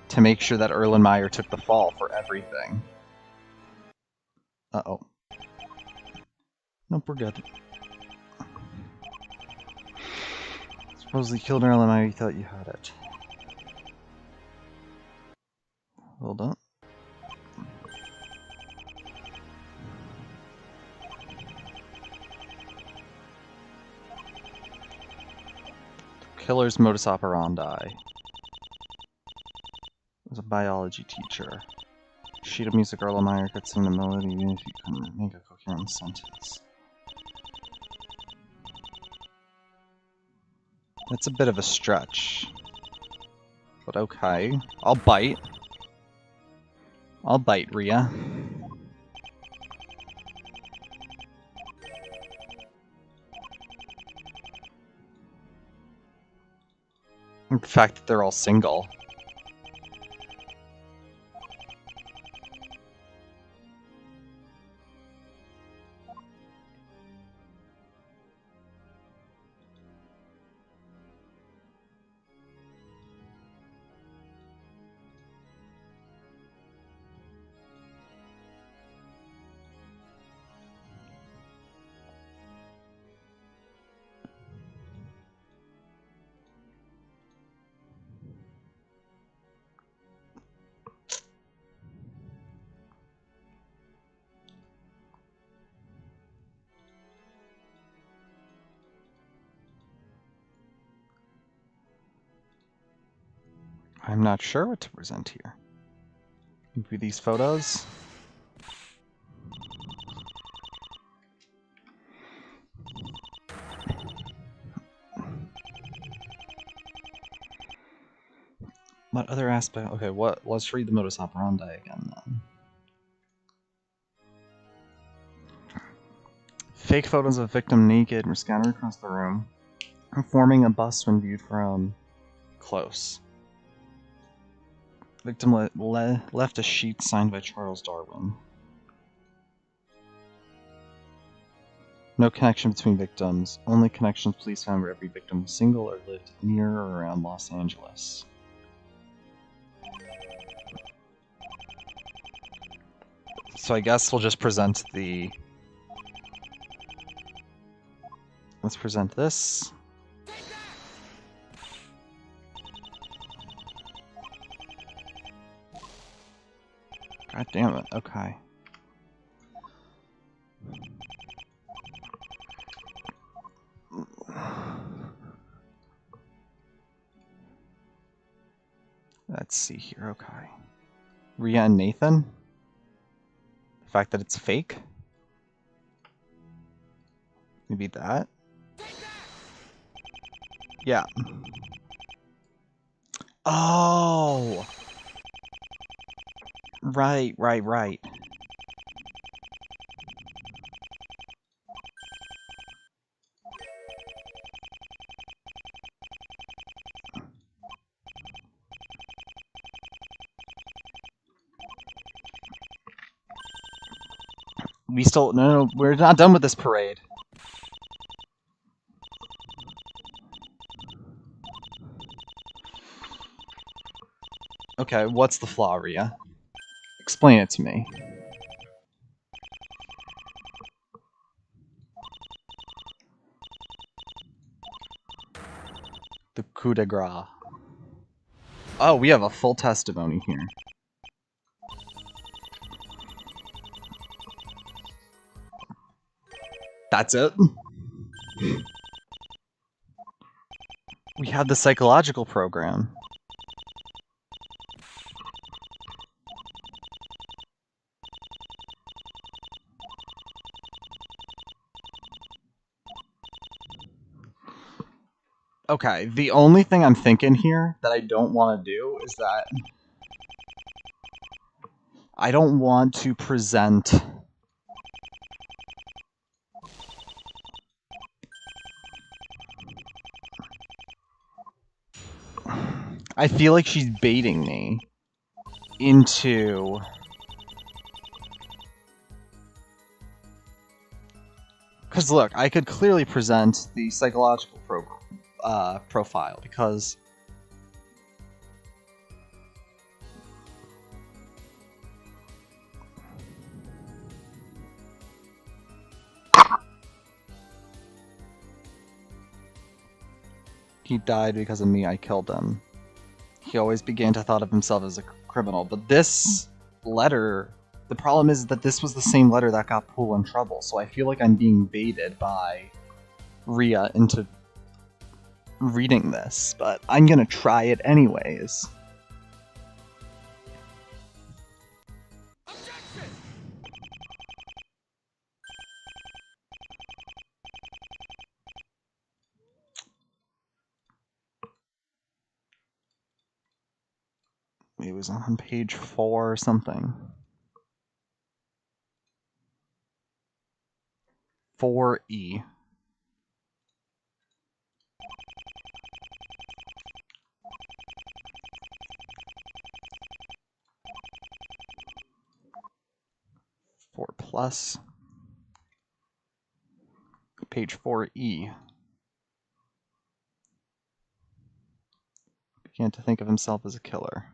To make sure that Erlenmeyer took the fall for everything. Uh-oh. Nope, we're good. Supposedly killed Erlenmeyer, you thought you had it. Hold on. Killer's modus operandi. Was a biology teacher. Sheet of music, Erlenmeyer could sing the melody even if you couldn't make a coherent sentence. That's a bit of a stretch. But okay. I'll bite. I'll bite, Rhea. The fact that they're all single. I'm not sure what to present here. Maybe these photos? What other aspect? Okay, let's read the modus operandi again then. Fake photos of victim naked were scattered across the room, forming a bust when viewed from close. Victim left a sheet signed by Charles Darwin. No connection between victims. Only connections police found where every victim was single or lived near or around Los Angeles. So I guess we'll just present the... Let's present this. God damn it, okay. Let's see here, okay. Rhea and Nathan? The fact that it's fake? Maybe that? Yeah. Oh! Right. We still... No, we're not done with this parade. Okay, what's the flaw, Rhea? Explain it to me. The coup de grace. Oh, we have a full testimony here. That's it? We have the psychological program. Okay, the only thing I'm thinking here that I don't want to do is that I don't want to present... I feel like she's baiting me into... Because look, I could clearly present the psychological profile, because... He died because of me, I killed him. He always began to thought of himself as a criminal, but this letter... The problem is that this was the same letter that got Poole in trouble, so I feel like I'm being baited by Rhea into reading this, but I'm gonna try it anyways. It was on page 4 or something. 4E. Plus page 4E. Began to think of himself as a killer.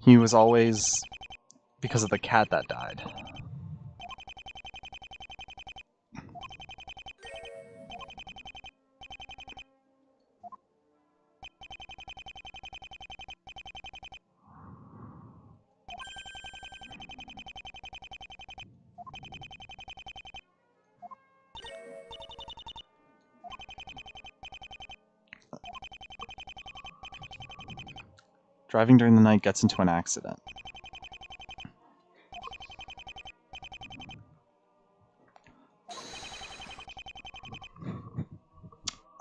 He was always because of the cat that died. Driving during the night gets into an accident.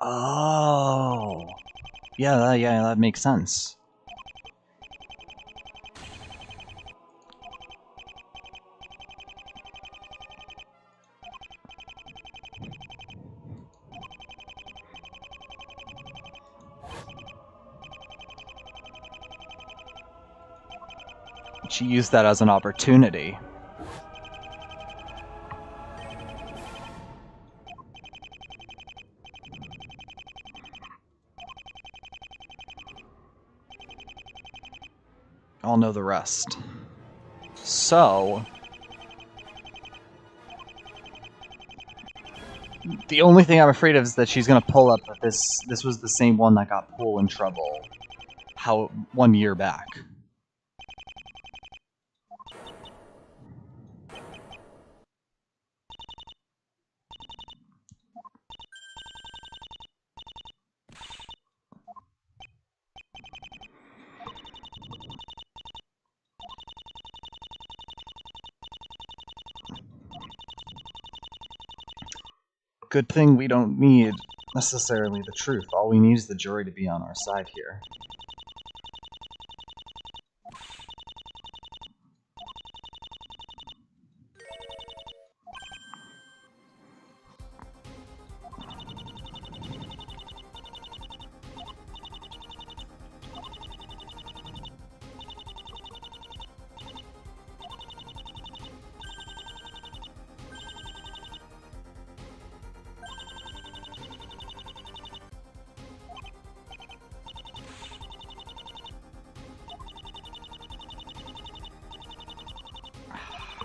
Oh. Yeah, that makes sense. She used that as an opportunity. I'll know the rest. So, the only thing I'm afraid of is that she's gonna pull up that this was the same one that got Pool in trouble 1 year back. Good thing we don't need necessarily the truth. All we need is the jury to be on our side here.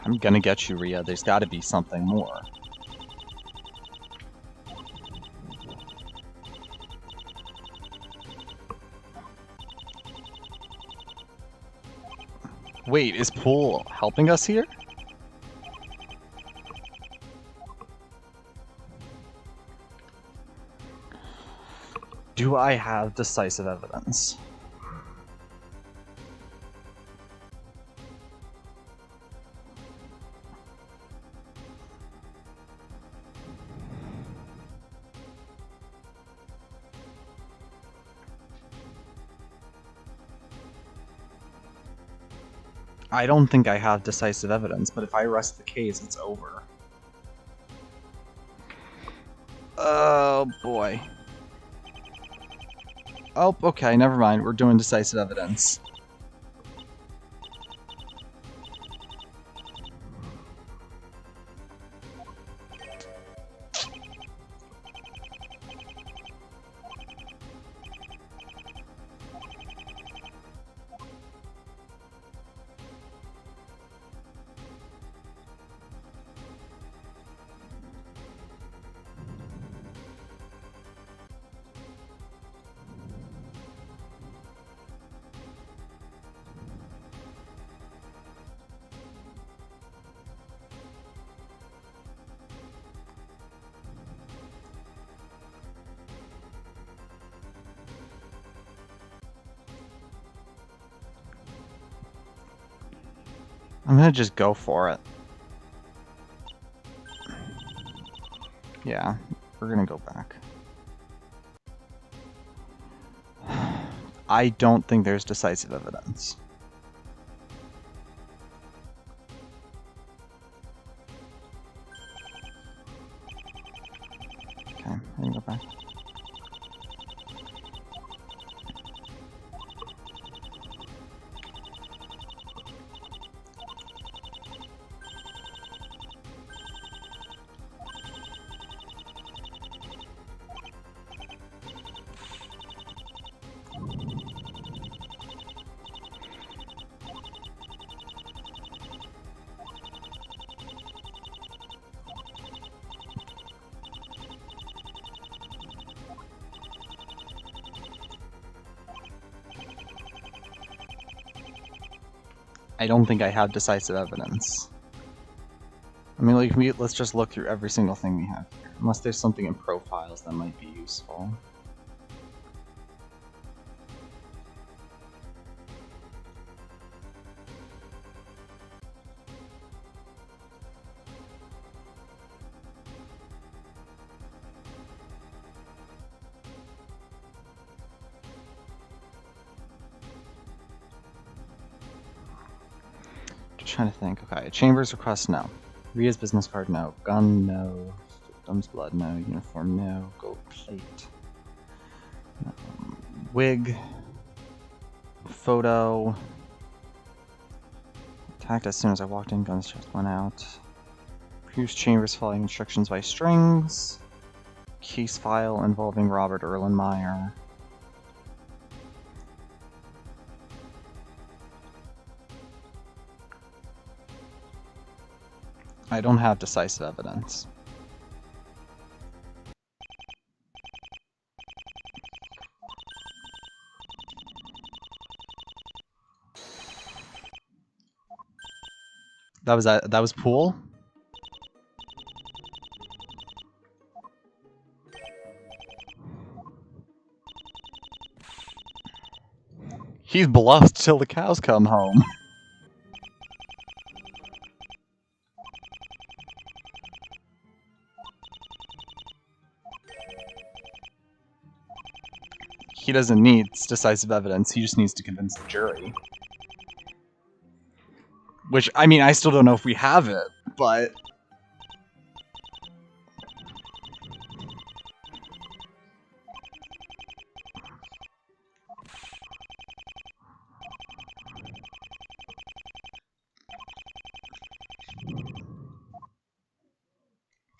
I'm gonna get you, Rhea. There's gotta be something more. Wait, is Pool helping us here? Do I have decisive evidence? I don't think I have decisive evidence, but if I rest the case, it's over. Oh boy. Oh, okay, never mind. We're doing decisive evidence. I'm gonna just go for it. Yeah, we're gonna go back. I don't think there's decisive evidence. Okay, I'm gonna go back. I don't think I have decisive evidence. I mean, like, let's just look through every single thing we have here. Unless there's something in profiles that might be useful. Trying to think. Okay, Chambers request, no. Ria's business card, no. Gun, no. Victim's blood, no. Uniform, no. Gold plate. Wig. Photo. Attacked as soon as I walked in, guns just went out. Pierce Chambers following instructions by strings. Case file involving Robert Erlenmeyer. I don't have decisive evidence. That was Poole? He's bluffed till the cows come home. He doesn't need decisive evidence, he just needs to convince the jury. Which, I mean, I still don't know if we have it, but...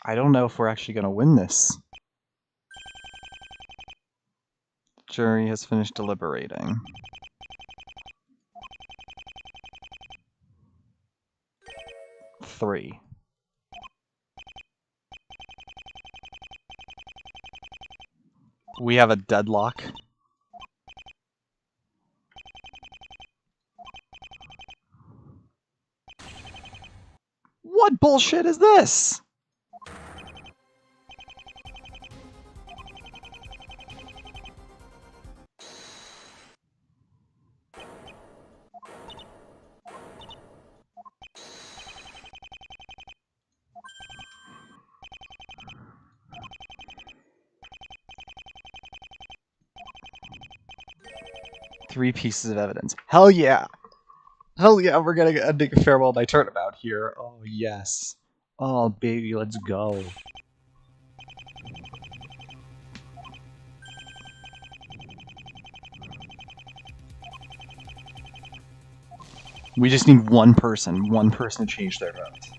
I don't know if we're actually going to win this. Jury has finished deliberating. Three. We have a deadlock. What bullshit is this? Three pieces of evidence. Hell yeah! Hell yeah, we're gonna ending a farewell by Turnabout here. Oh yes. Oh baby, let's go. We just need one person to change their vote.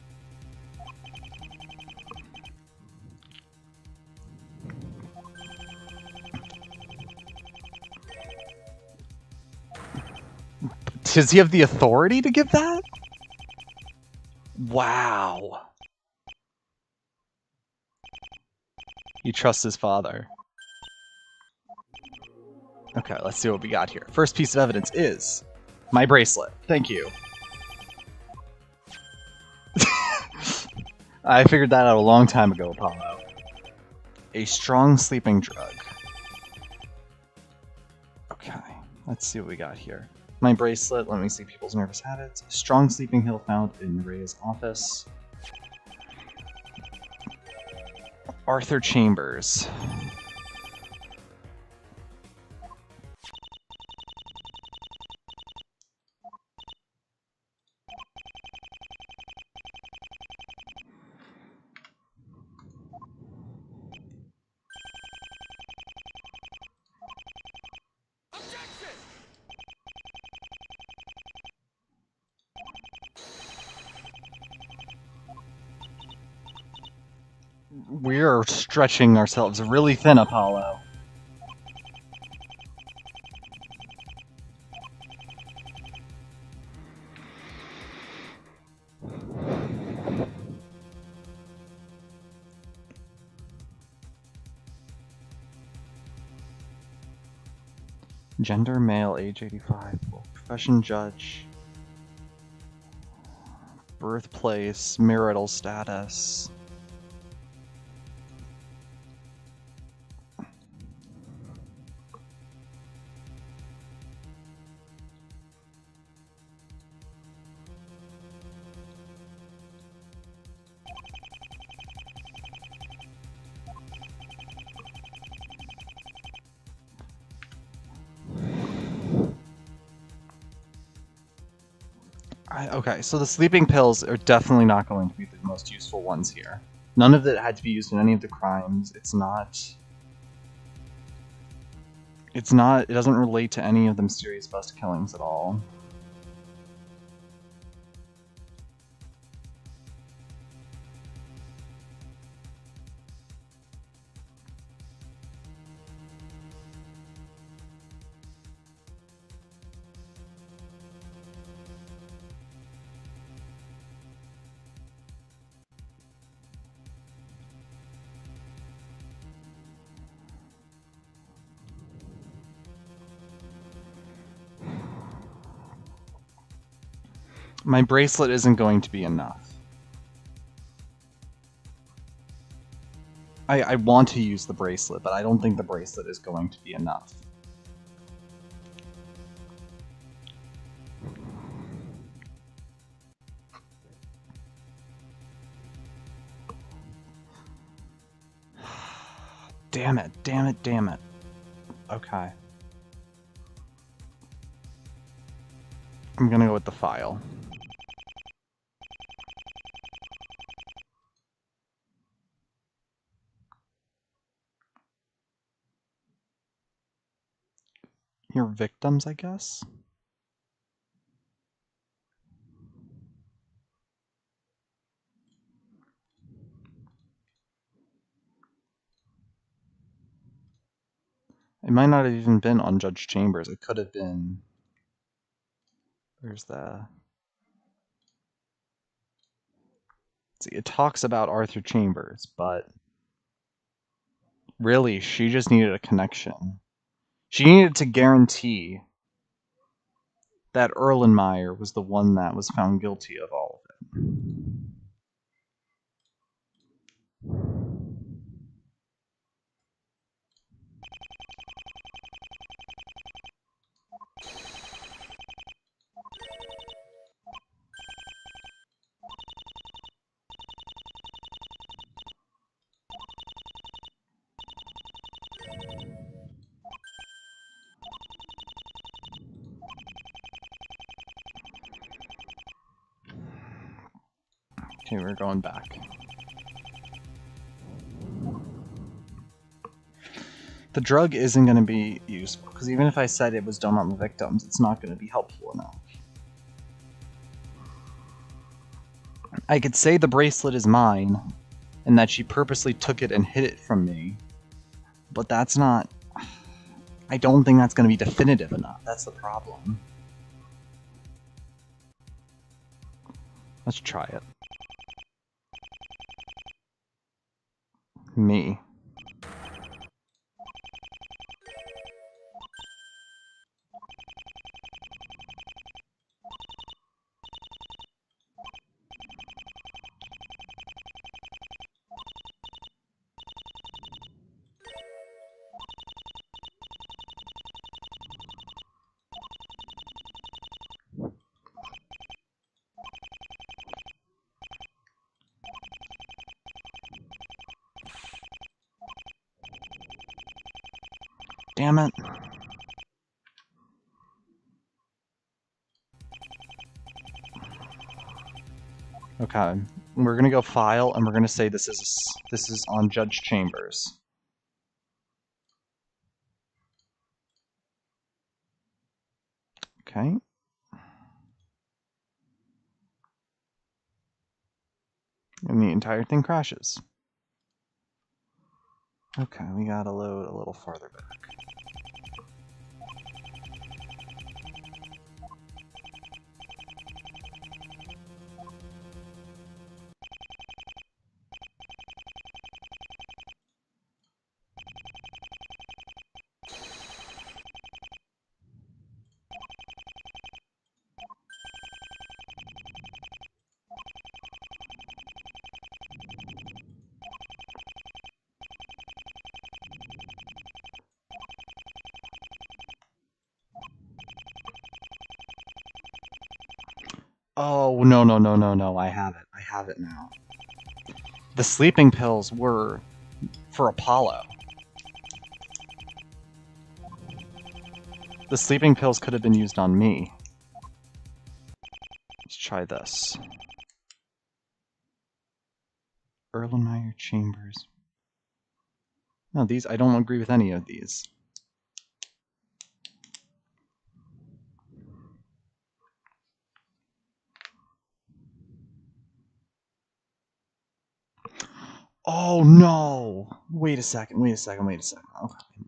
Does he have the authority to give that? Wow. He trusts his father. Okay, let's see what we got here. First piece of evidence is my bracelet. Thank you. I figured that out a long time ago, Apollo. A strong sleeping drug. Okay, let's see what we got here. My bracelet, let me see people's nervous habits. Strong sleeping pill found in Ray's office. Arthur Chambers. We're stretching ourselves really thin, Apollo. Gender, male, age 85, profession, judge. Birthplace, marital status. Okay, so the sleeping pills are definitely not going to be the most useful ones here. None of it had to be used in any of the crimes. It doesn't relate to any of the mysterious bust killings at all. My bracelet isn't going to be enough. I want to use the bracelet, but I don't think the bracelet is going to be enough. Damn it, damn it, damn it. Okay. I'm gonna go with the file. Your victims, I guess? It might not have even been on Judge Chambers. It could have been... Where's the... See, it talks about Arthur Chambers, but... Really, she just needed a connection. She needed to guarantee that Erlenmeyer was the one that was found guilty of all of it. Okay, we're going back. The drug isn't going to be useful, because even if I said it was done on the victims, it's not going to be helpful enough. I could say the bracelet is mine, and that she purposely took it and hid it from me, but that's not... I don't think that's going to be definitive enough. That's the problem. Let's try it. Me. Damn it. Okay, we're gonna go file, and we're gonna say this is on Judge Chambers. Okay. And the entire thing crashes. Okay, we gotta load a little farther back. Oh, no, I have it. I have it now. The sleeping pills were for Apollo. The sleeping pills could have been used on me. try this. Erlenmeyer Chambers. No, these, I don't agree with any of these. Oh no! Wait a second. Okay,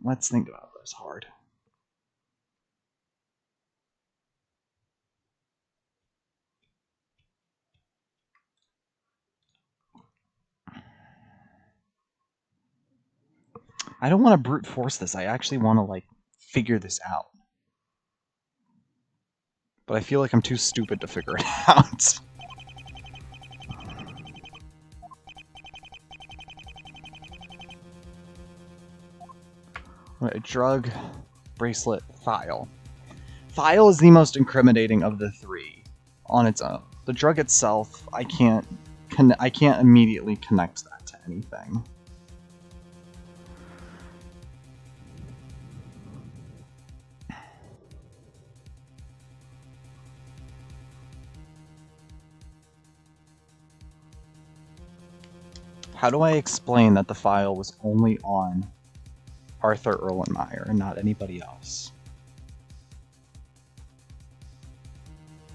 let's think about this hard. I don't want to brute force this. I actually want to, like, figure this out. But I feel like I'm too stupid to figure it out. Right, drug, bracelet, file. File is the most incriminating of the three on its own. The drug itself, I can't immediately connect that to anything. How do I explain that the file was only on Arthur Erlenmeyer and not anybody else?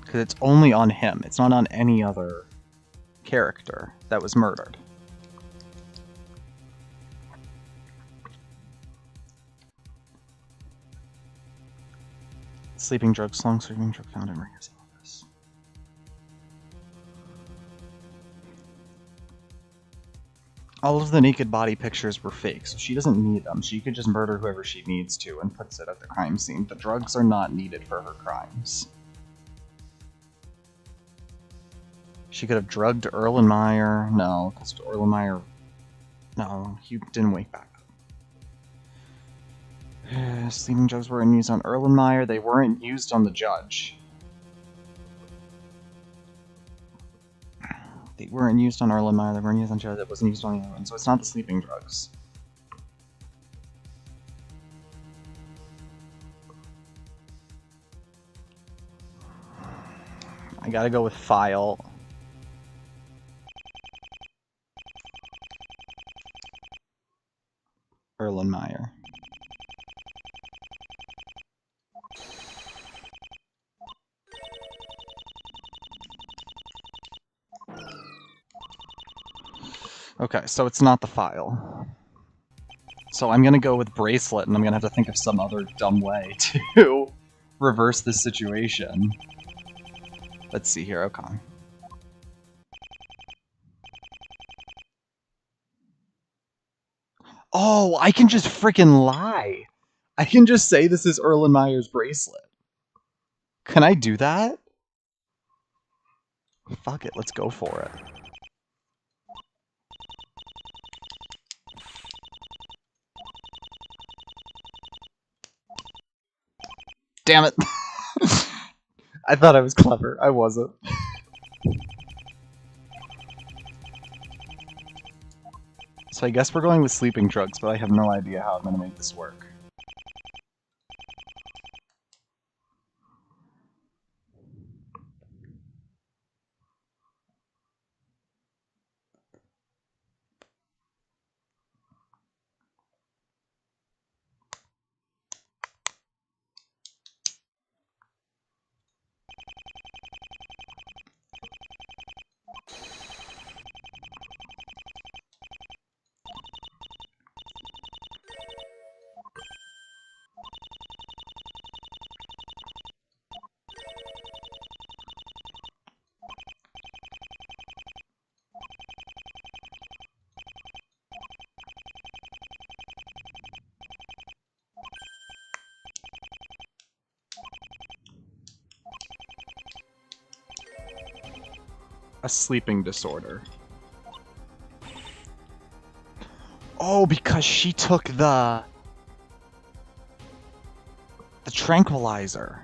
Because it's only on him. It's not on any other character that was murdered. Sleeping drug, slung sleeping drug found in Maria's office. All of the naked body pictures were fake, so she doesn't need them. She could just murder whoever she needs to and puts it at the crime scene. The drugs are not needed for her crimes. She could have drugged Erlenmeyer. No, because Erlenmeyer... No, he didn't wake back up. Sleeping drugs weren't used on Erlenmeyer. They weren't used on the judge. They weren't used on Erlenmeyer. They weren't used on the judge. That wasn't used on the other one. So it's not the sleeping drugs. I gotta go with file. Erlenmeyer. Okay, so it's not the file. So I'm gonna go with bracelet, and I'm gonna have to think of some other dumb way to reverse this situation. Let's see here, okay. Oh, I can just freaking lie! I can just say this is Erlenmeyer's bracelet. Can I do that? Fuck it, let's go for it. Damn it! I thought I was clever. I wasn't. So I guess we're going with sleeping drugs, but I have no idea how I'm gonna make this work. A sleeping disorder. Oh, because she took the tranquilizer.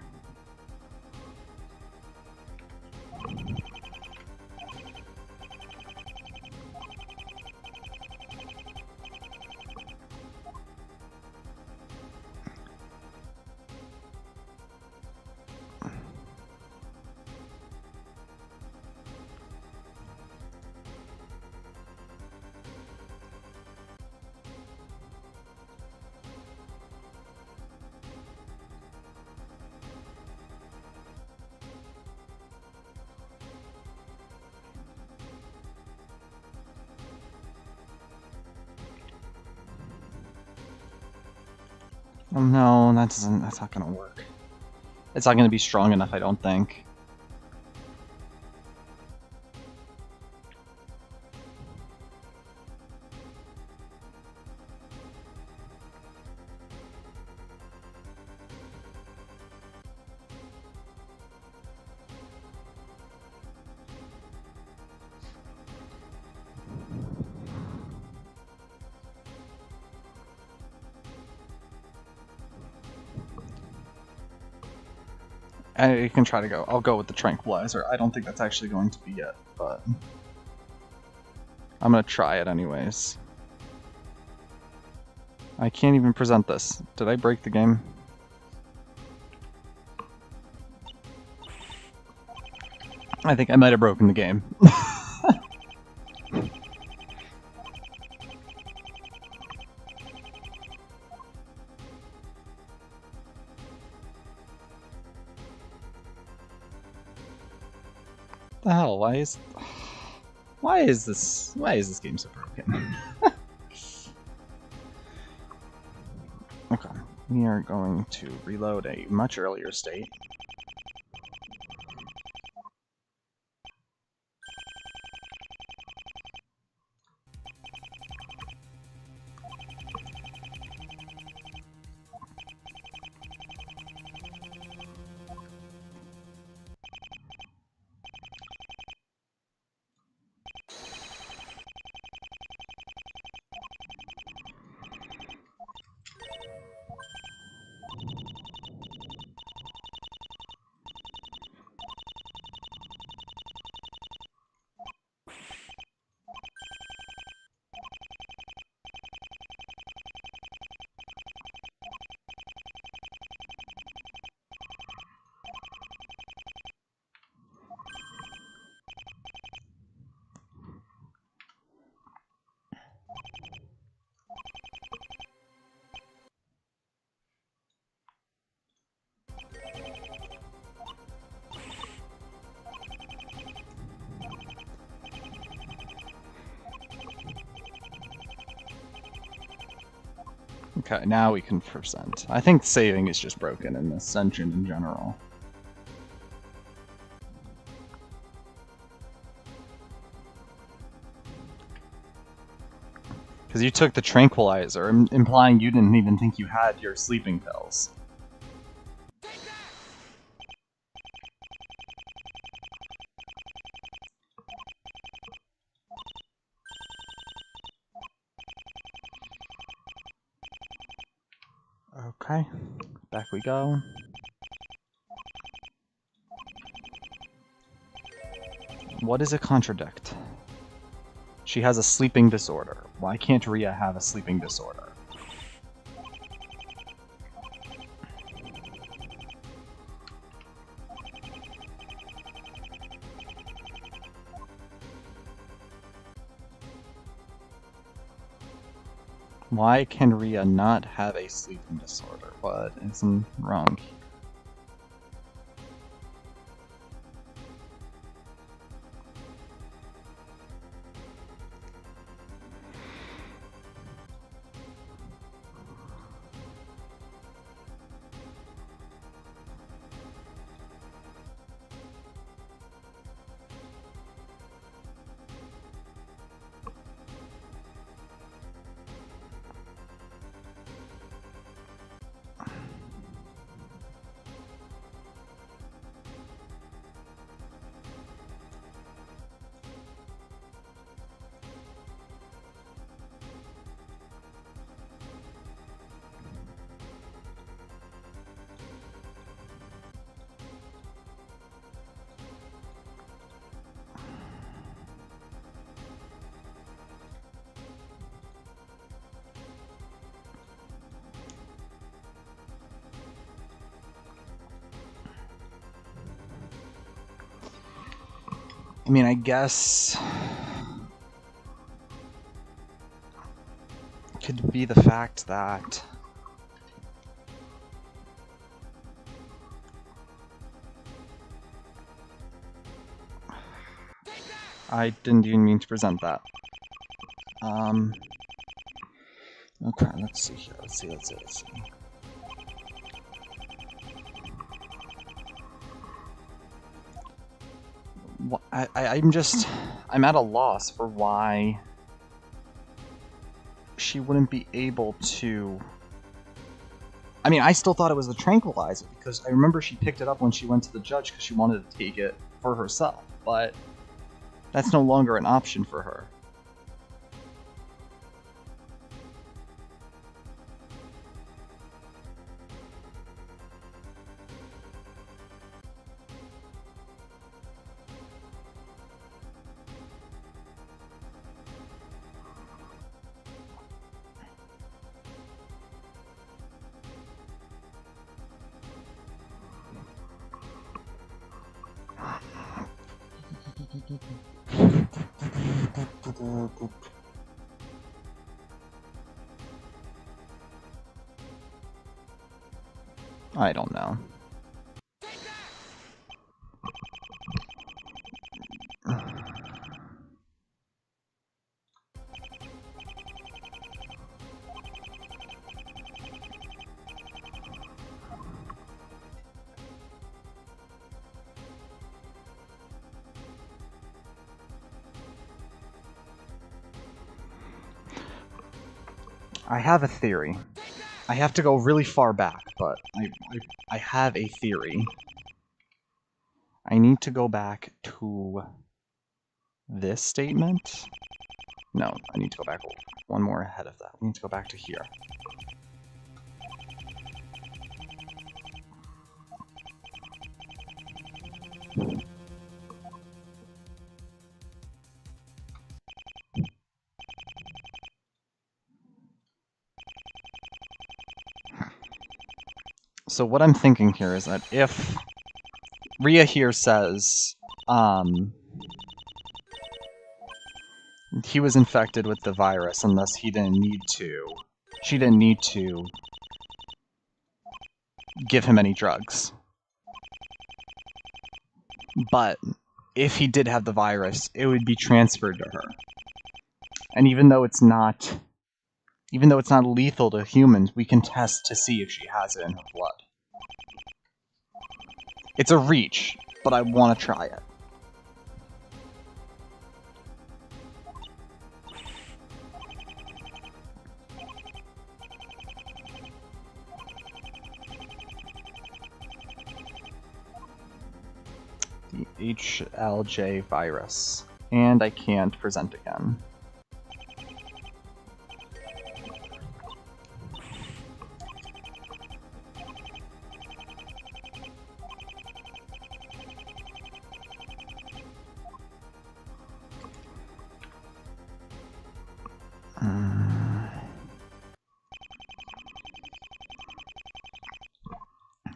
Oh no, that's not gonna work. It's not gonna be strong enough, I don't think. I can try to go. I'll go with the tranquilizer. I don't think that's actually going to be it, but I'm gonna try it anyways. I can't even present this. Did I break the game? I think I might have broken the game. The hell? Why is this game so broken? Okay, we are going to reload a much earlier state. Okay, now we can present. I think saving is just broken in this engine in general. Because you took the tranquilizer, implying you didn't even think you had your sleeping pills. Okay, back we go. What does it contradict? She has a sleeping disorder. Why can't Rhea have a sleeping disorder? Why can Rhea not have a sleeping disorder? What is wrong? I mean, I guess it could be the fact that I didn't even mean to present that. Okay, let's see here. Let's see. I'm at a loss for why she wouldn't be able to... I mean, I still thought it was the tranquilizer, because I remember she picked it up when she went to the judge because she wanted to take it for herself, but that's no longer an option for her. I don't know. I have a theory. I have to go really far back, but I have a theory. I need to go back to this statement. No, I need to go back one more ahead of that. I need to go back to here. So what I'm thinking here is that if Rhea here says, he was infected with the virus and thus she didn't need to give him any drugs. But if he did have the virus, it would be transferred to her. And even though it's not lethal to humans, we can test to see if she has it in her blood. It's a reach, but I want to try it. The HLJ virus. And I can't present again.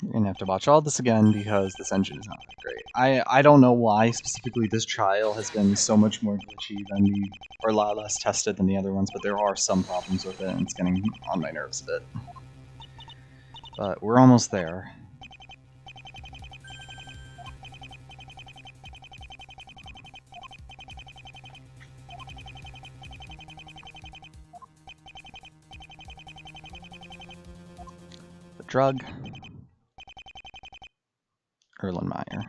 You're gonna have to watch all this again because this engine is not that great. I don't know why specifically this trial has been so much more glitchy than or a lot less tested than the other ones, but there are some problems with it and it's getting on my nerves a bit. But we're almost there. The drug. Erlenmeyer.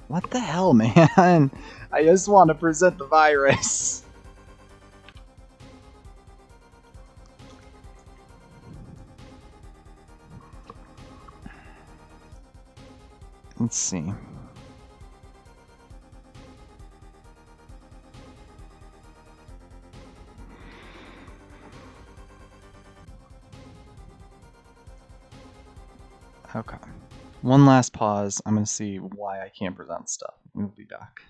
What the hell, man? I just want to present the virus. Let's see. Okay. One last pause. I'm going to see why I can't present stuff. We'll be back.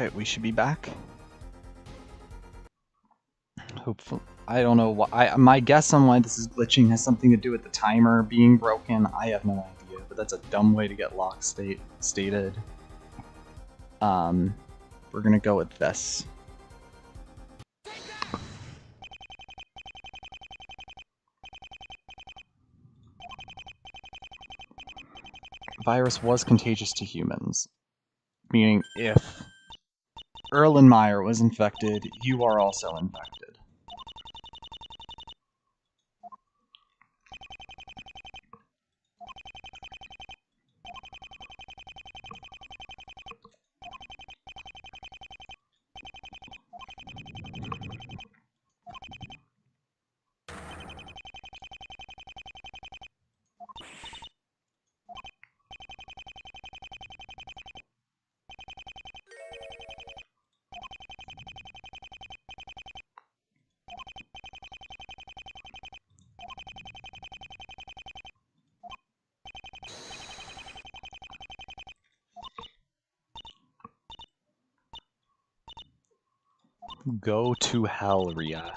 Okay, we should be back. Hopefully, I don't know why. My guess on why this is glitching has something to do with the timer being broken. I have no idea, but that's a dumb way to get lock stated. We're gonna go with this. Virus was contagious to humans, meaning if Erlenmeyer was infected, you are also infected. Go to hell, Rhea.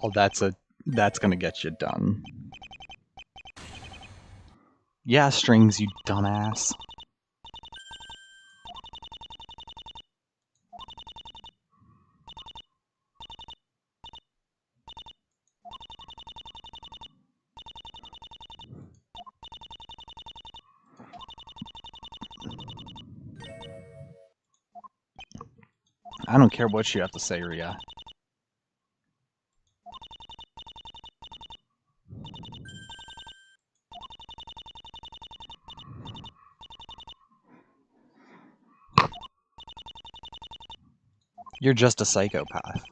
Oh, that's gonna get you done. Yeah, Strings, you dumbass. I don't care what you have to say, Rhea. You're just a psychopath.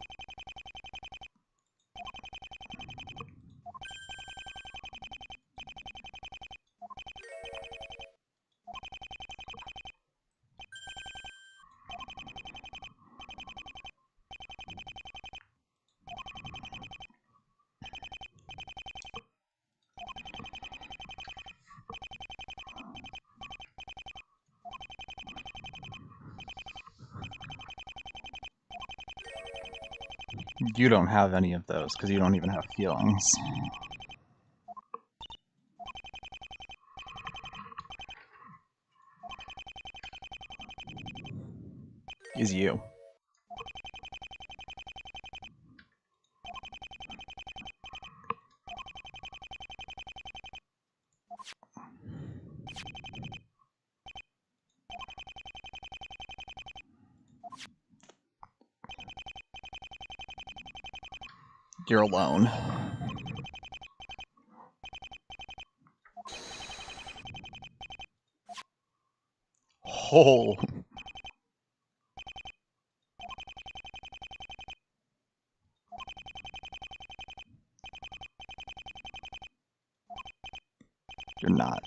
You don't have any of those, because you don't even have feelings. Is you. You're alone. Oh. You're not.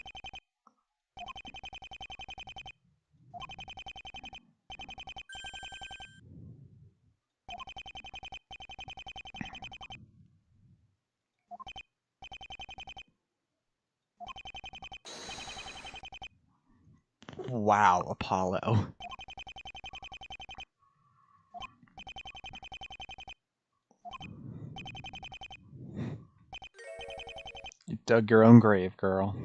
Wow, Apollo. You dug your own grave, girl.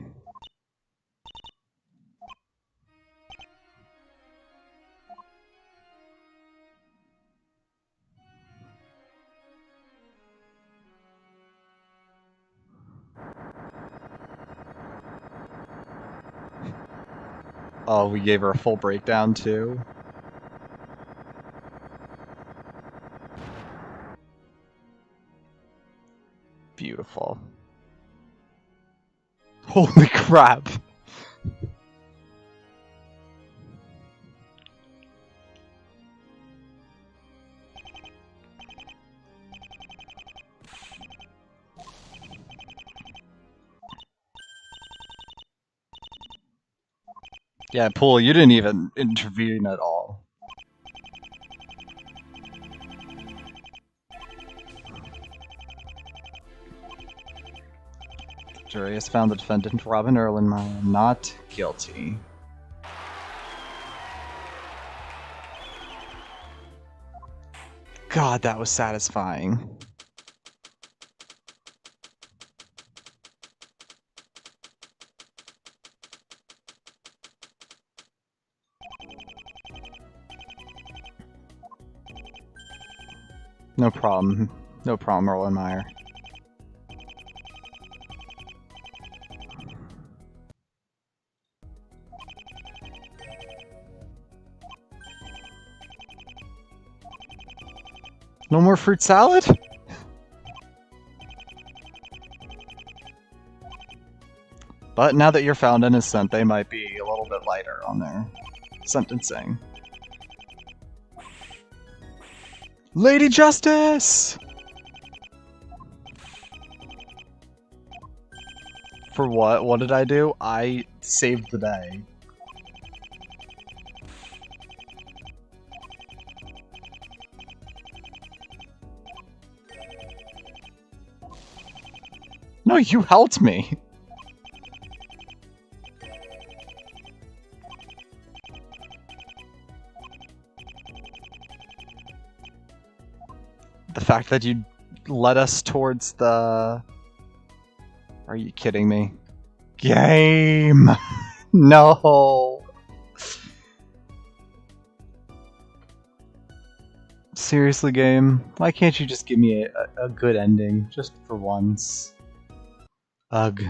Oh, we gave her a full breakdown, too? Beautiful. Holy crap! Yeah, Pool, you didn't even intervene at all. jury has found the defendant, Robin Erlenmeyer, not guilty. God, that was satisfying. No problem. No problem, Erlenmeyer. No more fruit salad? But now that you're found innocent, they might be a little bit lighter on their sentencing. Lady Justice! For what? What did I do? I saved the day. No, you helped me. The fact that you led us towards the... Are you kidding me? Game! No! Seriously, game? Why can't you just give me a good ending, just for once? Ugh.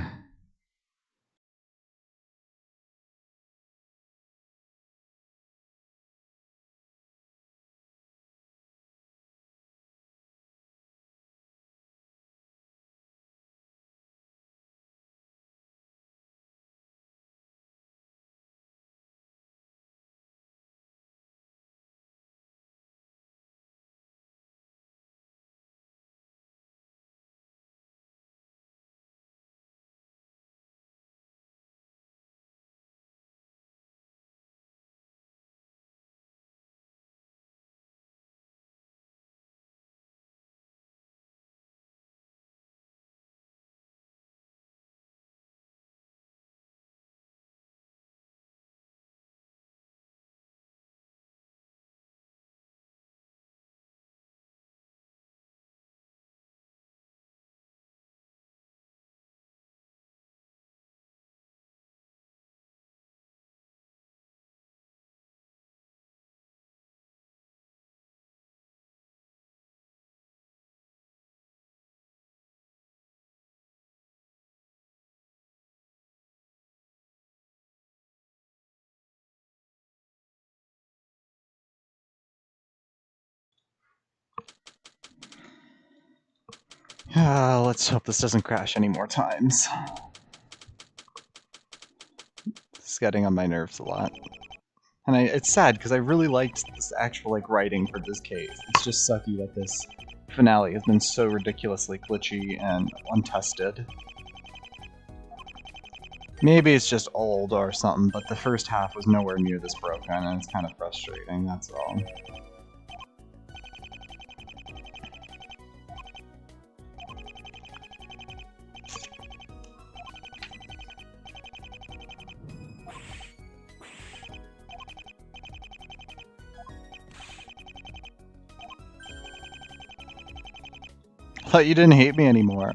Let's hope this doesn't crash any more times. It's getting on my nerves a lot. And it's sad, because I really liked this actual writing for this case. It's just sucky that this finale has been so ridiculously glitchy and untested. Maybe it's just old or something, but the first half was nowhere near this broken, and it's kind of frustrating, that's all. Thought you didn't hate me anymore.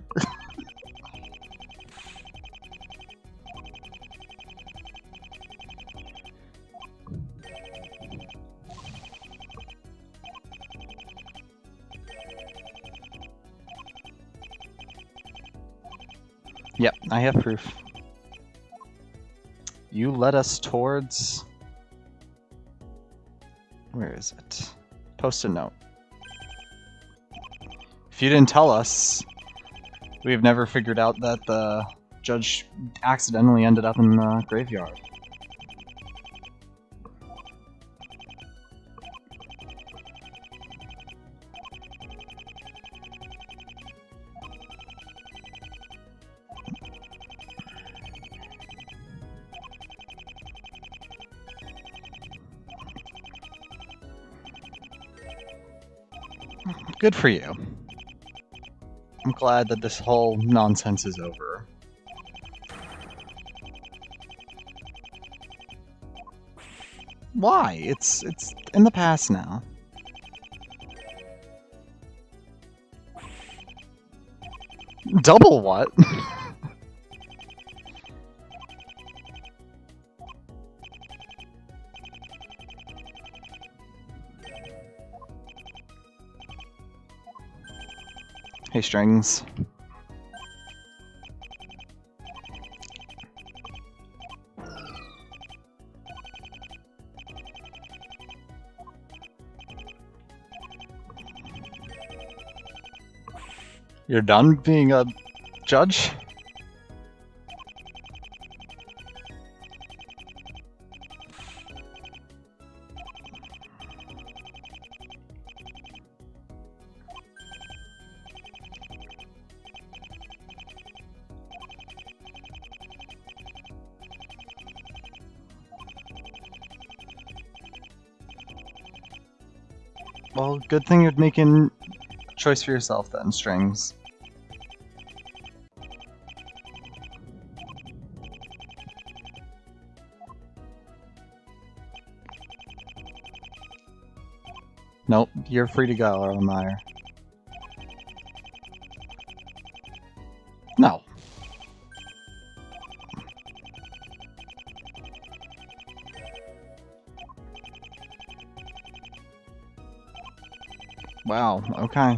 Yep, I have proof. You led us towards... Where is it? Post a note. If you didn't tell us, we've never figured out that the judge accidentally ended up in the graveyard. Good for you. I'm glad that this whole nonsense is over. Why? It's in the past now. Double what? Hey, Strings. You're done being a judge? Well, good thing you're making a choice for yourself then, Strings. Nope, you're free to go, Erlenmeyer. No. Wow, okay.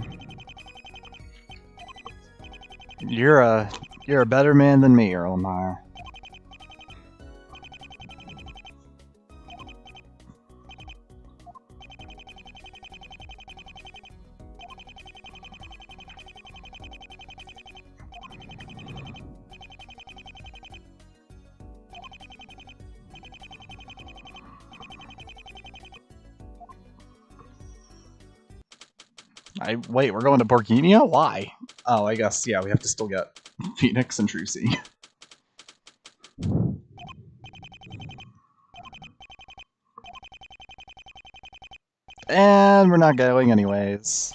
You're a better man than me, Erlenmeyer. Wait, we're going to Borginia? Why? Oh, I guess, yeah, we have to still get Phoenix and Trucy. And we're not going anyways.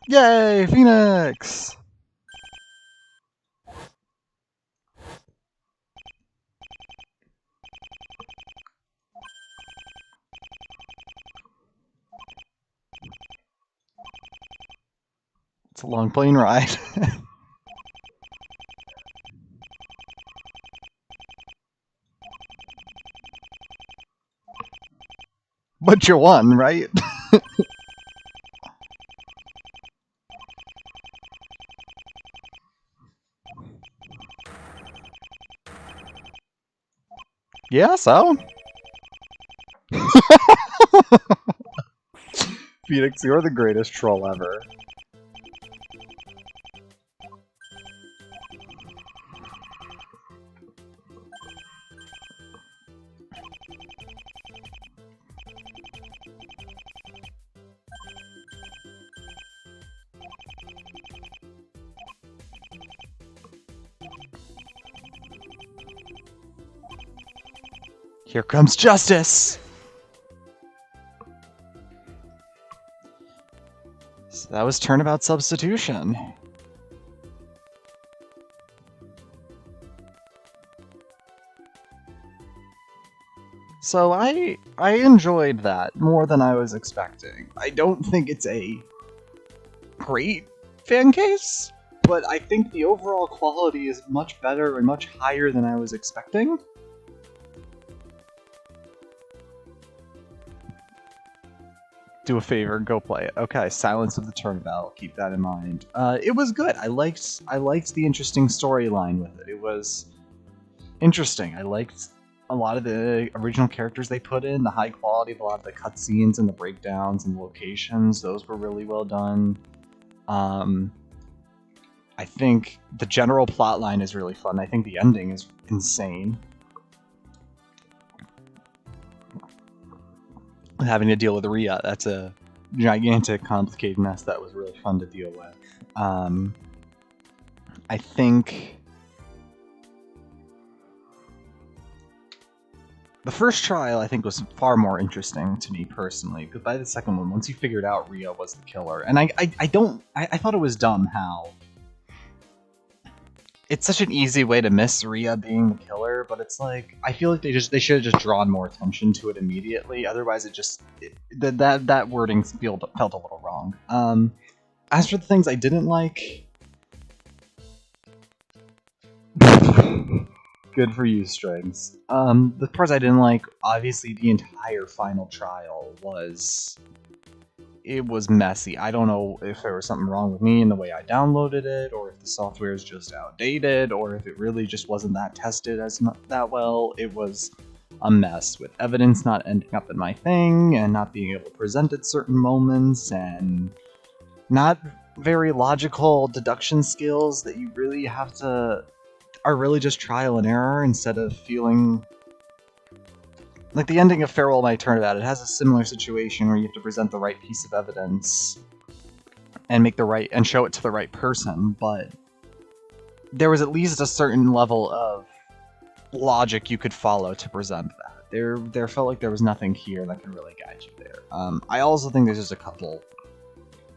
Yay, Phoenix! It's a long plane ride. But you won, right? Yeah, so? Phoenix, you're the greatest troll ever. Here comes justice! So that was Turnabout Substitution. So I enjoyed that more than I was expecting. I don't think it's a great fan case, but I think the overall quality is much better and much higher than I was expecting. Do a favor, go play it. Okay, Silence of the Turnabout. Keep that in mind. It was good. I liked the interesting storyline with it. It was interesting. I liked a lot of the original characters they put in, the high quality of a lot of the cutscenes and the breakdowns and the locations. Those were really well done. I think the general plotline is really fun. I think the ending is insane. Having to deal with Rhea, that's a gigantic, complicated mess that was really fun to deal with. I think the first trial, I think, was far more interesting to me personally, because by the second one, once you figured out Rhea was the killer, and I thought it was dumb how it's such an easy way to miss Rhea being the killer, but it's like I feel like they should have just drawn more attention to it immediately. Otherwise, that wording felt a little wrong. As for the things I didn't like, good for you, Strings. The parts I didn't like, obviously, the entire final trial was messy. I don't know if there was something wrong with me in the way I downloaded it, or if the software is just outdated, or if it really just wasn't that tested that well. It was a mess, with evidence not ending up in my thing, and not being able to present at certain moments, and not very logical deduction skills that you really have to are really just trial and error instead of feeling like the ending of Farewell My Turnabout. It has a similar situation where you have to present the right piece of evidence and show it to the right person, but there was at least a certain level of logic you could follow to present that. There felt like there was nothing here that could really guide you there. I also think there's just a couple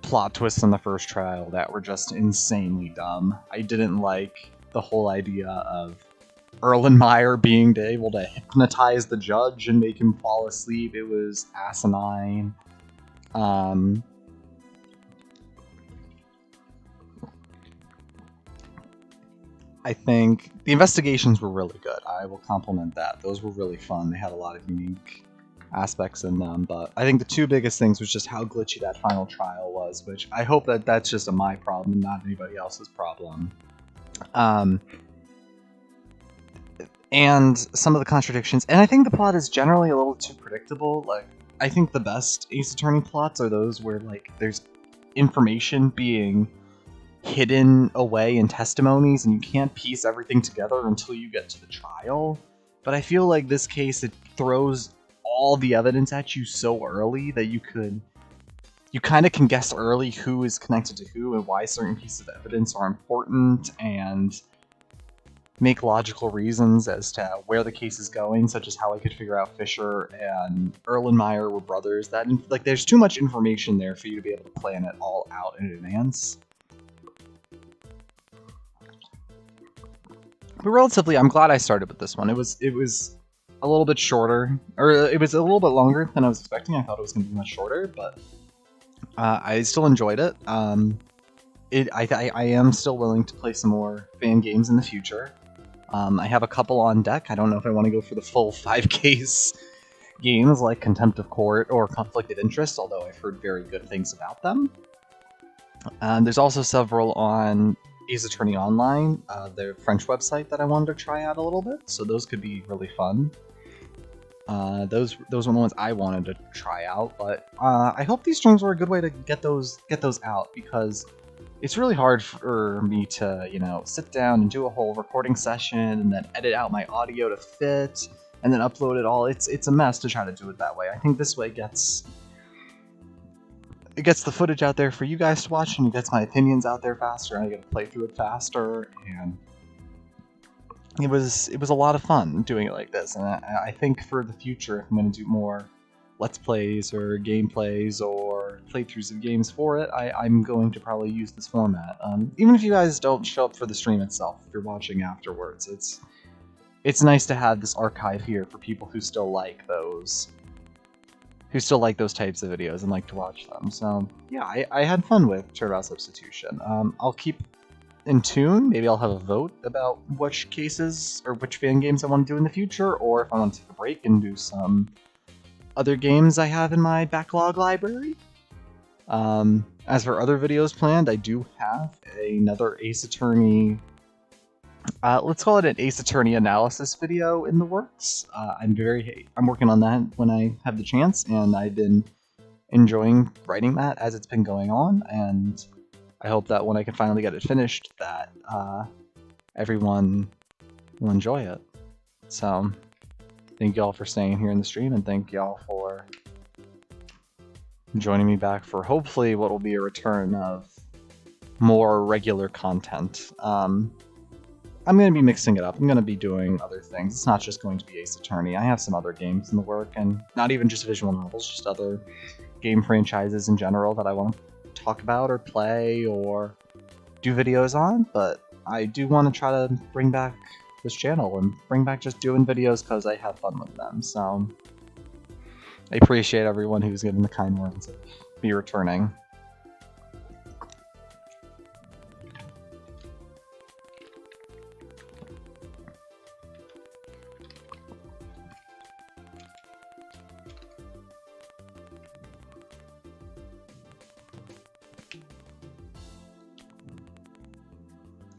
plot twists in the first trial that were just insanely dumb. I didn't like the whole idea of Erlenmeyer being able to hypnotize the judge and make him fall asleep. It was asinine. I think the investigations were really good. I will compliment that. Those were really fun. They had a lot of unique aspects in them, but I think the two biggest things was just how glitchy that final trial was, which I hope that that's just my problem and not anybody else's problem. And some of the contradictions, and I think the plot is generally a little too predictable. Like, I think the best Ace Attorney plots are those where, like, there's information being hidden away in testimonies, and you can't piece everything together until you get to the trial. But I feel like this case, it throws all the evidence at you so early that you kind of can guess early who is connected to who and why certain pieces of evidence are important, and make logical reasons as to where the case is going, such as how I could figure out Fisher and Erlenmeyer were brothers. That, like, there's too much information there for you to be able to plan it all out in advance. But relatively, I'm glad I started with this one. It was a little bit shorter, or it was a little bit longer than I was expecting. I thought it was going to be much shorter, but I still enjoyed it. I am still willing to play some more fan games in the future. I have a couple on deck. I don't know if I want to go for the full 5 games like Contempt of Court or Conflict of Interest, although I've heard very good things about them. There's also several on Ace Attorney Online, their French website, that I wanted to try out a little bit, so those could be really fun. Those were the ones I wanted to try out, but I hope these streams were a good way to get those out, because it's really hard for me to, sit down and do a whole recording session and then edit out my audio to fit and then upload it all. It's a mess to try to do it that way. I think this way it gets the footage out there for you guys to watch, and it gets my opinions out there faster, and I get to play through it faster, and it was a lot of fun doing it like this. And I think for the future, if I'm going to do more Let's Plays or gameplays or playthroughs of games for it, I'm going to probably use this format. Even if you guys don't show up for the stream itself, if you're watching afterwards, it's nice to have this archive here for people who still like those types of videos and like to watch them. So yeah, I had fun with Turnabout Substitution. I'll keep in tune. Maybe I'll have a vote about which cases or which fan games I want to do in the future, or if I want to take a break and do some other games I have in my backlog library. As for other videos planned, I do have another Ace Attorney, let's call it an Ace Attorney analysis video in the works. I'm working on that when I have the chance, and I've been enjoying writing that as it's been going on, and I hope that when I can finally get it finished, that everyone will enjoy it. So thank y'all for staying here in the stream, and thank y'all for joining me back for hopefully what will be a return of more regular content. I'm going to be mixing it up. I'm going to be doing other things. It's not just going to be Ace Attorney. I have some other games in the work, and not even just visual novels, just other game franchises in general that I want to talk about or play or do videos on. But I do want to try to bring back this channel and bring back just doing videos because I have fun with them. So I appreciate everyone who's given the kind words of me returning.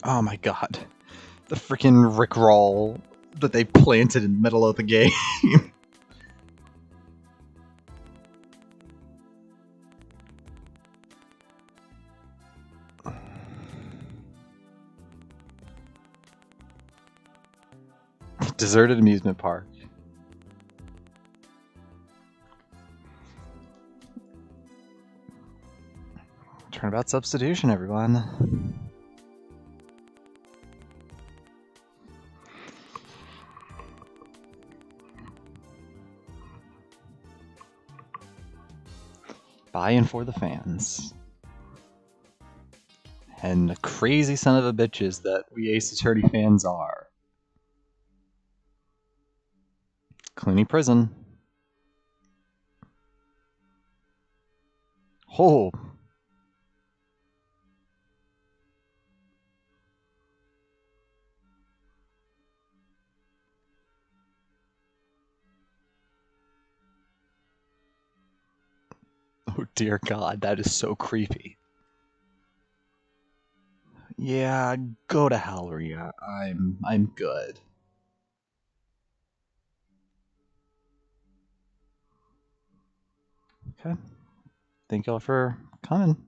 Oh my god. The freaking Rickroll that they planted in the middle of the game. Deserted amusement park. Turnabout Substitution, everyone. Buying for the fans. And the crazy son of a bitches that we Ace Attorney fans are. Clooney Prison. Oh. Oh dear god, that is so creepy. Yeah, go to hell, Rhea. I'm good. Okay. Thank y'all for coming.